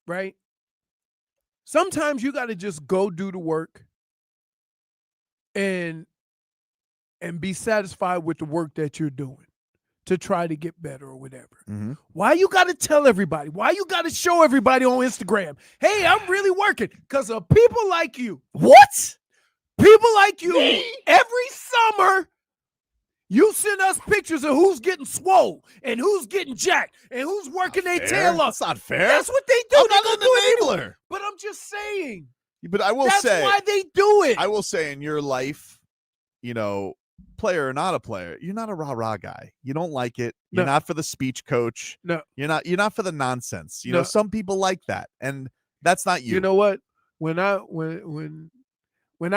right? Sometimes you got to just go do the work and be satisfied with the work that you're doing to try to get better or whatever. Mm-hmm. Why you got to tell everybody? Why you got to show everybody on Instagram, hey, I'm really working? Because of people like you. What? People like you every summer. You send us pictures of who's getting swole and who's getting jacked and who's working their tail off. That's not fair. That's what they do. I'm They not gonna an do it enabler. anyway. But I'm just saying. But I will That's say why they do it. I will say in your life, player or not a player, you're not a rah-rah guy. You don't like it. You're No. not for the speech coach. No. You're not for the nonsense. You No. know, some people like that. And that's not you. You know what? When I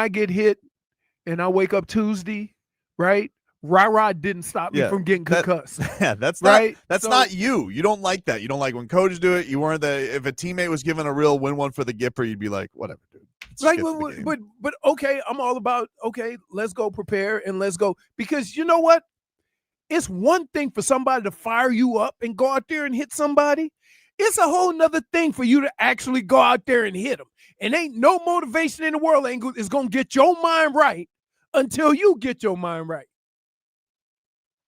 get hit and I wake up Tuesday, right? Rah-rah didn't stop me from getting concussed. Yeah, that's right? That's So- not you. You don't like that. You don't like when coaches do it. You weren't if a teammate was given a real win one for the Gipper, you'd be like, whatever, dude. Let's Like, get to the game. but okay, I'm all about, okay, let's go prepare and let's go. Because you know what? It's one thing for somebody to fire you up and go out there and hit somebody. It's a whole nother thing for you to actually go out there and hit them. And ain't no motivation in the world is going to get your mind right until you get your mind right.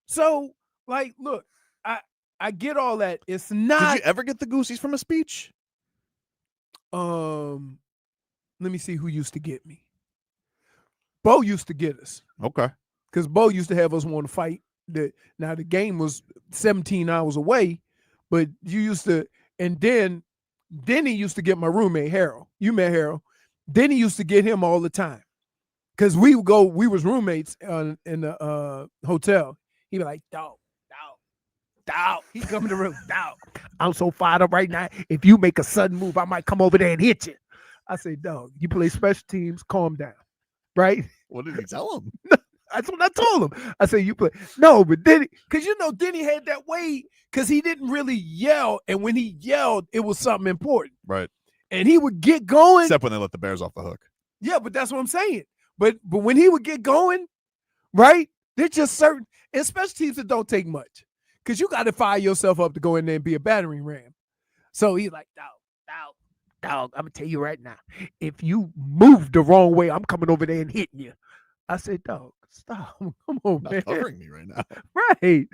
So, like, look, I get all that. It's not. Did you ever get the goosies from a speech? Let me see who used to get me. Bo used to get us. Okay. Because Bo used to have us want to fight. Now the game was 17 hours away, but you used to, and then he used to get my roommate Herro. You met Herro. Then he used to get him all the time. Because we was roommates in the hotel. He'd be like, dog. He come in the room, dog. I'm so fired up right now. If you make a sudden move, I might come over there and hit you. I say, dog, you play special teams, calm down. Right? What did he tell him? That's what I told him. I said, you play. No, but then, because then he had that way, because he didn't really yell. And when he yelled, it was something important. Right. And he would get going. Except when they let the Bears off the hook. Yeah, but that's what I'm saying. But when he would get going, right, there's just certain, and special teams that don't take much. Because you got to fire yourself up to go in there and be a battering ram. So he's like, dog, I'm going to tell you right now. If you move the wrong way, I'm coming over there and hitting you. I said, dog, stop. Come on, Not man. covering me right now. Right.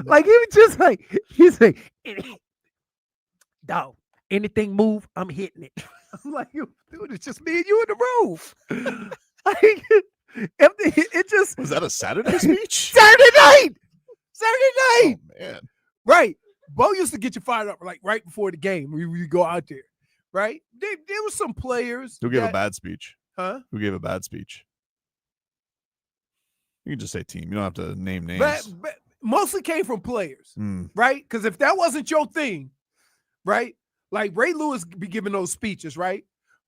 Like, he was just like, he's like, dog, anything move, I'm hitting it. I'm like, dude, it's just me and you in the room. Like, it just Was that a Saturday speech? Saturday night. Saturday night. Oh, man. Right. Bo used to get you fired up like right before the game. We go out there. Right. There was some players. Who gave a bad speech? Huh? Who gave a bad speech? You can just say team. You don't have to name names. But mostly came from players. Hmm. Right? Because if that wasn't your thing, right? Like Ray Lewis be giving those speeches, right?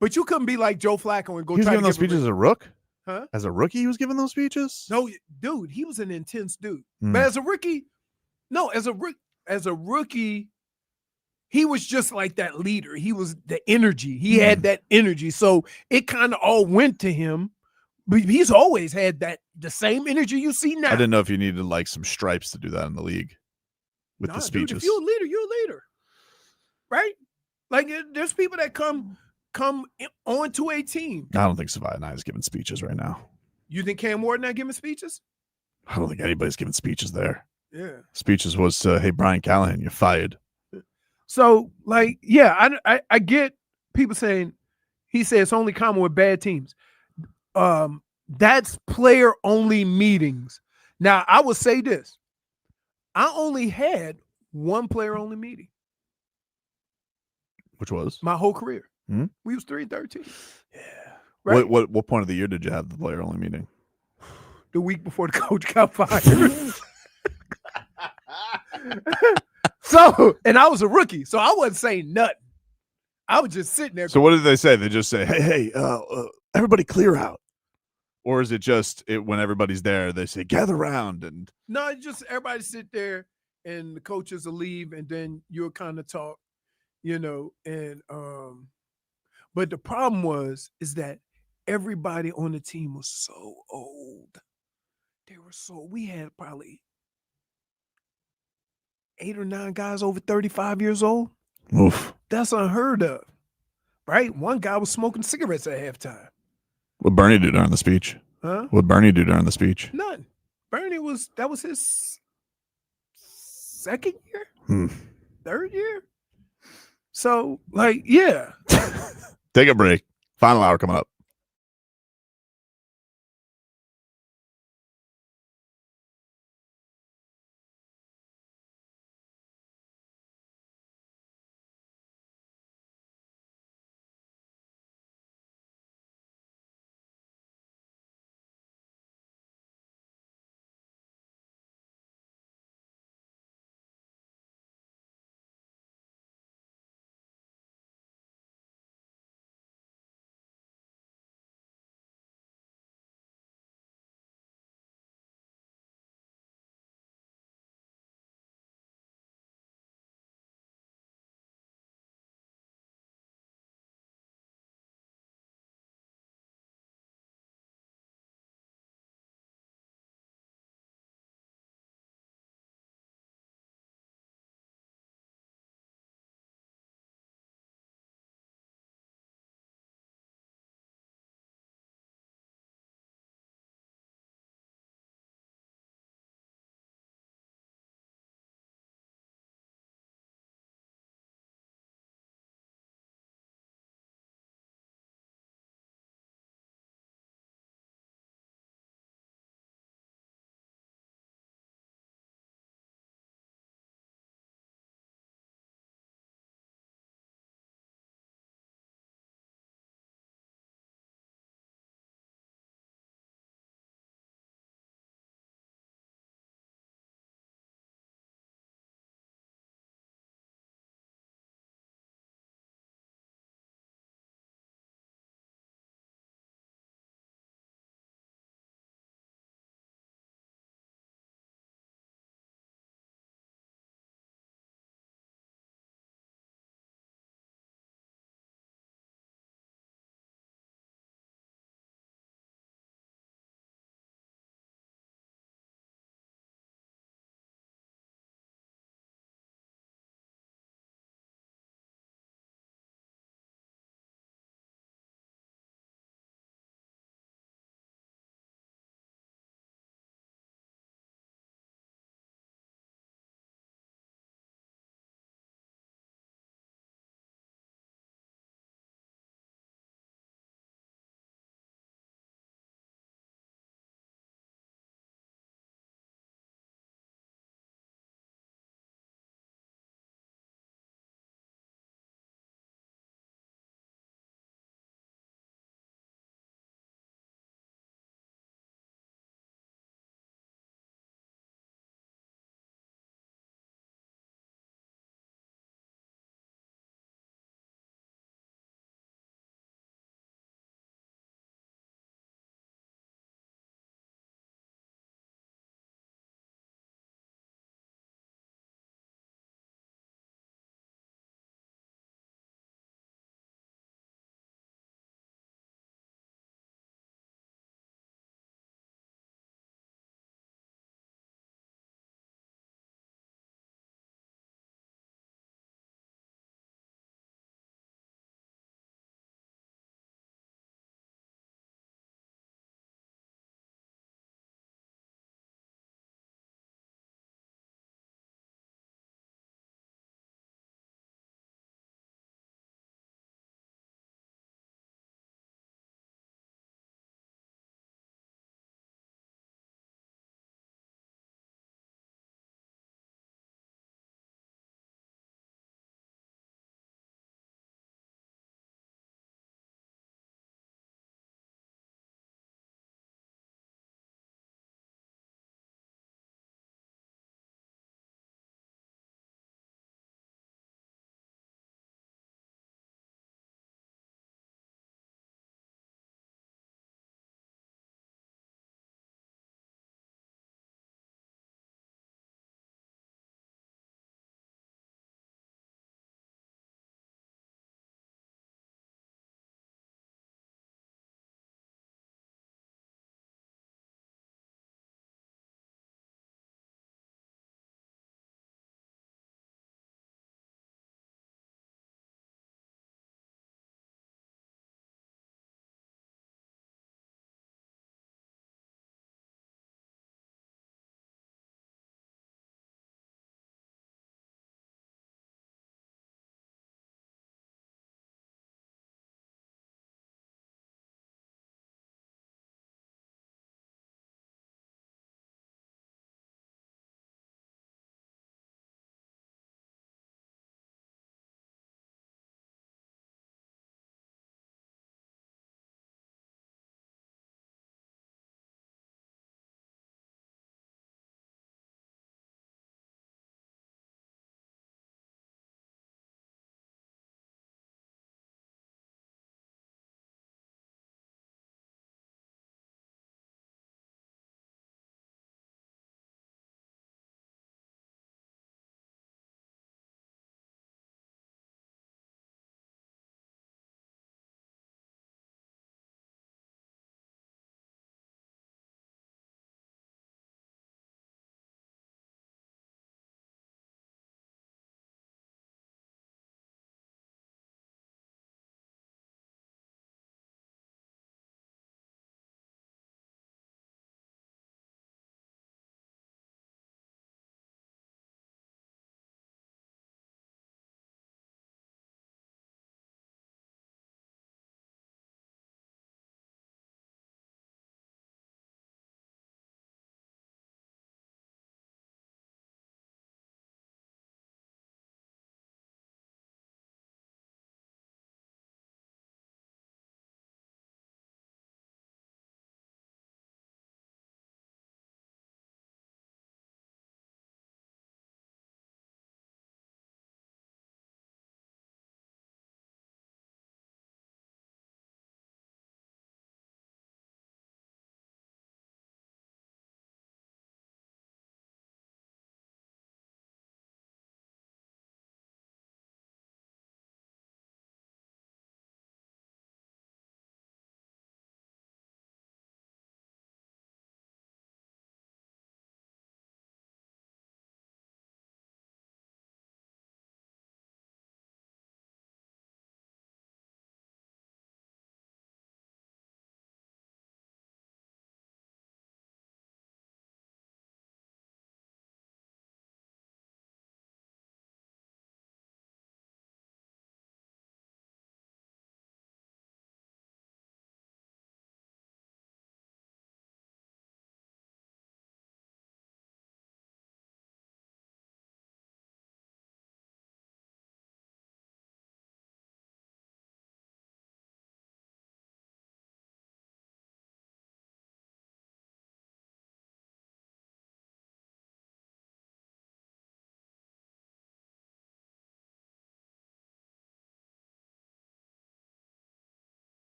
But you couldn't be like Joe Flacco and go He was try giving to those give speeches as a rook? Huh? As a rookie, he was giving those speeches? No, dude, he was an intense dude. Hmm. But as a rookie, as a rookie, he was just like that leader. He was the energy. He had that energy. So it kind of all went to him. But he's always had the same energy you see now. I didn't know if you needed like some stripes to do that in the league with the speeches. Dude, if you're a leader, you're a leader. Right? Like there's people that come onto a team. I don't think Savannah is giving speeches right now. You think Cam Ward not giving speeches? I don't think anybody's giving speeches there. Yeah. Speeches was, hey, Brian Callahan, you're fired. So, like, yeah, I get people saying he says it's only common with bad teams. That's player only meetings. Now, I will say this. I only had one player only meeting. Which was? My whole career. Hmm? We was 3-13. Yeah. Right? What point of the year did you have the player only meeting? The week before the coach got fired. So, and I was a rookie, so I wasn't saying nothing. I was just sitting there. So what did they say? They just say, hey, everybody clear out. Or is it just when everybody's there, they say, gather around? And No, it's just everybody sit there and the coaches will leave and then you'll kind of talk, and but the problem is that everybody on the team was so old. We had probably 8 or 9 guys over 35 years old. Oof. That's unheard of, right? One guy was smoking cigarettes at halftime. What Bernie do during the speech? Huh? What Bernie do during the speech? None. Bernie that was his second year, third year. So, like, yeah. Take a break. Final hour coming up.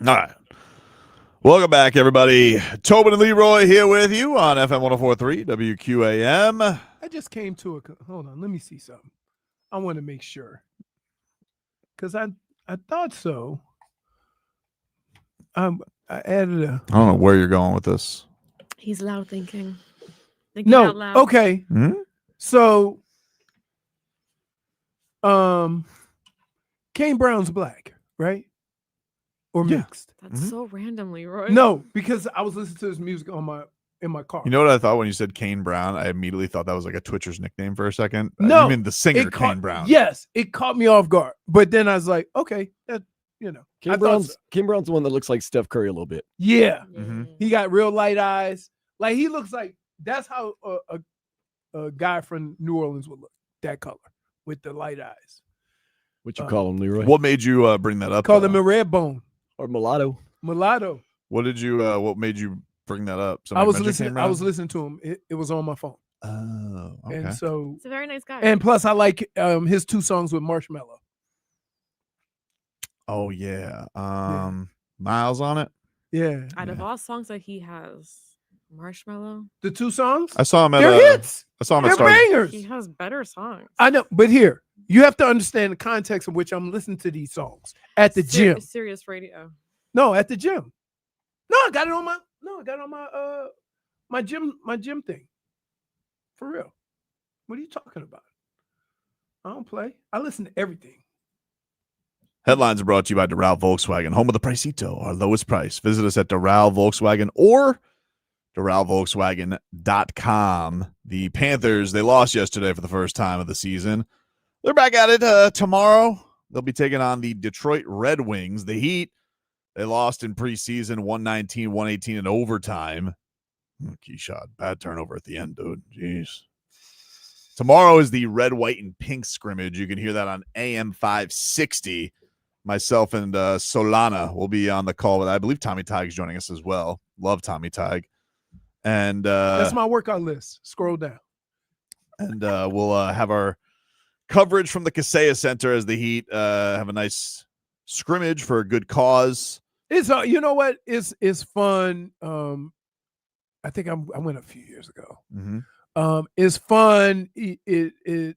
All right. Welcome back, everybody. Tobin and Leroy here with you on FM 104.3 WQAM. I just came to a hold on. Let me see something. I want to make sure because I thought so. I added a. I don't know where you're going with this. He's loud thinking. Thinking No, out loud. okay. Hmm? So, Kane Brown's black, right? Or mixed? That's so random, Leroy. No, because I was listening to his music in my car. You know what I thought when you said Kane Brown? I immediately thought that was like a Twitcher's nickname for a second. No, I mean the singer it caught- Kane Brown. Yes, it caught me off guard. But then I was like, okay, that I Kane thought Brown's, so. Kane Brown's the one that looks like Steph Curry a little bit. Yeah, Mm-hmm. he got real light eyes. Like he looks like that's how a guy from New Orleans would look. That color with the light eyes. What you call him, Leroy? What made you bring that up? Call him a red bone or mulatto. Mulatto. What did you? What made you bring that up? I Somebody was mentioned listening. Kane I Brown? was listening to him. It was on my phone. Oh, okay. And so He's a very nice guy. and plus I like his 2 songs with Marshmello. Oh yeah. Miles on it. Yeah. Out of all songs that he has, Marshmallow. The 2 songs? I saw him at. They're hits. I saw him They're at Star. bangers. He has better songs. I know, but here you have to understand the context in which I'm listening to these songs at the gym. Serious radio. No, at the gym. No, I got it on my my gym thing. For real. What are you talking about? I don't play. I listen to everything. Headlines are brought to you by Doral Volkswagen, home of the Pricito, our lowest price. Visit us at Doral Volkswagen or DoralVolkswagen.com. The Panthers, they lost yesterday for the first time of the season. They're back at it tomorrow. They'll be taking on the Detroit Red Wings. The Heat, they lost in preseason 119-118 in overtime. Keshad, bad turnover at the end, dude. Jeez. Tomorrow is the red, white, and pink scrimmage. You can hear that on AM 560. Myself and Solana will be on the call with, I believe Tommy Tig's joining us as well. Love Tommy Tig. And That's my workout list. Scroll down. And we'll have our coverage from the Kaseya Center as the Heat have a nice scrimmage for a good cause. It's you know what? It's fun. I think I went a few years ago. Mm-hmm. It's fun. It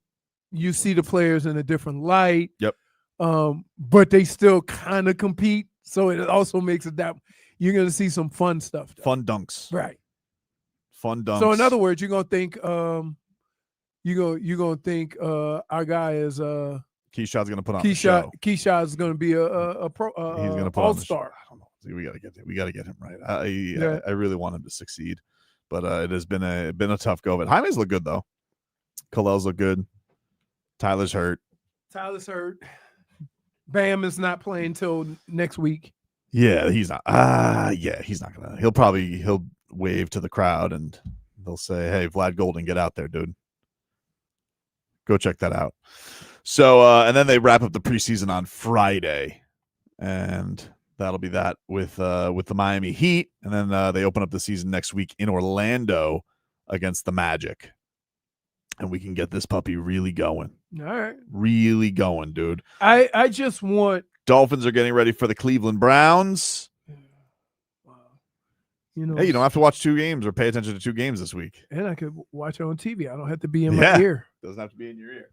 you see the players in a different light. Yep. But they still kind of compete, so it also makes it that you're gonna see some fun stuff. Though. Fun dunks. Right. Fun dunks. So in other words, you're gonna think you're gonna think our guy is Keshad's gonna put on the show. Keshad's gonna be a pro He's gonna put on the show. all-star. I don't know. We gotta get him right. I really want him to succeed, but it has been a tough go of it. Jaime's look good though. Kalel's look good. Tyler's hurt. Tyler's hurt. Bam is not playing till next week. Yeah, he's not. He's not gonna. He'll wave to the crowd and they'll say, "Hey, Vlad Golden, get out there, dude. Go check that out." So, and then they wrap up the preseason on Friday, and that'll be that with the Miami Heat, and then they open up the season next week in Orlando against the Magic, and we can get this puppy really going. All right, really going, dude. I just want. Dolphins are getting ready for the Cleveland Browns. You know, Hey, you don't have to watch 2 games or pay attention to 2 games this week. and I could watch it on TV. I don't have to be in my ear. Doesn't have to be in your ear.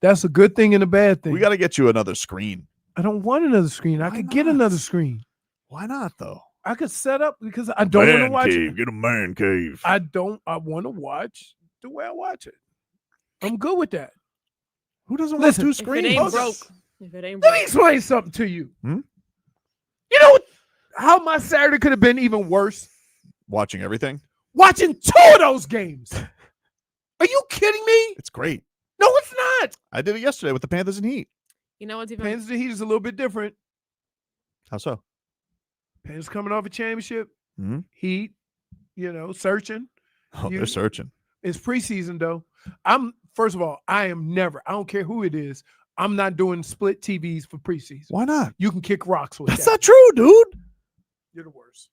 That's a good thing and a bad thing. We got to get you another screen. I don't want another screen. I could get another screen. Why not though? I could set up because I don't want to watch cave. it. Get a man cave. I want to watch the way I watch it. I'm good with that. Who doesn't Listen, want 2 screens? If it ain't broke. If it ain't Let me broke. explain something to you. Hmm? You know how my Saturday could have been even worse? Watching everything? Watching 2 of those games. Are you kidding me? It's great. No, it's not. I did it yesterday with the Panthers and Heat. You know what's even Panthers and Heat is a little bit different. How so? Panthers coming off a championship. Mm-hmm. Heat, searching. Oh, they're searching. It's preseason though. First of all, I don't care who it is. I'm not doing split TVs for preseason. Why not? You can kick rocks with That's that. not true, dude. You're the worst.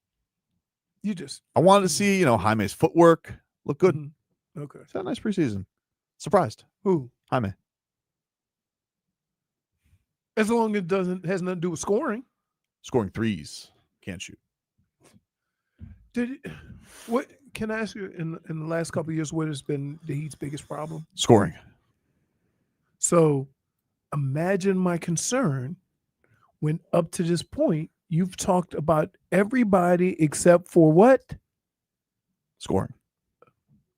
You just I wanted to see, Jaime's footwork look good. okay. It's had a nice preseason. Surprised. Who? Jaime. As long as it has nothing to do with scoring. Scoring threes. Can't shoot. What can I ask you in the last couple of years? What has been the Heat's biggest problem? Scoring. So, imagine my concern when up to this point you've talked about everybody except for what? Scoring.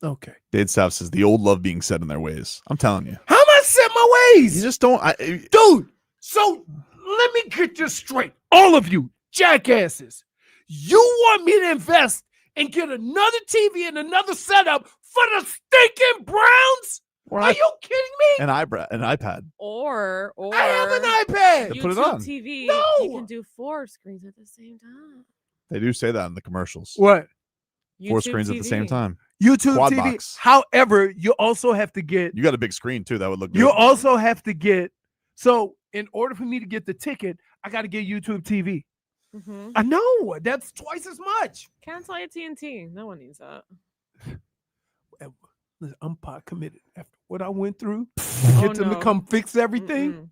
Okay. Dade South says the old love being set in their ways. I'm telling you. How am I set my ways? You just don't. Dude, so let me get this straight. All of you jackasses, you want me to invest and get another TV and another setup for the stinking Browns? Are you kidding me? An iPad. Or I have an iPad. They put it YouTube on. TV. No. You can do 4 screens at the same time. They do say that in the commercials. What? 4 YouTube screens at the same TV. time. YouTube Quad TV. box. However, you also have to get. You got a big screen too. That would look good. You also have to get. So, in order for me to get the ticket, I got to get YouTube TV. Mm-hmm. I know that's twice as much. Cancel AT&T. No one needs that. Listen, I'm pot committed after what I went through. Get them to come fix everything.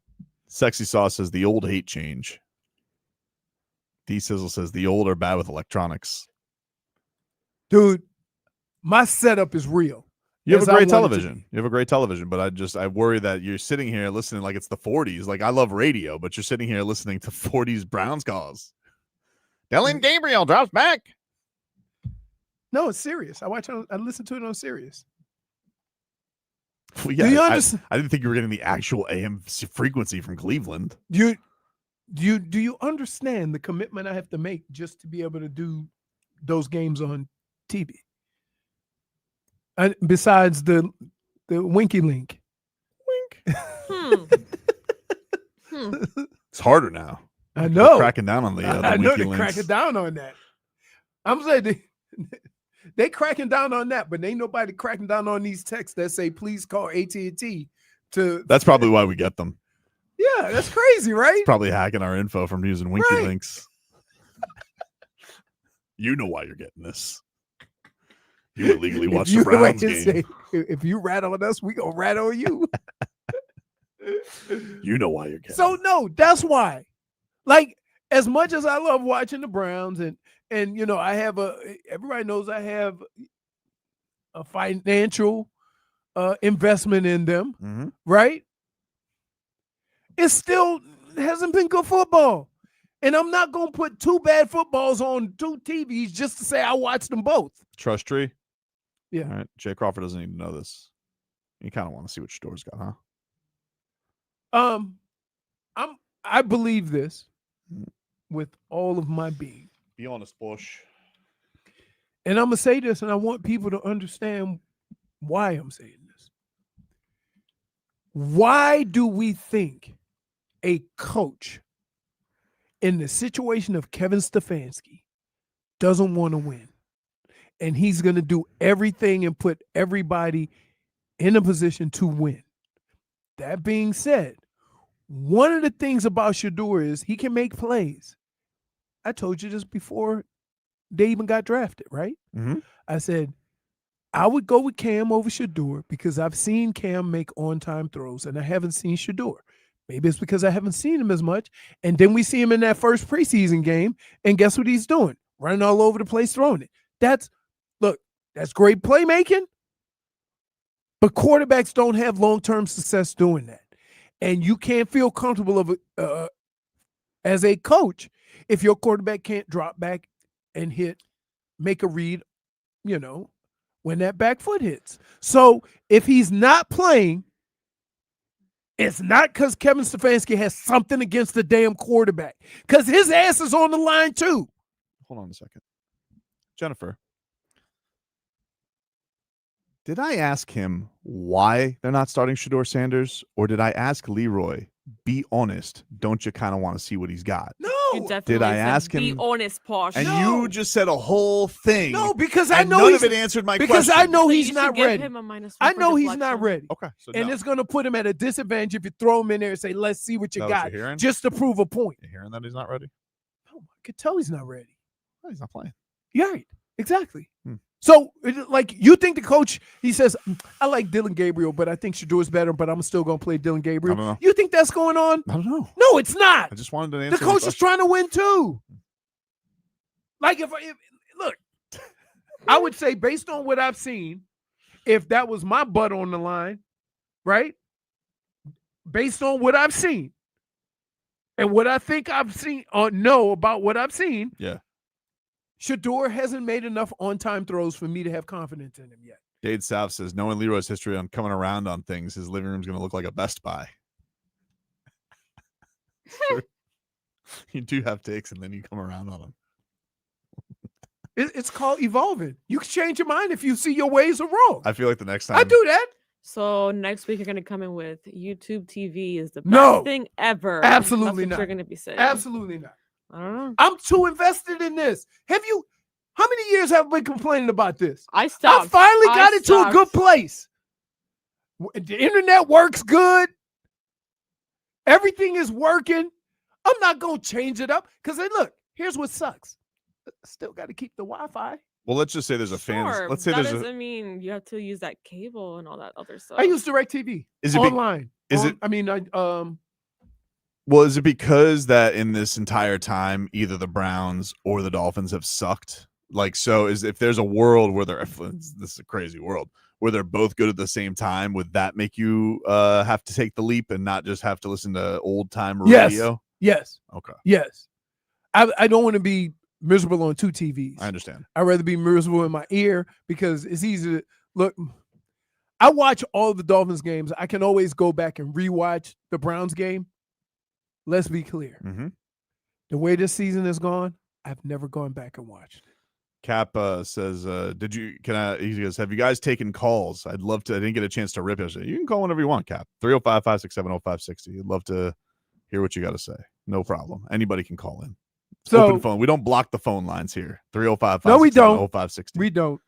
Sexy Sauce says the old hate change. D Sizzle says the old are bad with electronics. Dude, my setup is real. You have As a I great wanted to television. You have a great television, but I worry that you're sitting here listening like it's the 40s. Like I love radio, but you're sitting here listening to 40s Browns calls. Dylan Gabriel drops back. No, it's serious. I listen to it on Sirius. Well, yeah, Do you understand? I didn't think you were getting the actual AM frequency from Cleveland. Do you understand the commitment I have to make just to be able to do those games on TV? Besides the Winky Link. It's harder now. I know. They're cracking down on the I know Winky they're links. cracking down on that. I'm saying they cracking down on that, but ain't nobody cracking down on these texts that say, please call AT&T to. That's probably why we get them. Yeah, that's crazy, right? Probably hacking our info from using Winky Right. links. You know why you're getting this. You illegally watched the Browns game. If you rat on us, we gonna rat on you. You know why you're getting So no, that's why. Like, as much as I love watching the Browns, and I have everybody knows I have a financial investment in them, Mm-hmm. right? It still hasn't been good football. And I'm not gonna put 2 bad footballs on 2 TVs just to say I watched them both. Trust tree. Yeah. All right. Jay Crawford doesn't need to know this. You kind of want to see what Shedeur's got, huh? I believe this with all of my being. Be honest, Bush. And I'm gonna say this, and I want people to understand why I'm saying this. Why do we think a coach in the situation of Kevin Stefanski doesn't want to win? And he's going to do everything and put everybody in a position to win. That being said, one of the things about Shedeur is he can make plays. I told you this before they even got drafted, right? Mm-hmm. I said, I would go with Cam over Shedeur because I've seen Cam make on-time throws and I haven't seen Shedeur. Maybe it's because I haven't seen him as much. And then we see him in that first preseason game, and guess what he's doing? Running all over the place, throwing it. That's great playmaking, but quarterbacks don't have long-term success doing that. And you can't feel comfortable as a coach if your quarterback can't drop back and make a read, when that back foot hits. So if he's not playing, it's not because Kevin Stefanski has something against the damn quarterback, because his ass is on the line too. Hold on a second. Jennifer, did I ask him why they're not starting Shedeur Sanders, or did I ask Leroy, be honest, don't you kind of want to see what he's got? No. You definitely Did I said, ask him? Be honest, Posh. And you just said a whole thing. No, because I and know none he's of it answered my because question. I know So he's you not should give ready. him a -1 I for know he's deflection. not ready. Okay, so And no. it's going to put him at a disadvantage if you throw him in there and say, let's see what you Is that what got, you're hearing? just to prove a point. You hearing that he's not ready? I could tell he's not ready. Oh, he's not playing. Yeah, right. Exactly. So, you think the coach, he says, I like Dylan Gabriel, but I think Shedeur's better, but I'm still going to play Dylan Gabriel. I don't know. You think that's going on? I don't know. No, it's not. I just wanted to The answer. coach is trying to win too. Like if look, I would say based on what I've seen, if that was my butt on the line, right? Based on what I've seen and what I think I've seen or know about what I've seen, yeah, Shedeur hasn't made enough on-time throws for me to have confidence in him yet. Dade South says, knowing Leroy's history on coming around on things, his living room's going to look like a Best Buy. Sure. You do have takes, and then you come around on them. It's called evolving. You can change your mind if you see your ways are wrong. I feel like the next time I do that. So next week you're gonna come in with YouTube TV is the best No. thing ever. Absolutely That's what not. You're gonna be saying. Absolutely not. I don't know. I'm too invested in this. How many years have I been complaining about this? I stopped. I finally got it to a stopped. good place. The internet works good. Everything is working. I'm not going to change it up because, look, here's what sucks. I still got to keep the Wi-Fi. Well, let's just say there's a fans. Sure, Let's say that there's doesn't mean you have to use that cable and all that other stuff. I use DirecTV. Is it online? Is it? I mean, Well, is it because that in this entire time, either the Browns or the Dolphins have sucked? Like, so if there's a world where this is a crazy world where they're both good at the same time, would that make you have to take the leap and not just have to listen to old time radio? Yes. Okay. Yes. I don't want to be miserable on two TVs. I understand. I'd rather be miserable in my ear because it's easy to look. I watch all the Dolphins games. I can always go back and rewatch the Browns game. Let's be clear. Mm-hmm. The way this season has gone, I've never gone back and watched it. Cap says, he goes, have you guys taken calls? I'd love to. I didn't get a chance to rip yesterday. You can call whenever you want, Cap. 305-567-0560. I'd love to hear what you got to say. No problem. Anybody can call in. So, open phone. We don't block the phone lines here. 305-567-0560. No, we don't. We don't.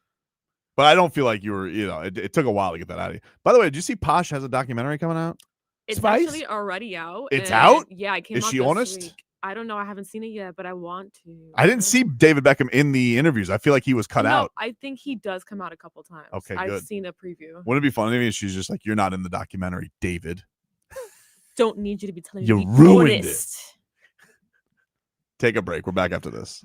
But I don't feel like you were, it took a while to get that out of you. By the way, did you see Posh has a documentary coming out? It's Spice? actually already out. It's and out? Yeah, it came Is out she this honest? week. I don't know. I haven't seen it yet, but I want to. I didn't see David Beckham in the interviews. I feel like he was cut No, out. I think he does come out a couple times. Okay, I've good. seen a preview. Wouldn't it be funny if she's just like, you're not in the documentary, David? Don't need you to be telling You me. Be ruined honest. it. Take a break. We're back after this.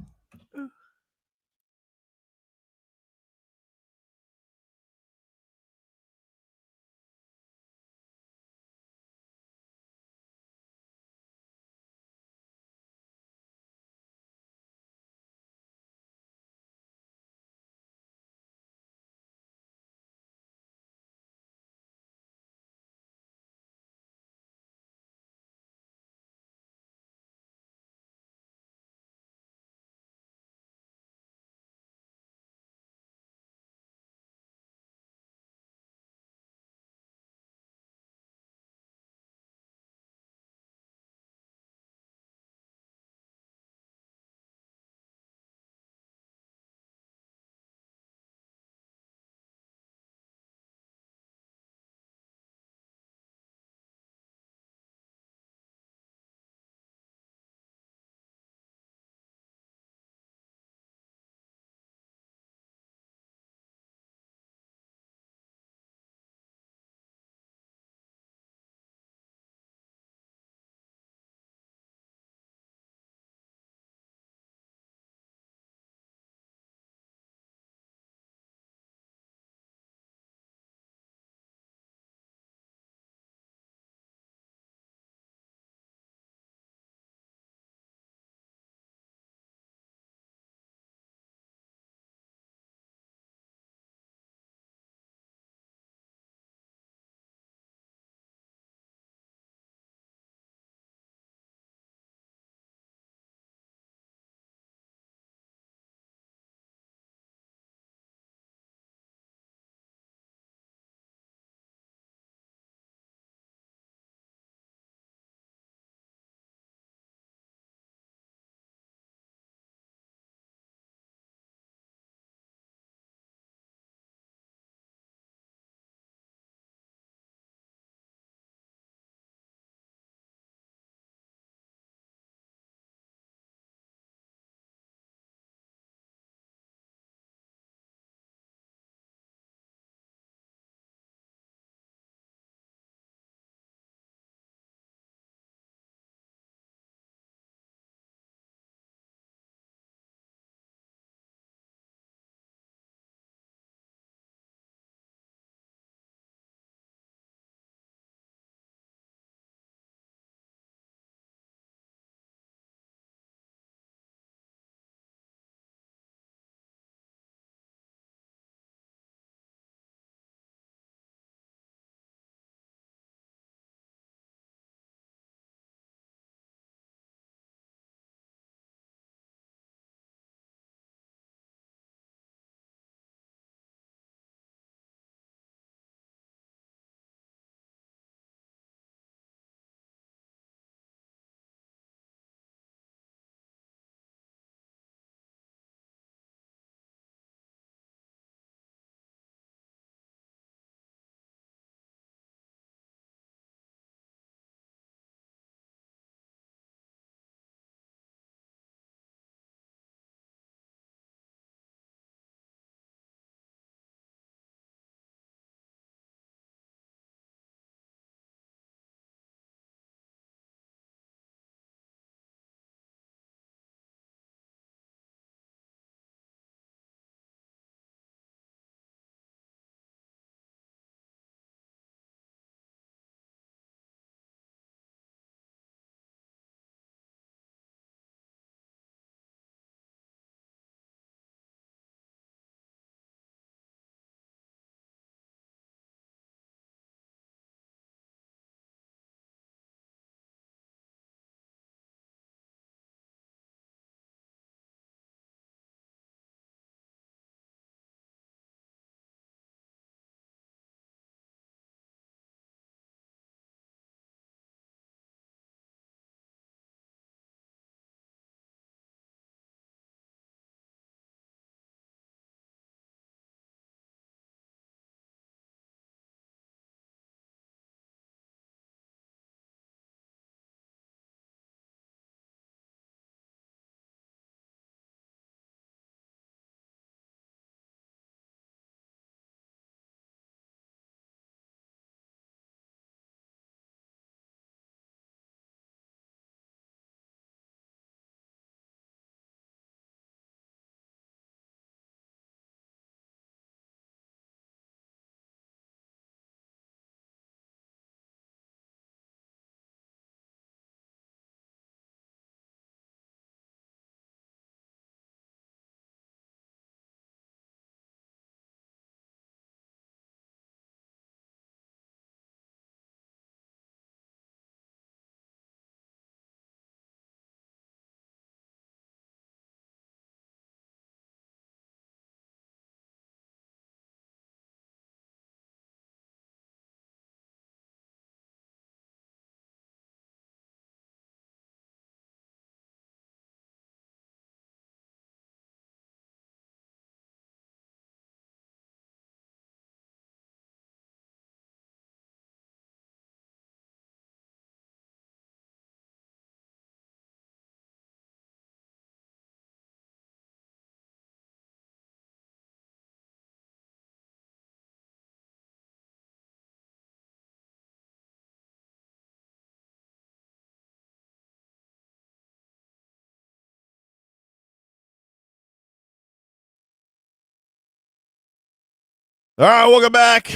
All right, welcome back.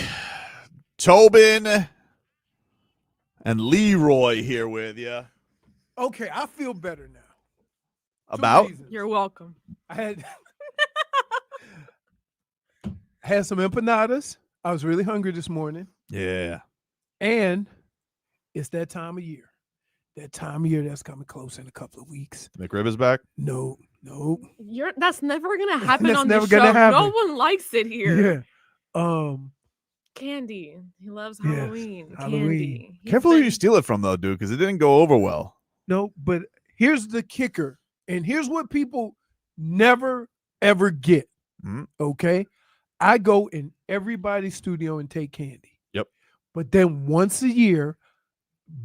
Tobin and Leroy here with you. Okay, I feel better now. About? You're welcome. I had some empanadas. I was really hungry this morning. Yeah. And it's that time of year. That time of year that's coming close in a couple of weeks. McRib is back? No. That's never gonna happen That's on never the show. gonna happen. No one likes it here. Yeah. Candy. He loves Yes, Halloween. Halloween. Candy. Careful who you steal it from, though, dude, because it didn't go over well. No, but here's the kicker. And here's what people never, ever get. Okay? I go in everybody's studio and take candy. Yep. But then once a year,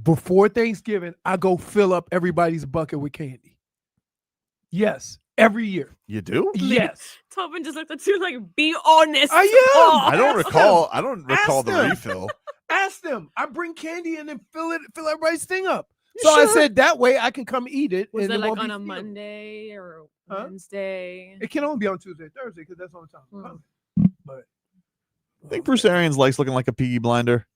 before Thanksgiving, I go fill up everybody's bucket with candy. Yes, every year. You do? Yes. Tobin just looked at you like, be honest. I am. Oh. I don't recall. I don't recall Ask the them. refill. Ask them. I bring candy and then fill everybody's thing up. You So I sure? said that way I can come eat it. Was and it like won't on be a filled. Monday or Wednesday? It can only be on Tuesday, Thursday, because that's on time. But I think Bruce Arians likes looking like a piggy blinder.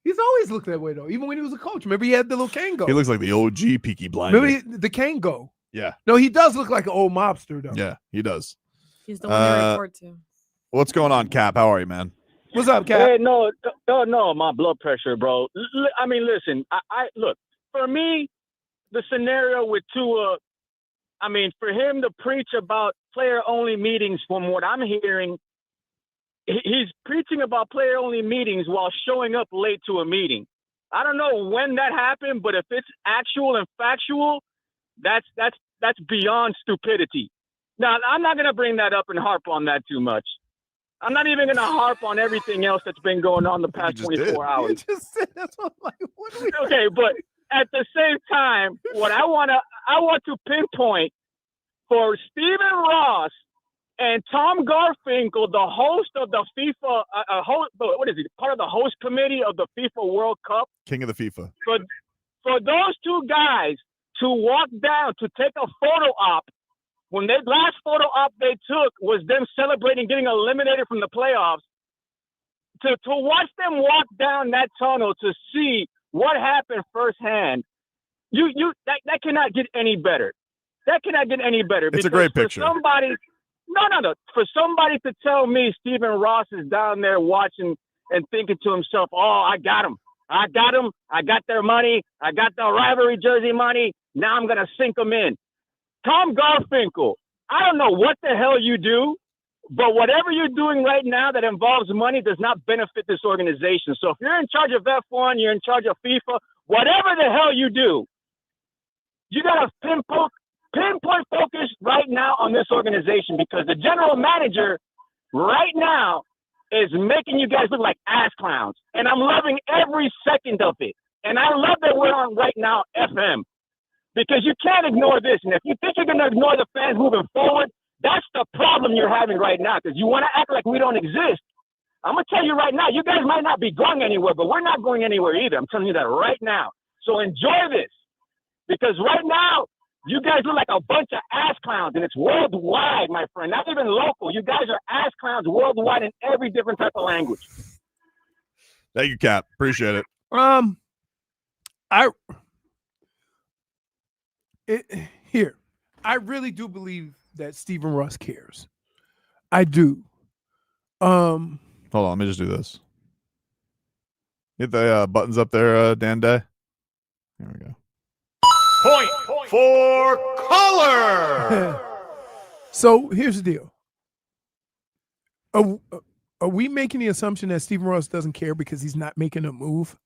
he's always looked that way, though. Even when he was a coach. Remember, he had the little Kango. He looks like the OG peaky blinder. Remember the Kango? Yeah. No, he does look like an old mobster, though. Yeah, he does. He's the one to report to. What's going on, Cap? How are you, man? What's up, Cap? Hey, no, my blood pressure, bro. I mean, listen, I look, for me, the scenario with Tua, I mean, for him to preach about player-only meetings, from what I'm hearing, he's preaching about player-only meetings while showing up late to a meeting. I don't know when that happened, but if it's actual and factual, that's beyond stupidity. Now, I'm not going to bring that up and harp on that too much. I'm not even going to harp on everything else that's been going on the past 24 hours. You just said that's what I'm like. What are we Okay, but at the same time, what I want to pinpoint for Stephen Ross and Tom Garfinkel, the host of the FIFA, what is he? Part of the host committee of the FIFA World Cup. King of the FIFA. For those two guys to walk down to take a photo op, when the last photo op they took was them celebrating getting eliminated from the playoffs, to watch them walk down that tunnel to see what happened firsthand, that cannot get any better. That cannot get any better. It's a great picture. No. For somebody to tell me Stephen Ross is down there watching and thinking to himself, oh, I got him. I got their money. I got the rivalry jersey money. Now I'm going to sink them in. Tom Garfinkel, I don't know what the hell you do, but whatever you're doing right now that involves money does not benefit this organization. So if you're in charge of F1, you're in charge of FIFA, whatever the hell you do, you got to pinpoint focus right now on this organization, because the general manager right now is making you guys look like ass clowns. And I'm loving every second of it. And I love that we're on right now FM, because you can't ignore this. And if you think you're going to ignore the fans moving forward, that's the problem you're having right now, because you want to act like we don't exist. I'm going to tell you right now, you guys might not be going anywhere, but we're not going anywhere either. I'm telling you that right now. So enjoy this, because right now, you guys look like a bunch of ass clowns, and it's worldwide, my friend, not even local. You guys are ass clowns worldwide in every different type of language. Thank you, Cap. Appreciate it. I really do believe that Stephen Ross cares. I do. Hold on, let me just do this. Get the buttons up there, Dan Day. There we go. Point for color. So here's the deal. Are we making the assumption that Stephen Ross doesn't care because he's not making a move?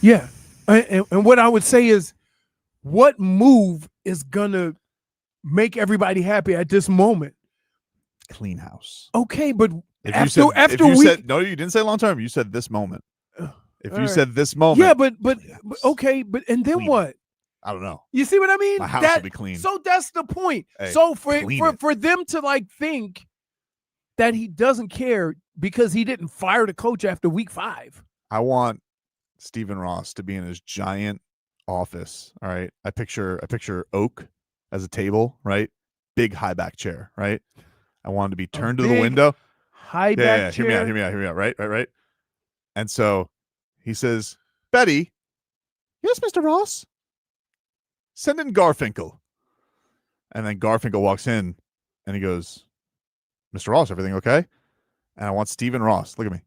Yeah. And what I would say is, what move is going to make everybody happy at this moment? Clean house. Okay, but If you said, no, you didn't say long term. You said this moment. If you said this moment. Yeah, but okay, but and then Clean. what? I don't know. You see what I mean? My house will be clean. So that's the point. Hey, so clean for them to like think that he doesn't care because he didn't fire the coach after week 5. I want Stephen Ross to be in his giant office. All right. I picture oak as a table, right? Big high back chair, right? I wanted to be turned to the big window. High Yeah, back yeah, chair. hear me out. Right. And so he says, Betty, yes, Mr. Ross, send in Garfinkel. And then Garfinkel walks in and he goes, Mr. Ross, everything okay? And I want Stephen Ross. Look at me.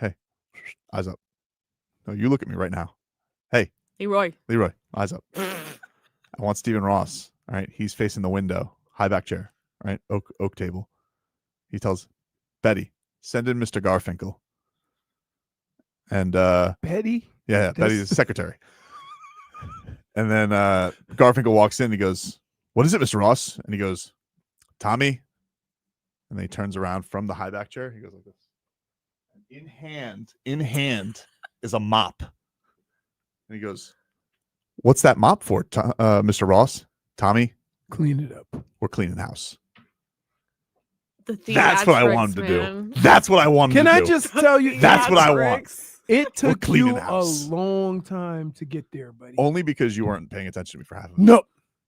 Hey, eyes up. No, you look at me right now. Hey. Leroy, eyes up. I want Stephen Ross. All right. He's facing the window. High back chair. Right. Oak table. He tells Betty, send in Mr. Garfinkel. And Betty? Yeah, Betty's the secretary. And then Garfinkel walks in. He goes, what is it, Mr. Ross? And he goes, Tommy. And then he turns around from the high back chair. He goes like this. In hand is a mop. And he goes, what's that mop for, Mr. Ross? Tommy? Clean it up. We're cleaning house. That's what I wanted to do. That's what I wanted to do. Can I just tell you? That's what I want. It took cleaning you a house. long time to get there, buddy. Only because you weren't paying attention to me for half of it. No.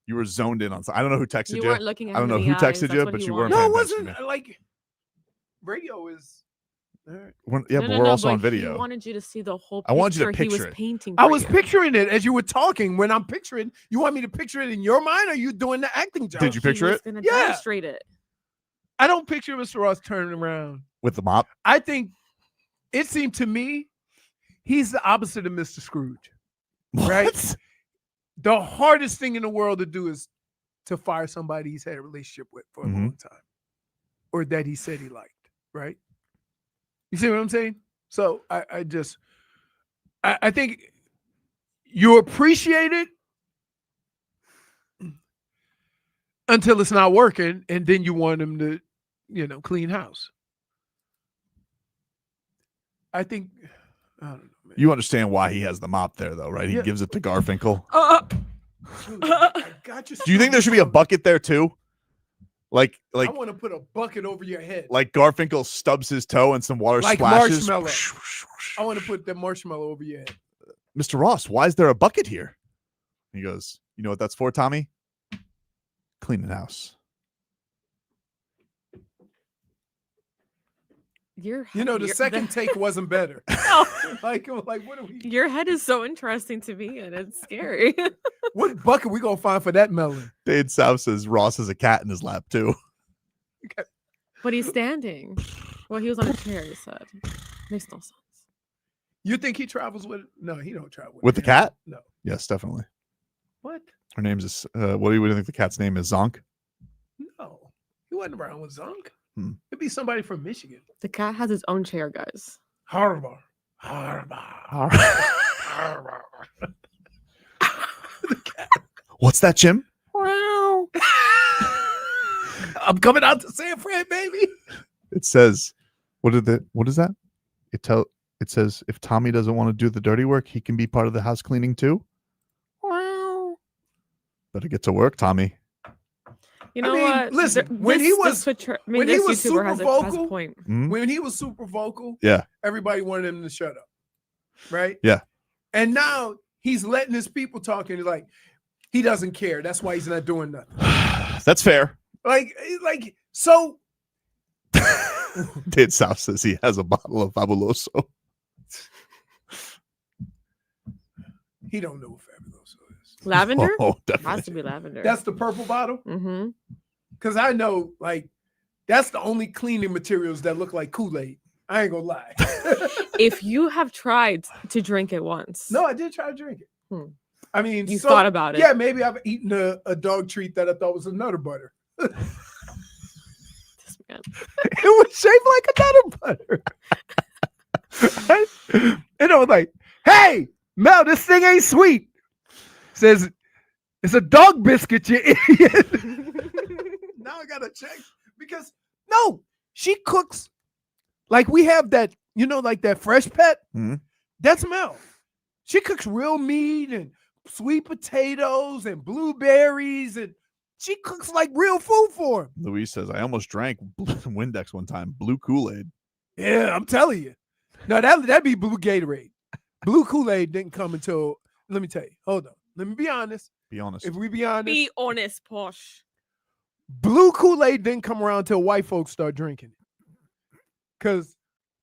You were zoned in on something. I don't know who texted you. You weren't looking at I don't him know in who the eyes. texted That's you, what but he you weren't No, paying it attention to wasn't me. like radio is. All right. But we're also on video. He wanted you to see the whole picture I wanted you to he was picture it. painting. I for was you. picturing it as you were talking. When I'm picturing, you want me to picture it in your mind, or are you doing the acting job? Did you picture He was it? gonna Yeah. demonstrate it. I don't picture Mr. Ross turning around. With the mop? I think it seemed to me he's the opposite of Mr. Scrooge. Right? What? The hardest thing in the world to do is to fire somebody he's had a relationship with for a long time, or that he said he liked. Right? You see what I'm saying? So I think you appreciate it until it's not working, and then you want him to, clean house. I think, I don't know, man. You understand why he has the mop there, though, right? He Yeah. gives it to Garfinkel. Dude, I got you. Do you think there should be a bucket there, too? Like I want to put a bucket over your head. like Garfinkel stubs his toe and some water Like splashes. marshmallow. I want to put that marshmallow over your head. Mr. Ross, why is there a bucket here? He goes, you know what that's for, Tommy? Cleaning house. The second take wasn't better. No. like what are we? Your head is so interesting to me, and it's scary. What bucket we gonna find for that melon? Dade South says Ross has a cat in his lap, too. But he's standing. Well, he was on a chair, he said. Makes no sense. You think he travels with? No, he don't travel With the cat? No. Yes, definitely. What? Her name's what do you think the cat's name is? Zonk? No, he wasn't around with Zonk. Hmm. It'd be somebody from Michigan. The cat has his own chair, guys. Harbaugh. What's that, Jim? Wow. I'm coming out to San Fran, baby. It says, what is that? It says if Tommy doesn't want to do the dirty work, he can be part of the house cleaning too. Wow. Better get to work, Tommy. You know I mean, what? listen, when he was YouTuber has super a vocal, point. when he was super vocal, Yeah. everybody wanted him to shut up, right? Yeah. And now he's letting his people talk, and he's like, he doesn't care. That's why he's not doing nothing. That's fair. Like so. Dade South says he has a bottle of Fabuloso. He don't know what Fabuloso is. Lavender? Oh, definitely. Has to be lavender. That's the purple bottle? Mm-hmm. Because I know, that's the only cleaning materials that look like Kool-Aid. I ain't gonna lie. If you have tried to drink it once. No, I did try to drink it. I mean, You thought about it. Yeah, maybe I've eaten a dog treat that I thought was a Nutter Butter. Man. It was shaped like a Nutter Butter. And I was like, hey, Mel, this thing ain't sweet. Says, it's a dog biscuit, you idiot. Now I gotta check. Because, no, she cooks. Like we have that, like that Fresh Pet. Mm-hmm. That's Mel. She cooks real meat and sweet potatoes and blueberries, and she cooks like real food for him. Louise says, I almost drank Windex one time. Blue Kool-Aid. Yeah, I'm telling you. No, that'd be blue Gatorade. Blue Kool-Aid didn't come until, let me tell you. Hold on. Let me be honest. Be honest. If we be honest. Be honest, Posh. Blue Kool-Aid didn't come around until white folks start drinking it. Because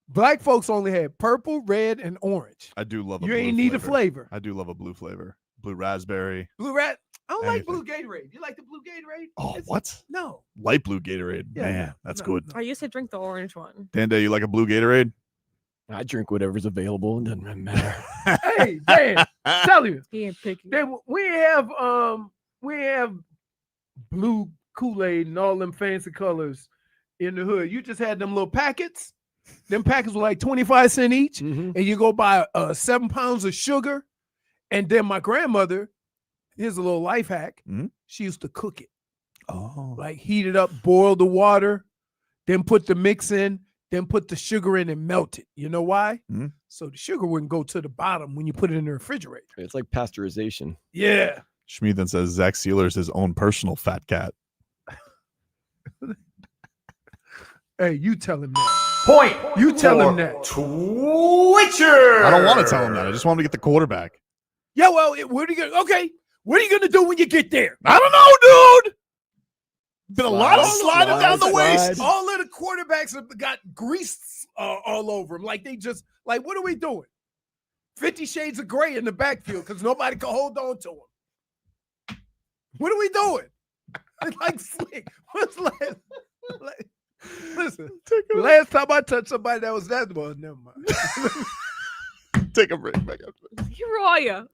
black folks only had purple, red, and orange. I do love a You blue ain't need a flavor. I do love a blue flavor. Blue raspberry. Blue rat. I don't like Anything. blue Gatorade. You like the blue Gatorade? Oh, what? No. Light blue Gatorade. Yeah, Man, that's good. I used to drink the orange one. Danda, you like a blue Gatorade? I drink whatever's available. It doesn't matter. Hey, Dan, tell you. He ain't picky. We have blue Kool-Aid and all them fancy colors in the hood. You just had them little packets. Them packets were like 25 cents each. And you go buy 7 pounds of sugar. And then my grandmother, here's a little life hack. She used to cook it. Oh. Like heat it up, boil the water, then put the mix in, then put the sugar in and melt it. You know why? So the sugar wouldn't go to the bottom when you put it in the refrigerator. It's like pasteurization. Yeah. Schmied then says Zach Sealer's his own personal fat cat. Hey, you tell him that. Point. You tell him that. Twitcher. I don't want to tell him that. I just want him to get the quarterback. Yeah, well, what are you gonna? Okay, what are you gonna do when you get there? I don't know, dude. Been a lot of sliding down the waist. All of the quarterbacks have got grease all over them. Like they just like, what are we doing? 50 Shades of Gray in the backfield because nobody can hold on to them. What are we doing? Like slick. What's last? Listen, last time I touched somebody that was that well, never mind. Take a break. Back up. Leroy.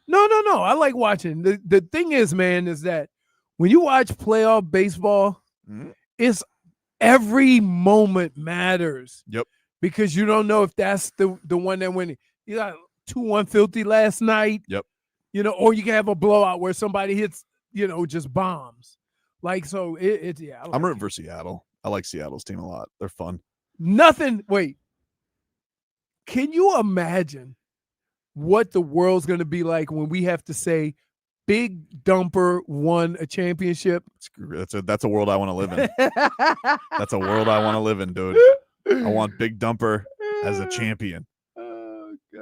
No. I like watching. The thing is, man, is that when you watch playoff baseball, it's every moment matters. Yep. Because you don't know if that's the one that winning. You got 2-1 filthy last night. Yep. Or you can have a blowout where somebody hits, just bombs. Like, so it's yeah. I'm rooting for Seattle. I like Seattle's team a lot. They're fun. Wait. Can you imagine what the world's going to be like when we have to say Big Dumper won a championship? That's a world I want to live in. That's a world I want to live in, dude. I want Big Dumper as a champion.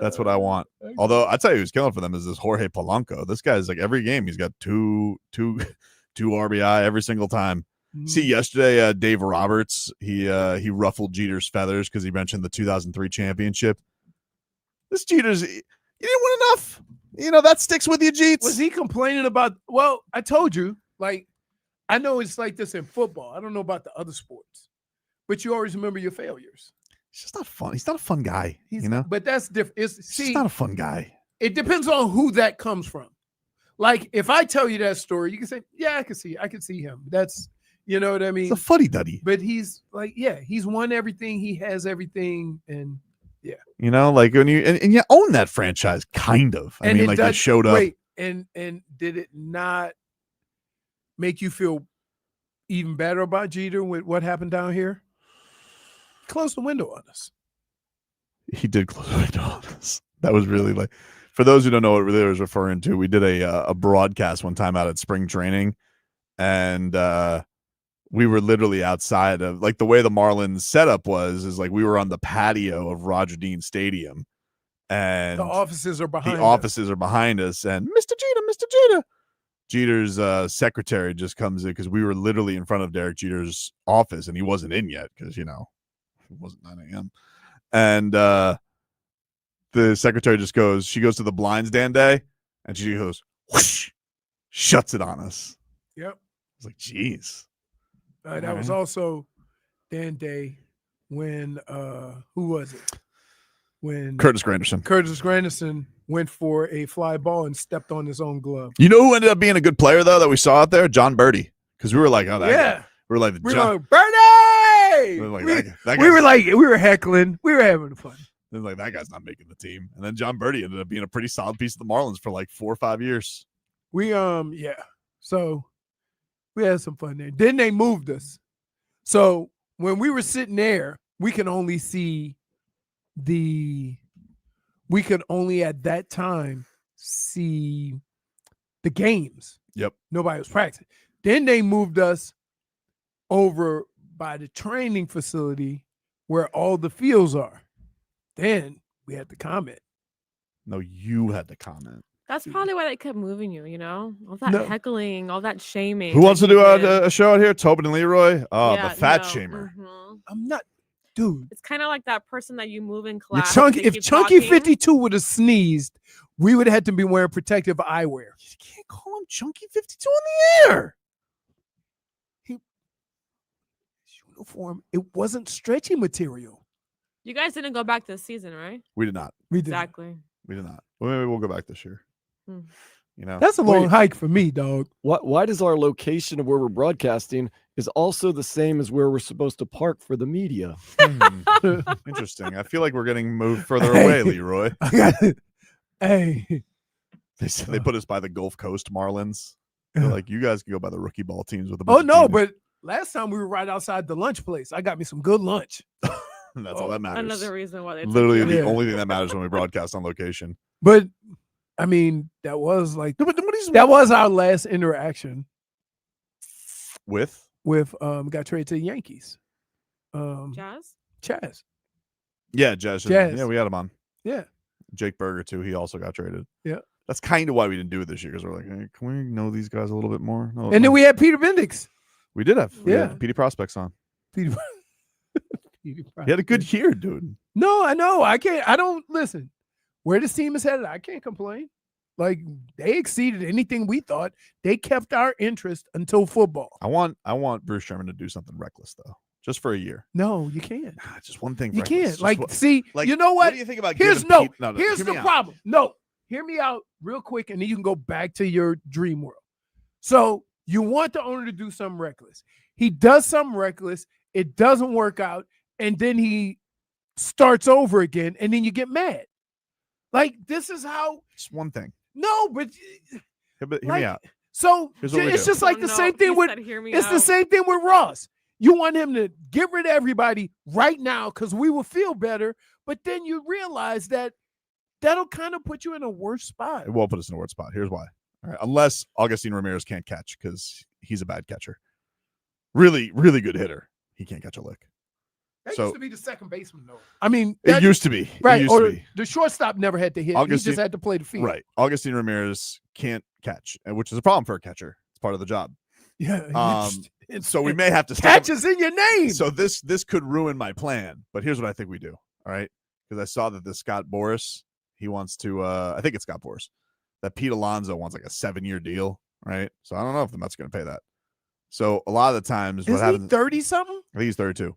That's what I want. Although I tell you, who's killing for them is this Jorge Polanco. This guy's like every game he's got two RBI every single time. See, yesterday Dave Roberts he ruffled Jeter's feathers because he mentioned the 2003 championship. This Jeter's you didn't win enough. That sticks with you, Jeets. Was he complaining about? Well, I told you. Like, I know it's like this in football. I don't know about the other sports, but you always remember your failures. He's just not fun. He's not a fun guy, But that's different. He's not a fun guy. It depends on who that comes from. Like, if I tell you that story, you can say, "Yeah, I can see him." That's, you know what I mean? It's a fuddy-duddy. But he's like, yeah, he's won everything. He has everything, and yeah. Like when you own that franchise, kind of. I mean, like they showed up. Wait, and did it not make you feel even better about Jeter with what happened down here? Close the window on us. He did close the window on us. That was really like, for those who don't know what really was referring to, we did a broadcast one time out at spring training, and we were literally outside of, like, the way the Marlins setup is like we were on the patio of Roger Dean Stadium, and the offices are behind us, and Mr. Jeter. Jeter's secretary just comes in because we were literally in front of Derek Jeter's office, and he wasn't in yet because it wasn't 9 a.m. And the secretary just goes, she goes to the blinds Dan Day, and she goes, whoosh, shuts it on us. Yep. I was like, geez. That was also Dan Day when who was it? When Curtis Granderson. Curtis Granderson went for a fly ball and stepped on his own glove. You know who ended up being a good player though that we saw out there? John Birdie. Because we were like, oh, that guy. We were like, Birdie! We were heckling. We were having fun. Then like, that guy's not making the team. And then John Birdie ended up being a pretty solid piece of the Marlins for like 4 or 5 years. So we had some fun there. Then they moved us. So when we were sitting there, we could only at that time see the games. Yep. Nobody was practicing. Then they moved us over by the training facility where all the fields are. Then we had to comment. No, you had to comment. That's probably why they kept moving you, all that heckling, all that shaming. Who wants to do a show out here? Tobin and Leroy? Oh, Yeah, the fat no. shamer. I'm not, dude. It's kind of like that person that you move in class. If Chunky 52 would have sneezed, we would have had to be wearing protective eyewear. You can't call him Chunky 52 on the air. His uniform, it wasn't stretchy material. You guys didn't go back this season, right? We did not. Exactly. We did not. Well, maybe we'll go back this year. That's a long hike for me, dog. Why does our location of where we're broadcasting is also the same as where we're supposed to park for the media? Interesting. I feel like we're getting moved further away, Leroy. Hey. They said they put us by the Gulf Coast Marlins. They're like, you guys can go by the rookie ball teams with the. Oh no, but last time we were right outside the lunch place. I got me some good lunch. That's all that matters. Another reason why they literally the only thing that matters when we broadcast on location. But I mean, that was like that was our last interaction with got traded to the Yankees. Chaz. Yeah, Jazz. Yeah, we had him on. Yeah. Jake Berger too. He also got traded. Yeah. That's kind of why we didn't do it this year, because we're like, hey, can we know these guys a little bit more? No, and then we had Peter Bendix. We did have Petey Prospects on. He had a good year, dude. No, I know. I don't listen. Where this team is headed, I can't complain. Like, they exceeded anything we thought. They kept our interest until football. I want Bruce Sherman to do something reckless though, just for a year. No, you can't. Just one thing. You reckless. can't. Like, you know what? What do you think about? Here's the problem. No, hear me out real quick, and then you can go back to your dream world. So you want the owner to do something reckless. He does something reckless. It doesn't work out, and then he starts over again, and then you get mad. Like, this is how. It's one thing. No, but Hear me out. So Here's what we it's do. just like the same thing with. It's the same thing with Ross. You want him to get rid of everybody right now because we will feel better, but then you realize that that'll kind of put you in a worse spot. It won't put us in a worse spot. Here's why. All right. Unless Augustine Ramirez can't catch because he's a bad catcher. Really, really good hitter. He can't catch a lick. That So- used to be the second baseman, though. I mean, It used to be. It right. used Or to be. the shortstop never had to hit. He just had to play the field. Right. Augustine Ramirez can't catch, which is a problem for a catcher. It's part of the job. Yeah. So we may have to catch is in your name. So this could ruin my plan. But here's what I think we do. All right. Because I saw that the Scott Boras, he wants to I think it's Scott Boras, that Pete Alonso wants like a 7-year deal. Right. So I don't know if the Mets are going to pay that. So a lot of the times what Is he happens 30 something? I think he's 32.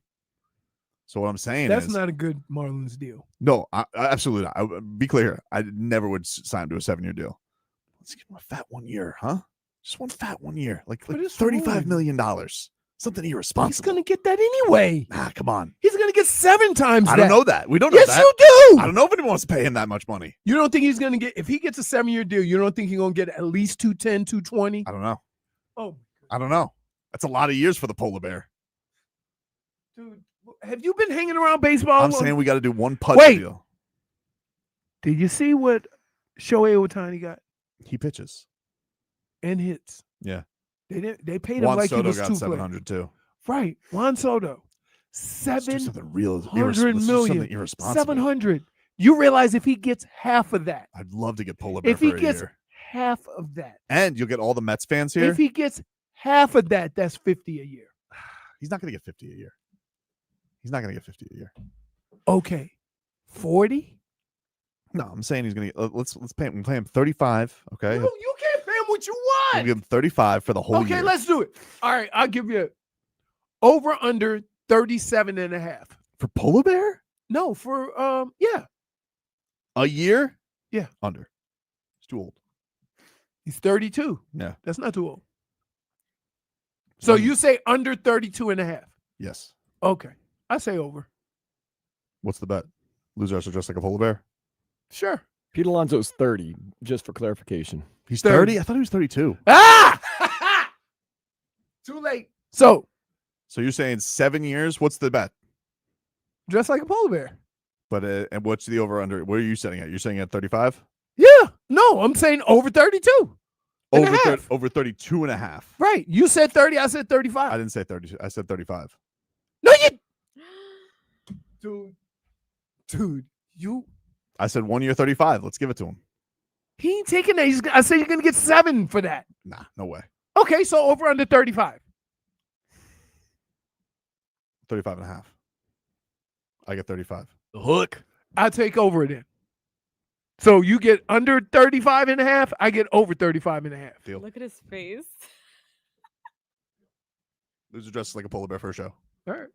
So what I'm saying That's is not a good Marlins deal. no, I absolutely not. Be clear. I never would sign him to a 7-year deal. Let's give him a fat 1 year, huh? Just one fat 1 year, like $35 million. Something irresponsible. He's going to get that anyway. Nah, come on. He's going to get 7 times I that. don't know that. We don't know yes, that. you do. I don't know if anyone wants to pay him that much money. You don't think he's going to get, if he gets a 7-year deal, you don't think he's going to get at least 210, 220? I don't know. Oh, I don't know. That's a lot of years for the polar bear. dude. Have you been hanging around baseball? I'm saying we got to do one putt Wait. deal. Did you see what Shohei Ohtani got? He pitches. And hits. Yeah. They paid him Juan like Soto he was got 2 700 too. Right. Juan Soto. Let's do something real. $700 Let's do million. something irresponsible. 700. You realize if he gets half of that, I'd love to get polar bear if he for a gets year. half of that, And you'll get all the Mets fans here. if he gets half of that, that's 50 a year. He's not going to get 50 a year. He's not going to get 50 a year. Okay. 40? No, I'm saying he's going to get. Let's pay him. We pay him 35. Okay. You can't pay him what you We'll want. give him 35 for the whole Okay, year. let's do it. All right, I'll give you over under 37 and a half. For polar bear? No, for A year? Yeah. Under. It's too old. He's 32. Yeah. That's not too old. So you say under 32 and a half. Yes. Okay. I say over. What's the bet? Loser has to dress like a polar bear? Sure. Pete Alonso's 30, just for clarification. He's 30? I thought he was 32. Ah! Too late. So So you're saying 7 years? What's the bet? dress like a polar bear. But and what's the over under? What are you setting at? You're saying at 35? Yeah. No, I'm saying over 32. and a Over half. over 32 and a half. Right. You said 30. I said 35. I didn't say 30. I said 35. No, you. Dude, you. I said 1 year 35. Let's give it to him. He ain't taking that. I said you're going to get 7 for that. Nah, no way. Okay, so over under 35. 35 and a half. I get 35. The hook. I take over it then. So you get under 35 and a half. I get over 35 and a half. Deal. Look at his face. Loser dresses like a polar bear for a show. All right.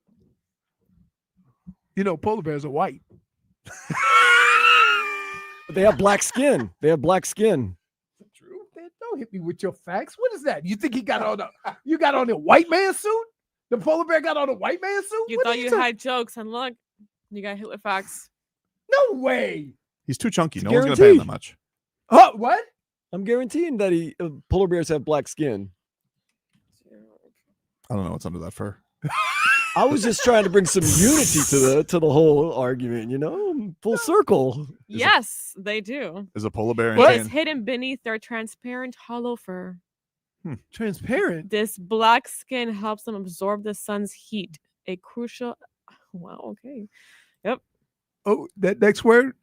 You know, polar bears are white. But they have black skin. They have black skin. True. Man, don't hit me with your facts. What is that? You think he got on a white man suit? The polar bear got on a white man suit? You What thought are you talking- had jokes, and look, you got hit with facts. No way. He's too chunky. It's No one's going to pay him that guaranteed. much. What? I'm guaranteeing that polar bears have black skin. I don't know what's under that fur. I was just trying to bring some unity to the whole argument, you know, full circle. Yes, they do. Is a polar bear What is insane? hidden beneath their transparent hollow fur? Transparent. This black skin helps them absorb the sun's heat. A crucial. Wow. Okay. Yep. Oh, that next word?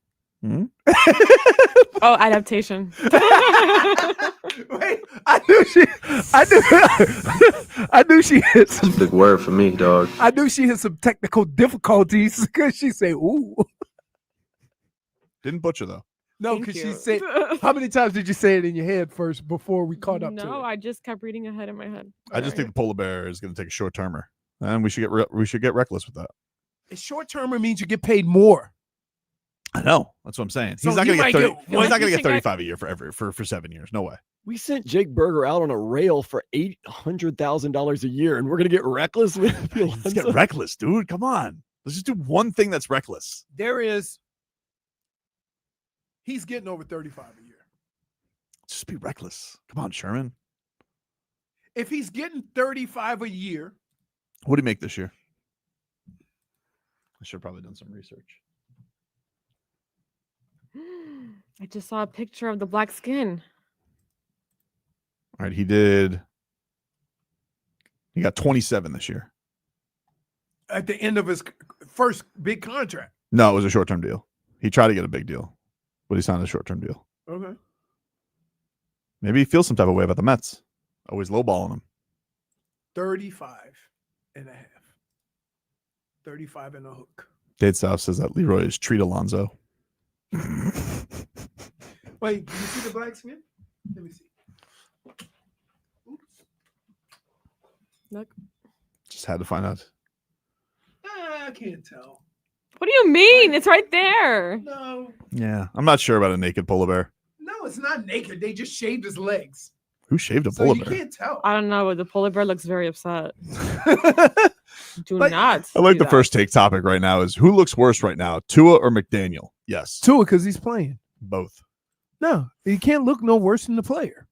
Oh, adaptation. Wait, I knew she hit some. Big word for me, dog. I knew she hit some technical difficulties because she said, "Ooh." Didn't butcher though. No, Thank because she you. said. How many times did you say it in your head first before we caught up to No, it? I just kept reading ahead in my head. I just think the polar bear is going to take a short termer, and we should get reckless with that. A short termer means you get paid more. I know. That's what I'm saying. So He's not he going to might get 30. get- He's not going to you get think 35 a year for 7 years. No way. We sent Jake Berger out on a rail for $800,000 a year, and we're gonna get reckless with Let's get reckless, dude. Come on. Let's just do one thing that's reckless. He's getting over 35 a year. Just be reckless. Come on, Sherman. If he's getting 35 a year, What did he make this year? I should have probably done some research. I just saw a picture of the black skin. All right, he got 27 this year. at the end of his first big contract. No, it was a short-term deal. He tried to get a big deal, but he signed a short-term deal. Okay. Maybe he feels some type of way about the Mets. Always lowballing him. 35 and a half. 35 and a hook. Dade South says that Leroy is treat Alonzo. Wait, do you see the black skin? Let me see. Oops. Look. Just had to find out. I can't tell. What do you mean? It's right there. No. Yeah, I'm not sure about a naked polar bear. No, it's not naked. They just shaved his legs. Who shaved a So polar you bear? can't tell. I don't know, but the polar bear looks very upset. Do not. I like do the that. first take topic right now is who looks worse right now, Tua or McDaniel? Yes. Tua, because he's playing. Both. No, he can't look no worse than the player.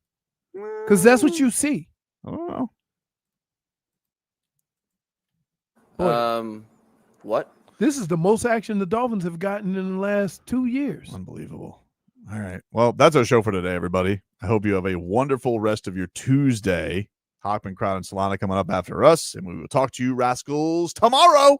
Because that's what you see. I don't know. What? This is the most action the Dolphins have gotten in the last 2 years. Unbelievable. All right. Well, that's our show for today, everybody. I hope you have a wonderful rest of your Tuesday. Hockman, Crowd, and Solana coming up after us, and we will talk to you rascals tomorrow.